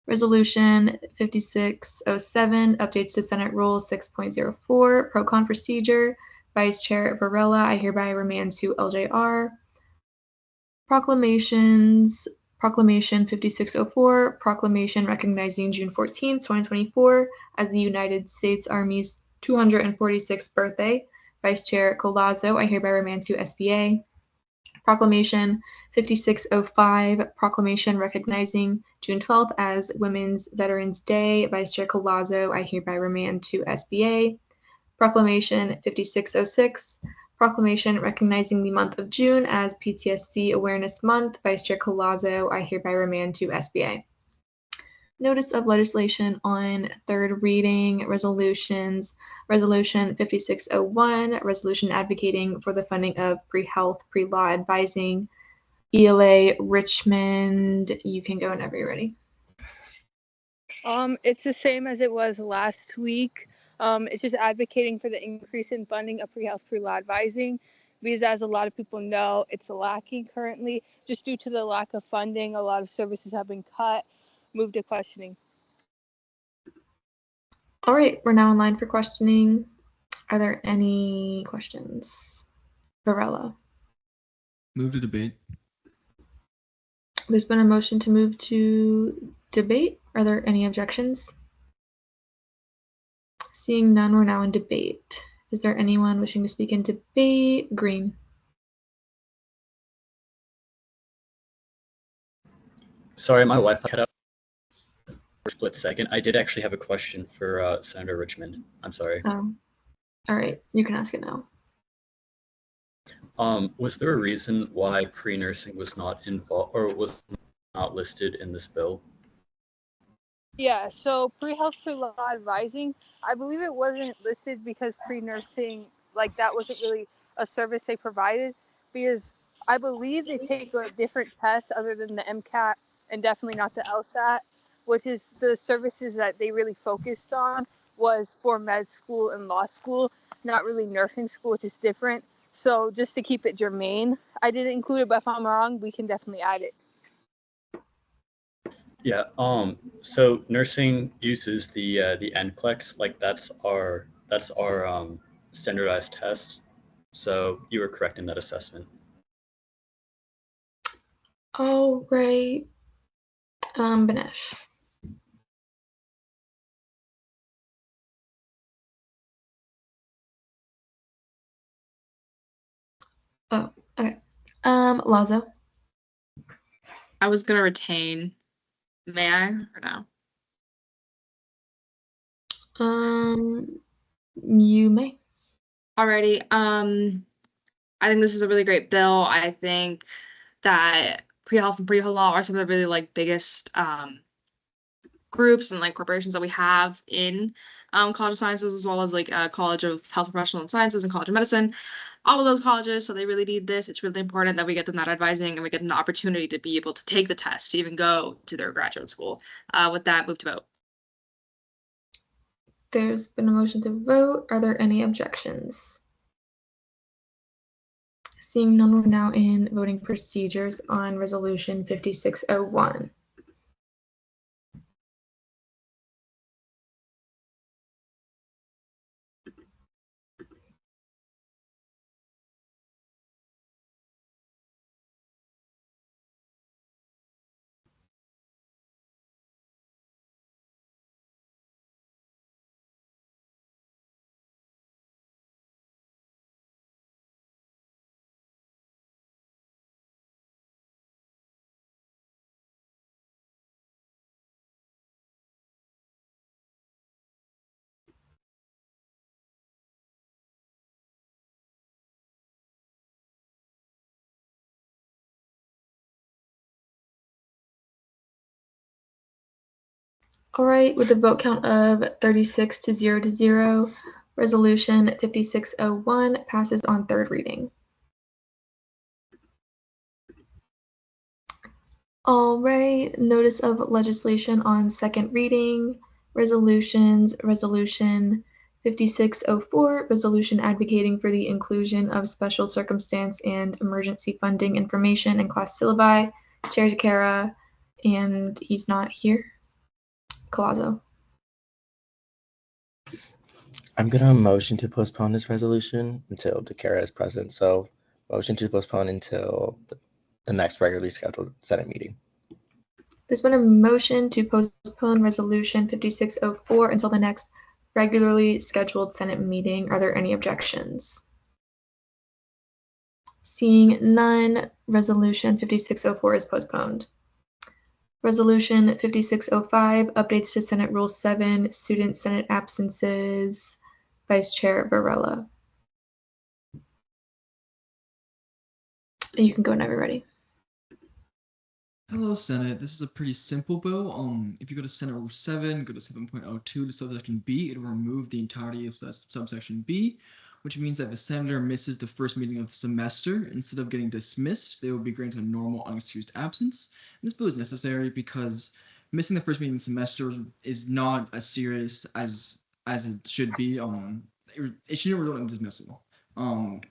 Resolution 5607, updates to Senate Rule 6.04, pro-con procedure, Vice Chair Varela. I hereby remand to LJR. Proclamations. Proclamation 5604, proclamation recognizing June 14, 2024 as the United States Army's 246th birthday. Vice Chair Collazo, I hereby remand to SBA. Proclamation 5605, proclamation recognizing June 12th as Women's Veterans Day. Vice Chair Collazo, I hereby remand to SBA. Proclamation 5606, proclamation recognizing the month of June as PTSD Awareness Month. Vice Chair Collazo, I hereby remand to SBA. Notice of legislation on third reading, resolutions, Resolution 5601, resolution advocating for the funding of pre-health, pre-law advising, ELA Richmond. You can go whenever you're ready. It's the same as it was last week. It's just advocating for the increase in funding of pre-health, pre-law advising, because as a lot of people know, it's lacking currently just due to the lack of funding. A lot of services have been cut. Move to questioning. All right, we're now in line for questioning. Are there any questions? Varela. Move to debate. There's been a motion to move to debate. Are there any objections? Seeing none, we're now in debate. Is there anyone wishing to speak in debate? Green. Sorry, my Wi-Fi cut out for a split second. I did actually have a question for Senator Richmond. I'm sorry. All right, you can ask it now. Was there a reason why pre-nursing was not involved or was not listed in this bill? Yeah, so pre-health, pre-law advising, I believe it wasn't listed because pre-nursing, like that wasn't really a service they provided, because I believe they take a different test other than the MCAT and definitely not the LSAT, which is the services that they really focused on was for med school and law school, not really nursing school, which is different. So just to keep it germane, I didn't include it, but if I'm wrong, we can definitely add it. Yeah. So nursing uses the NCLEX, like that's our standardized test. So you were correct in that assessment. All right. Banesh. Oh, okay. Lazo. I was gonna retain. May I or no? You may. Alrighty. I think this is a really great bill. I think that pre-health and pre-law are some of the really like biggest groups and like corporations that we have in College of Sciences, as well as like College of Health Professional and Sciences and College of Medicine. All of those colleges, so they really need this. It's really important that we get them that advising and we get them the opportunity to be able to take the test to even go to their graduate school. With that, move to vote. There's been a motion to vote. Are there any objections? Seeing none, we're now in voting procedures on Resolution 5601. All right, with a vote count of 36 to 0, Resolution 5601 passes on third reading. All right, notice of legislation on second reading, Resolution 5604, resolution advocating for the inclusion of special circumstance and emergency funding information in class syllabi. Chair Takara, and he's not here. Collazo. I'm gonna motion to postpone this resolution until Takara is present. So motion to postpone until the next regularly scheduled Senate meeting. There's been a motion to postpone Resolution 5604 until the next regularly scheduled Senate meeting. Are there any objections? Seeing none, Resolution 5604 is postponed. Resolution 5605, updates to Senate Rule 7, student Senate absences. Vice Chair Varela. You can go whenever you're ready. Hello, Senate. This is a pretty simple bill. If you go to Senate Rule 7, go to 7.02 to subsection B, it'll remove the entirety of subsection B, which means that if a senator misses the first meeting of the semester, instead of getting dismissed, they will be granted a normal unexcused absence. And this bill is necessary because missing the first meeting of the semester is not as serious as it should be. It shouldn't result in dismissal.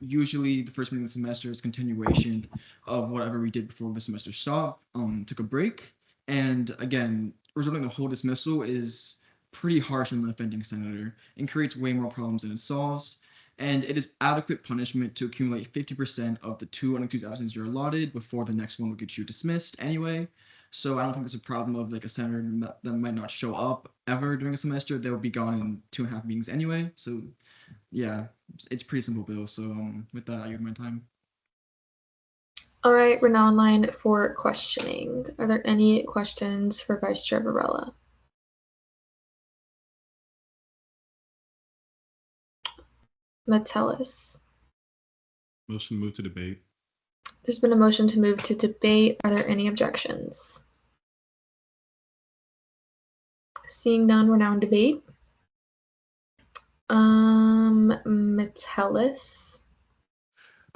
Usually the first meeting of the semester is continuation of whatever we did before the semester stopped, took a break. And again, resulting in a whole dismissal is pretty harsh on the offending senator and creates way more problems than it solves. And it is adequate punishment to accumulate 50% of the 2 unexcused absences you're allotted before the next one will get you dismissed anyway. So I don't think there's a problem of like a senator that might not show up ever during a semester. They'll be gone in 2.5 meetings anyway. So yeah, it's a pretty simple bill. So with that, I give my time. All right, we're now in line for questioning. Are there any questions for Vice Chair Varela? Metellus. Motion to move to debate. There's been a motion to move to debate. Are there any objections? Seeing none, we're now in debate. Metellus.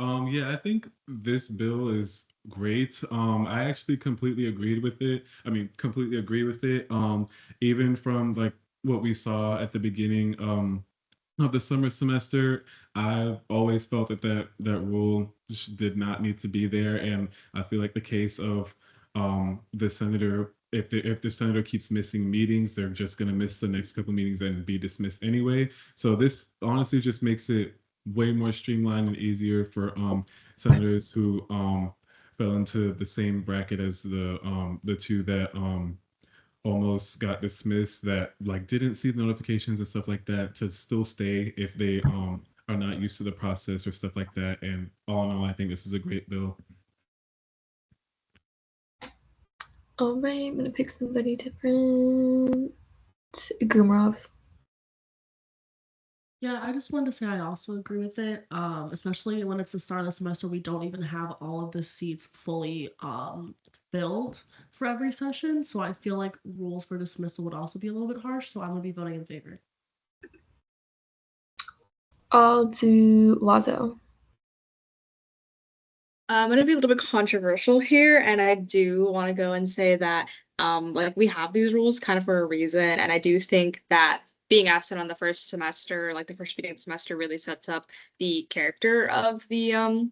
Yeah, I think this bill is great. I actually completely agreed with it. I mean, completely agree with it. Even from like what we saw at the beginning of the summer semester, I've always felt that rule just did not need to be there, and I feel like the case of the senator, if the senator keeps missing meetings, they're just going to miss the next couple meetings and be dismissed anyway. So this honestly just makes it way more streamlined and easier for senators who fell into the same bracket as the two that almost got dismissed, that like didn't see the notifications and stuff like that, to still stay if they are not used to the process or stuff like that. And all in all, I think this is a great bill. All right, I'm gonna pick somebody different. Gumrov. Yeah, I just wanted to say I also agree with it. Especially when it's the start of the semester, we don't even have all of the seats fully filled for every session. So I feel like rules for dismissal would also be a little bit harsh. So I'm gonna be voting in favor. I'll do Lazo. I'm gonna be a little bit controversial here, and I do want to go and say that like we have these rules kind of for a reason, and I do think that being absent on the first semester, like the first meeting of the semester, really sets up the character of the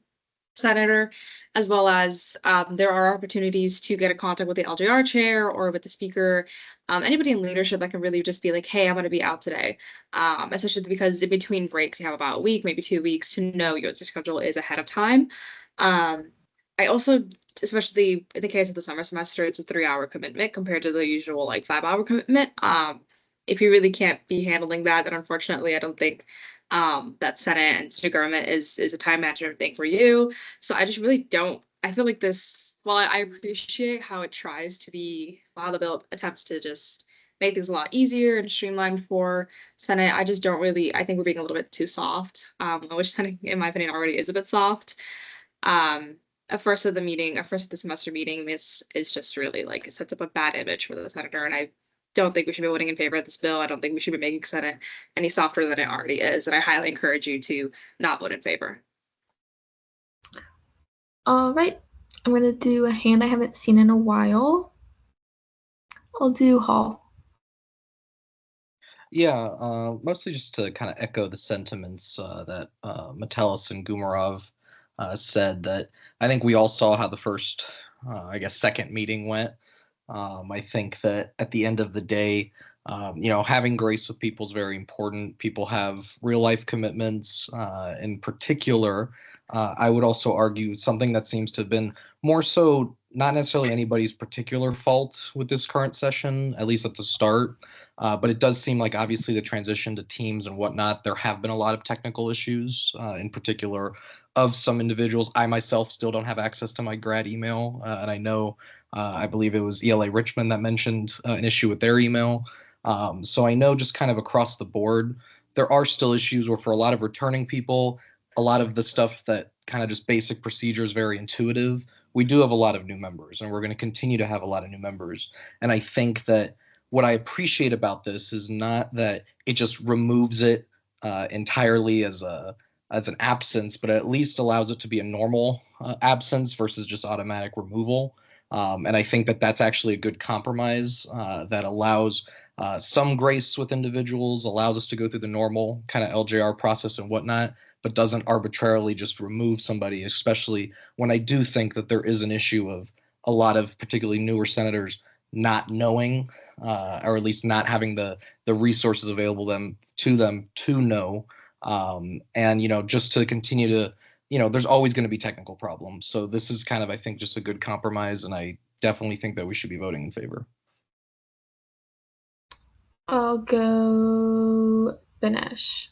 senator, as well as there are opportunities to get in contact with the LJR chair or with the speaker, anybody in leadership that can really just be like, hey, I'm going to be out today, especially because in between breaks, you have about a week, maybe 2 weeks to know your schedule is ahead of time. I also, especially in the case of the summer semester, it's a 3-hour commitment compared to the usual like 5-hour commitment. If you really can't be handling that, then unfortunately, I don't think that Senate and student government is a time management thing for you. So I just really don't. I feel like this. While I appreciate how it tries to be, while the bill attempts to just make things a lot easier and streamlined for Senate, I just don't really. I think we're being a little bit too soft, which Senate, in my opinion, already is a bit soft. A first of the semester meeting is just really like it sets up a bad image for the senator, and I don't think we should be voting in favor of this bill. I don't think we should be making Senate any softer than it already is, and I highly encourage you to not vote in favor. All right, I'm gonna do a hand I haven't seen in a while. I'll do Hall. Yeah, mostly just to kind of echo the sentiments that Metellus and Gumarov said, that I think we all saw how the first, I guess, second meeting went. I think that at the end of the day, having grace with people is very important. People have real life commitments. In particular, I would also argue something that seems to have been more so not necessarily anybody's particular fault with this current session, at least at the start. But it does seem like obviously the transition to teams and whatnot, there have been a lot of technical issues, in particular of some individuals. I myself still don't have access to my grad email, and I know I believe it was ELA Richmond that mentioned an issue with their email. So I know just kind of across the board, there are still issues where for a lot of returning people, a lot of the stuff that kind of just basic procedure is very intuitive. We do have a lot of new members, and we're going to continue to have a lot of new members. And I think that what I appreciate about this is not that it just removes it entirely as an absence, but at least allows it to be a normal absence versus just automatic removal. And I think that that's actually a good compromise that allows some grace with individuals, allows us to go through the normal kind of LJR process and whatnot, but doesn't arbitrarily just remove somebody, especially when I do think that there is an issue of a lot of particularly newer senators not knowing, or at least not having the resources available to them to know. And, just to continue to, there's always going to be technical problems. So this is kind of, I think, just a good compromise, and I definitely think that we should be voting in favor. I'll go Banesh.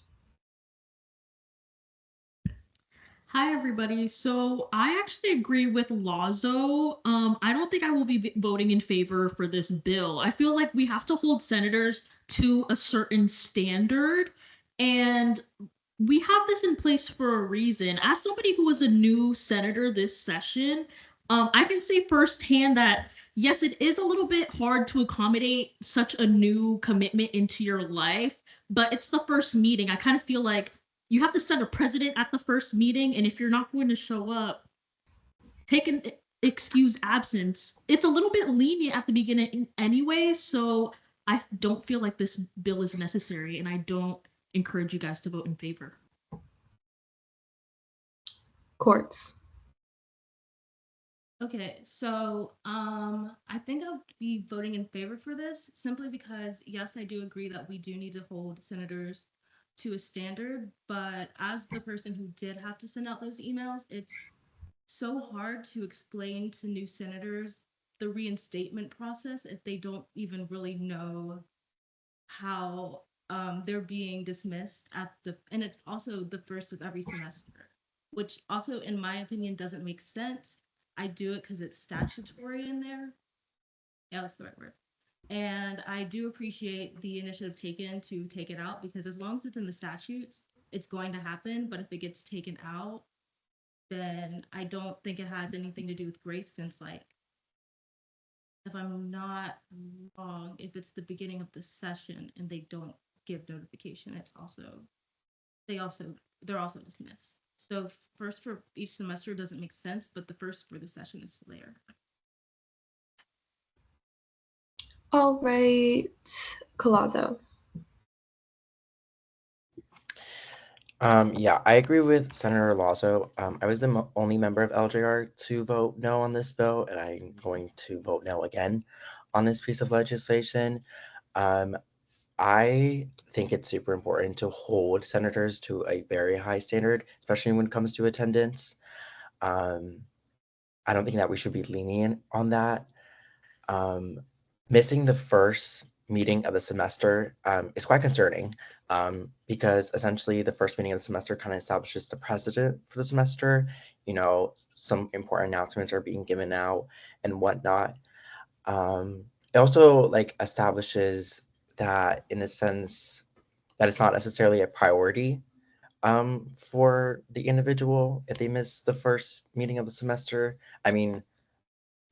Hi, everybody. So I actually agree with Lazo. I don't think I will be voting in favor for this bill. I feel like we have to hold senators to a certain standard, and we have this in place for a reason. As somebody who was a new senator this session, I can say firsthand that yes, it is a little bit hard to accommodate such a new commitment into your life, but it's the first meeting. I kind of feel like you have to set a precedent at the first meeting, and if you're not going to show up, take an excused absence. It's a little bit lenient at the beginning anyway, so I don't feel like this bill is necessary, and I don't encourage you guys to vote in favor. Courts. Okay, so I think I'll be voting in favor for this simply because, yes, I do agree that we do need to hold senators to a standard, but as the person who did have to send out those emails, it's so hard to explain to new senators the reinstatement process if they don't even really know how they're being dismissed and it's also the first of every semester, which also, in my opinion, doesn't make sense. I do it because it's statutory in there. Yeah, that's the right word. And I do appreciate the initiative taken to take it out, because as long as it's in the statutes, it's going to happen. But if it gets taken out, then I don't think it has anything to do with grace, since, like, if I'm not wrong, if it's the beginning of the session and they don't give notification, they're also dismissed. So first for each semester doesn't make sense, but the first for the session is still there. All right, Collazo. Yeah, I agree with Senator Lazo. I was the only member of LJR to vote no on this bill, and I'm going to vote no again on this piece of legislation. I think it's super important to hold senators to a very high standard, especially when it comes to attendance. I don't think that we should be lenient on that. Missing the first meeting of the semester is quite concerning, because essentially the first meeting of the semester kind of establishes the precedent for the semester. You know, some important announcements are being given out and whatnot. It also like establishes that, in a sense, that it's not necessarily a priority for the individual if they miss the first meeting of the semester. I mean,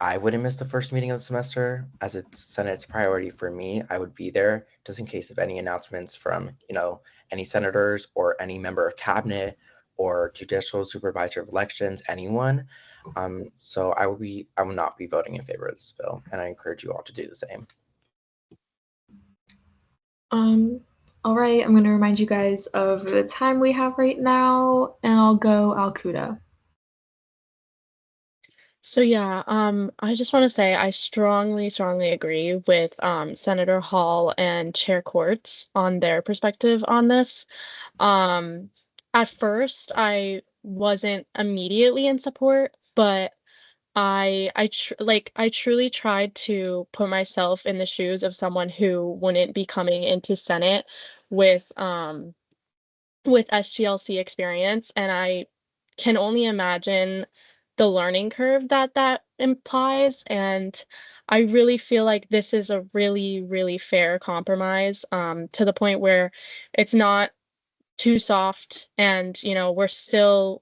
I wouldn't miss the first meeting of the semester, as it's Senate's priority for me. I would be there just in case of any announcements from, you know, any senators or any member of cabinet or judicial supervisor of elections, anyone. So I will not be voting in favor of this bill, and I encourage you all to do the same. All right, I'm going to remind you guys of the time we have right now, and I'll go Alcuda. So yeah, I just want to say I strongly agree with Senator Hall and Chair Quartz on their perspective on this. At first, I wasn't immediately in support, but I truly tried to put myself in the shoes of someone who wouldn't be coming into Senate with SGLC experience, and I can only imagine the learning curve that that implies. And I really feel like this is a really, really fair compromise, to the point where it's not too soft, and you know we still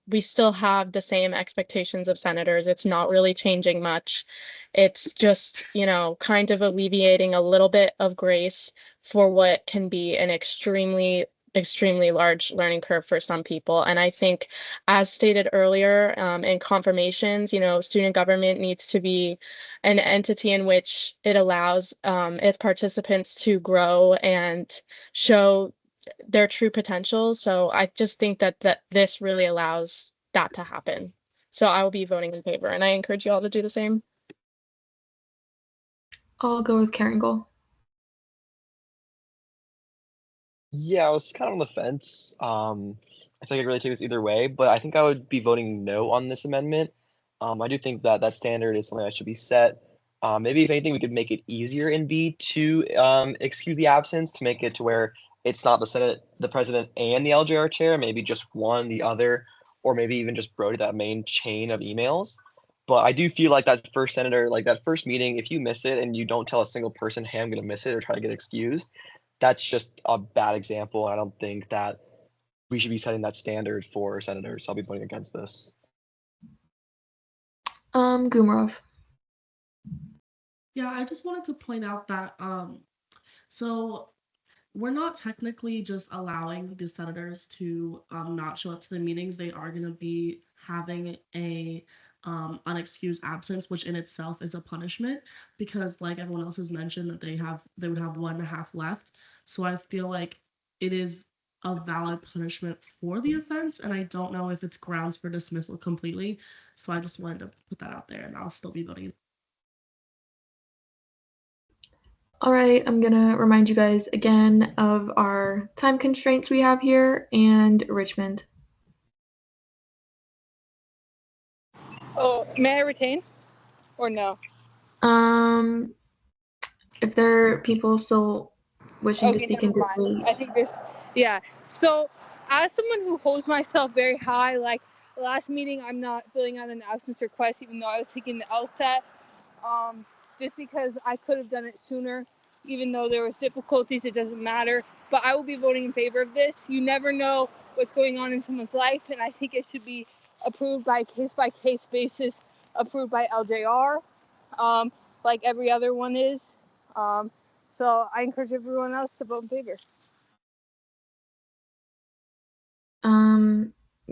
have the same expectations of senators. It's not really changing much. It's just, you know, kind of alleviating a little bit of grace for what can be an extremely large learning curve for some people. And I think, as stated earlier, in confirmations, you know, student government needs to be an entity in which it allows its participants to grow and show their true potential. So I just think that this really allows that to happen. So I will be voting in favor, and I encourage you all to do the same. I'll go with Caringle. Yeah, I was kind of on the fence. I think I could really take this either way, but I think I would be voting no on this amendment. I do think that that standard is something that should be set. Maybe if anything, we could make it easier in B to excuse the absence, to make it to where it's not the Senate, the president, and the LJR chair, maybe just one, the other, or maybe even just Brody, that main chain of emails. But I do feel like that first senator, like that first meeting, if you miss it and you don't tell a single person, hey, I'm going to miss it, or try to get excused, that's just a bad example. I don't think that we should be setting that standard for senators. So I'll be voting against this. Gumarov. Yeah, I just wanted to point out that so we're not technically just allowing the senators to not show up to the meetings. They are going to be having a unexcused absence, which in itself is a punishment, because, like everyone else has mentioned, that they would have 1.5 left. So I feel like it is a valid punishment for the offense, and I don't know if it's grounds for dismissal completely. So I just wanted to put that out there, and I'll still be voting. All right, I'm gonna remind you guys again of our time constraints we have here, and Richmond. Oh, may I retain or no? If there are people still wishing to Okay, speak never mind. individually. I think this, yeah. So, as someone who holds myself very high, like last meeting, I'm not filling out an absence request, even though I was taking the LSAT, just because I could have done it sooner, even though there was difficulties. It doesn't matter. But I will be voting in favor of this. You never know what's going on in someone's life, and I think it should be approved by case basis, approved by LJR, like every other one is. So I encourage everyone else to vote in favor.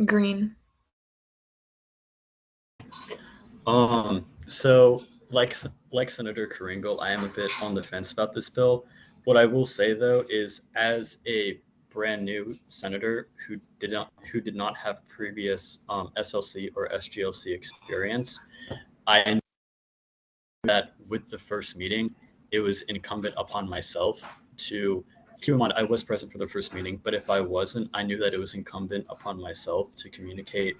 Green. So like Senator Kringle, I am a bit on the fence about this bill. What I will say though is, as a brand new senator who did not have previous SLC or SGLC experience, I know that with the first meeting, it was incumbent upon myself to keep in mind I was present for the first meeting, but if I wasn't, I knew that it was incumbent upon myself to communicate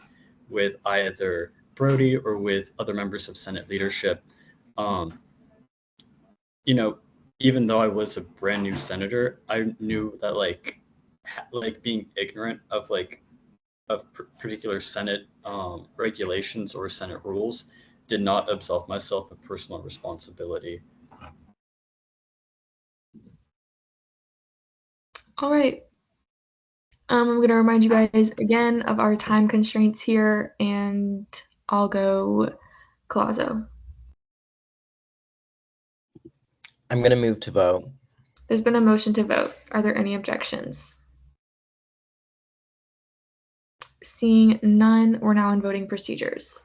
with either Brody or with other members of Senate leadership. You know, even though I was a brand new senator, I knew that like being ignorant of particular Senate regulations or Senate rules did not absolve myself of personal responsibility. All right. I'm going to remind you guys again of our time constraints here, and I'll go Colazo. I'm going to move to vote. There's been a motion to vote. Are there any objections? Seeing none, we're now in voting procedures.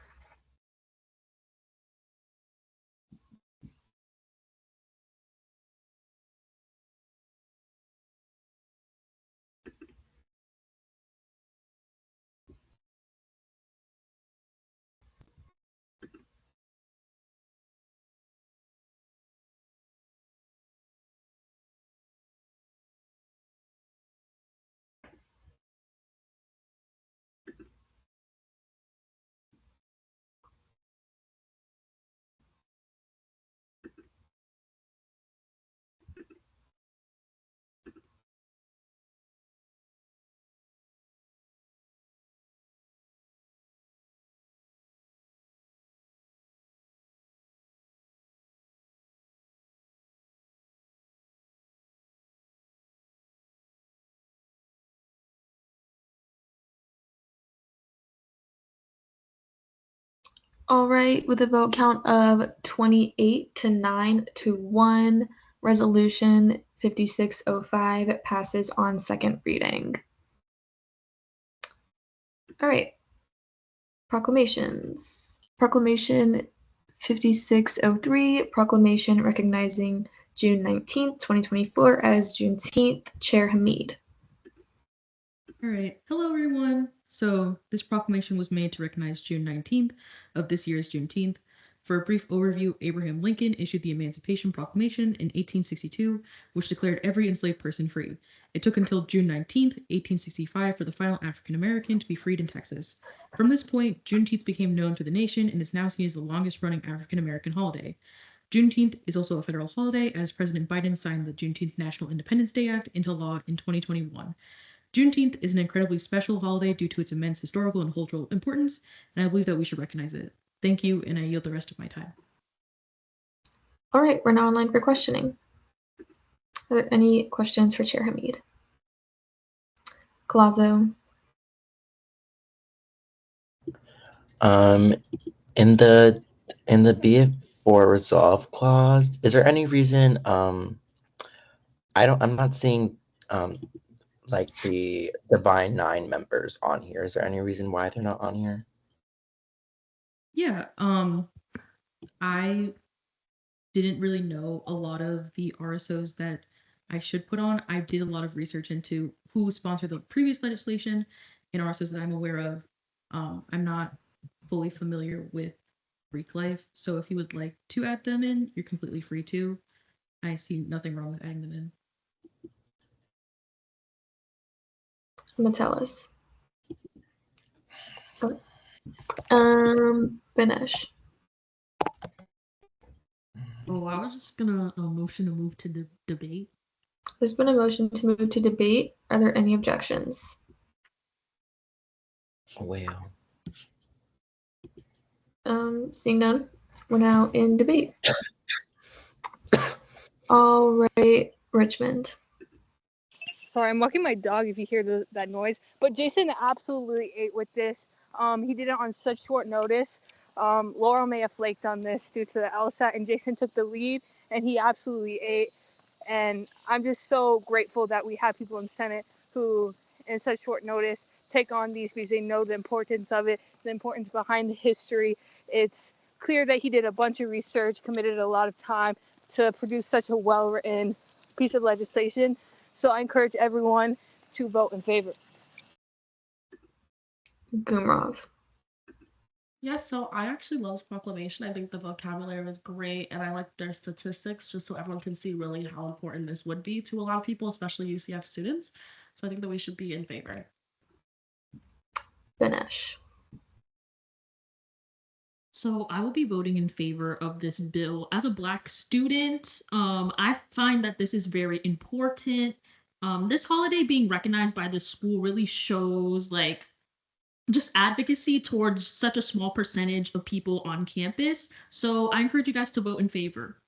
All right, with a vote count of 28 to 9 to 1, Resolution 5605 passes on second reading. All right, proclamations. Proclamation 5603, proclamation recognizing June 19th, 2024 as Juneteenth. Chair Hamid. All right. Hello, everyone. So this proclamation was made to recognize June 19th of this year's Juneteenth. For a brief overview, Abraham Lincoln issued the Emancipation Proclamation in 1862, which declared every enslaved person free. It took until June 19th, 1865 for the final African American to be freed in Texas. From this point, Juneteenth became known to the nation and is now seen as the longest running African American holiday. Juneteenth is also a federal holiday, as President Biden signed the Juneteenth National Independence Day Act into law in 2021. Juneteenth is an incredibly special holiday due to its immense historical and cultural importance, and I believe that we should recognize it. Thank you, and I yield the rest of my time. All right, we're now online for questioning. Are there any questions for Chair Hamid? Colazo. In the be it for resolve clause, is there any reason I'm not seeing like the Divine Nine members on here? Is there any reason why they're not on here? Yeah, I didn't really know a lot of the RSOs that I should put on. I did a lot of research into who sponsored the previous legislation and RSOs that I'm aware of. I'm not fully familiar with Greek life, so if you would like to add them in, you're completely free to. I see nothing wrong with adding them in. Metellus. Benesh. Oh, I was just gonna motion to move to the debate. There's been a motion to move to debate. Are there any objections? Well, Seeing none, we're now in debate. All right, Richmond. Sorry, I'm walking my dog if you hear that noise. But Jason absolutely ate with this. He did it on such short notice. Laurel may have flaked on this due to the LSAT, and Jason took the lead, and he absolutely ate. And I'm just so grateful that we have people in Senate who, in such short notice, take on these because they know the importance of it, the importance behind the history. It's clear that he did a bunch of research, committed a lot of time to produce such a well-written piece of legislation. So I encourage everyone to vote in favor. Gumrov. Yeah, so I actually love this proclamation. I think the vocabulary was great, and I like their statistics just so everyone can see really how important this would be to a lot of people, especially UCF students. So I think that we should be in favor. Benesh. So I will be voting in favor of this bill. As a Black student, I find that this is very important. This holiday being recognized by the school really shows like just advocacy towards such a small percentage of people on campus. So I encourage you guys to vote in favor.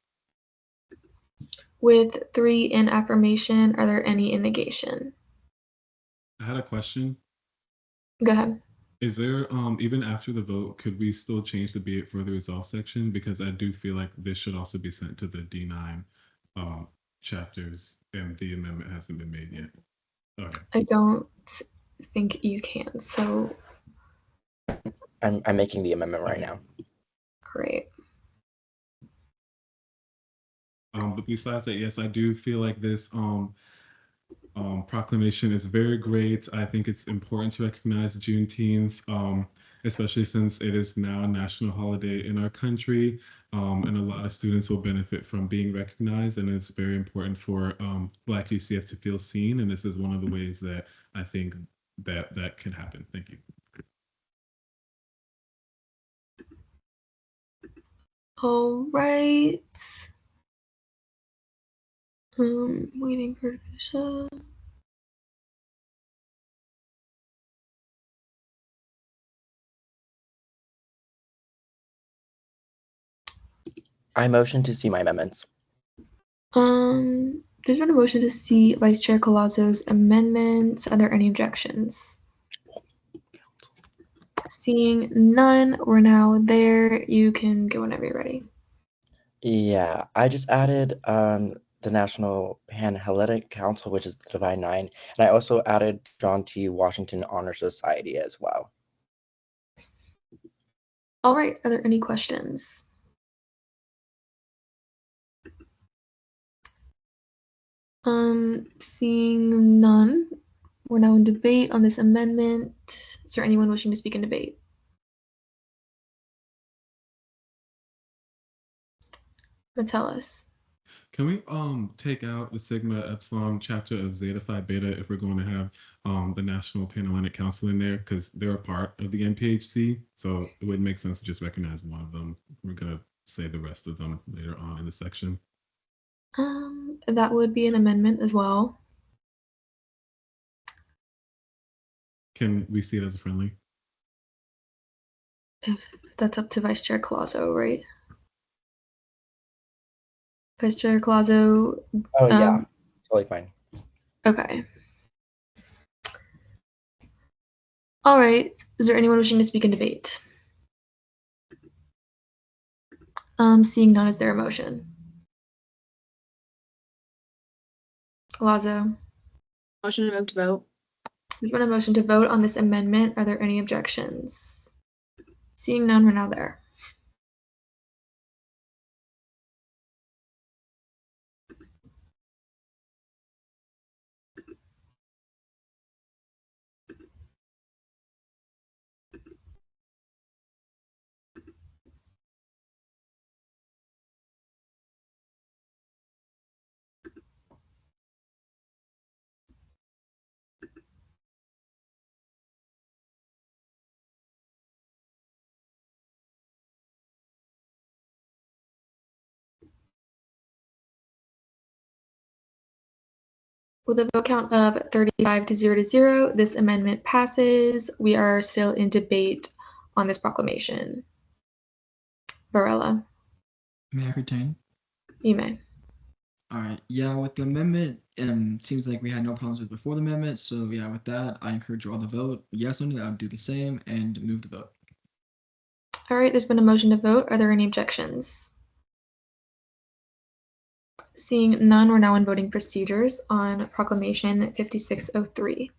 With 3 in affirmation, are there any in negation? I had a question. Go ahead. Is there, even after the vote, could we still change the be it further resolved section? Because I do feel like this should also be sent to the D9 chapters, and the amendment hasn't been made yet. Okay. I don't think you can, so I'm making the amendment right now. great. But besides that, yes, I do feel like this proclamation is very great. I think it's important to recognize Juneteenth, especially since it is now a national holiday in our country, and a lot of students will benefit from being recognized. And it's very important for Black UCF to feel seen. And this is one of the ways that I think that can happen. Thank you. All right. Waiting for Tisha. I motion to see my amendments. There's been a motion to see Vice Chair Colazzo's amendments. Are there any objections? Seeing none, we're now there. You can go whenever you're ready. Yeah, I just added the National Panhellenic Council, which is the Divine Nine, and I also added John T. Washington Honor Society as well. All right, are there any questions? Seeing none, we're now in debate on this amendment. Is there anyone wishing to speak in debate? Metellus. Can we take out the Sigma Epsilon chapter of Zeta Phi Beta if we're going to have the National Panhellenic Council in there, because they're a part of the NPHC, so it would make sense to just recognize one of them. We're gonna say the rest of them later on in the section. That would be an amendment as well. Can we see it as a friendly? If that's up to Vice Chair Colazzo, right? Vice Chair Colazzo. Oh yeah, totally fine. Okay. All right. Is there anyone wishing to speak in debate? Seeing none, is there a motion? Colazzo. Motion to move to vote. There's been a motion to vote on this amendment. Are there any objections? Seeing none, we're now there. With a vote count of 35 to 0, this amendment passes. We are still in debate on this proclamation. Varela, May I retain? you may. All right. Yeah, with the amendment, seems like we had no problems with before the amendment. So yeah, with that, I encourage you all to vote yes on it. I would do the same and move the vote. All right, there's been a motion to vote. Are there any objections? Seeing none, we're now in voting procedures on Proclamation 5603.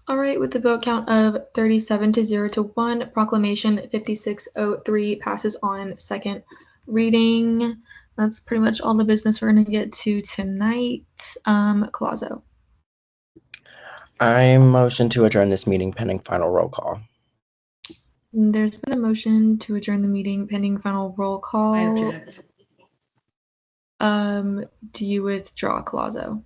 All right, with the vote count of 37 to 1, Proclamation 5603 passes on second reading. That's pretty much all the business we're going to get to tonight. Colazo. I motion to adjourn this meeting pending final roll call. There's been a motion to adjourn the meeting pending final roll call. I object. Do you withdraw, Colazo?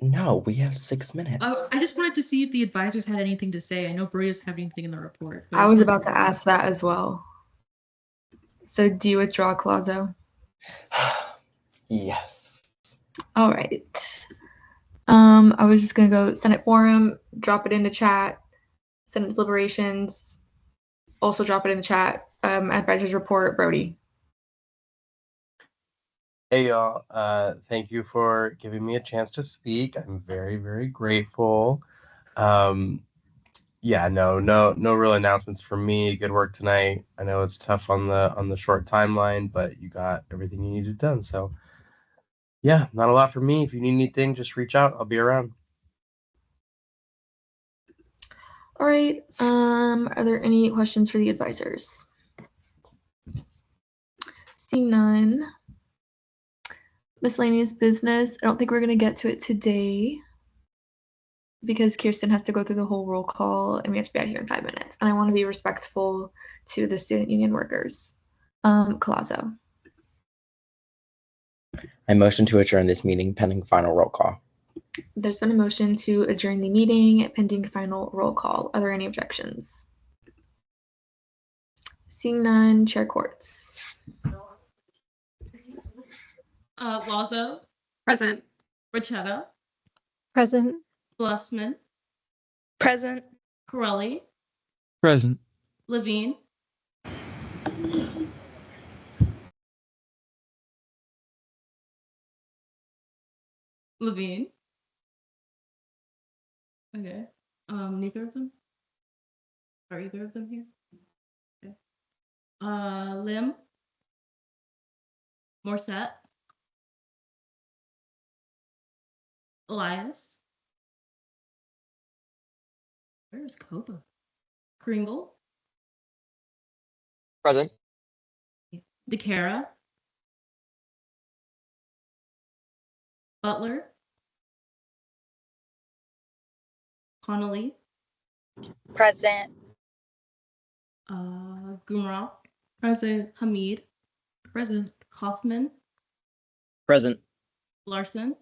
No, we have 6 minutes. I just wanted to see if the advisors had anything to say. I know Bree doesn't have anything in the report. but I just was wanted about to ask that as well. So do you withdraw, Colazo? Yes. All right. I was just gonna go Senate Forum, drop it in the chat. Senate deliberations, also drop it in the chat. Advisors report, Brody. Hey y'all, thank you for giving me a chance to speak. I'm very, very grateful. Yeah, no real announcements from me. Good work tonight. I know it's tough on the short timeline, but you got everything you needed done. So yeah, not a lot from me. If you need anything, just reach out. I'll be around. All right. Are there any questions for the advisors? Seeing none. Miscellaneous business. I don't think we're gonna get to it today because Kirsten has to go through the whole roll call and we have to be out here in 5 minutes. And I want to be respectful to the student union workers. Colazo. I motion to adjourn this meeting pending final roll call. There's been a motion to adjourn the meeting pending final roll call. Are there any objections? Seeing none, Chair Quartz. Lazo, Present. Rachetta, Present. Blussman, Present. Corelli, Present. Levine, Levine. Okay. Neither of them? Are either of them here? Okay. Lim, Morset, Elias. Where is Copa? Kringle, Present. DeCara, Butler, Connolly, Present. Gumrah, present. Hamid, present. Kaufman, Present. Larson,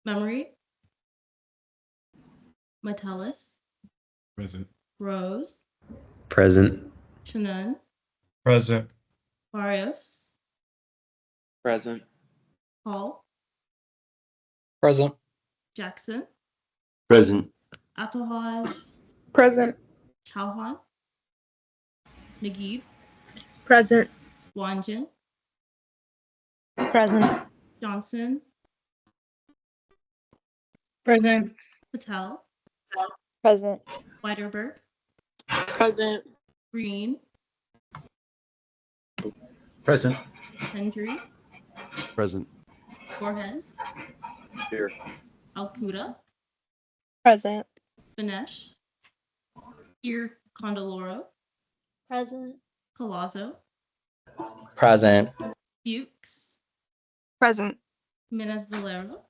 Memory, Metellus, Present. Rose, Present. Shannon, Present. Barrios, Present. Hall, Present. Jackson, Present. Atohaj, Present. Chauhan, Naguib, Present. Wanjan, Present. Johnson, Present. Patel, Present. Weiderberg, Present. Green, Present. Hendry, Present. Borges, Here. Alcuda, Present. Benesh, here, Condoloro, Present. Colazzo, Present. Fuchs, Present. Minez Valero,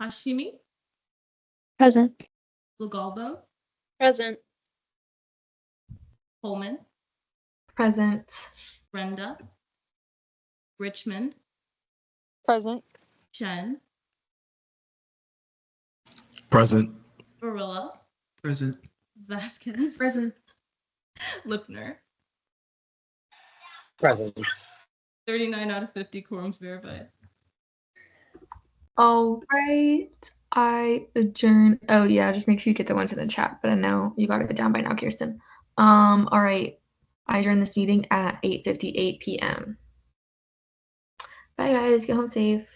Hashimi, Present. Lugalbo, Present. Holman, Present. Brenda, Richmond, Present. Chen, Present. Barilla, Present. Vasquez, present, Lipner. Present. 39 out of 50 quorums verified. All right. I adjourn. Oh yeah, just make sure you get the ones in the chat. But I know you got it down by now, Kirsten. All right. I adjourn this meeting at 8:58 p.m. Bye guys. Get home safe.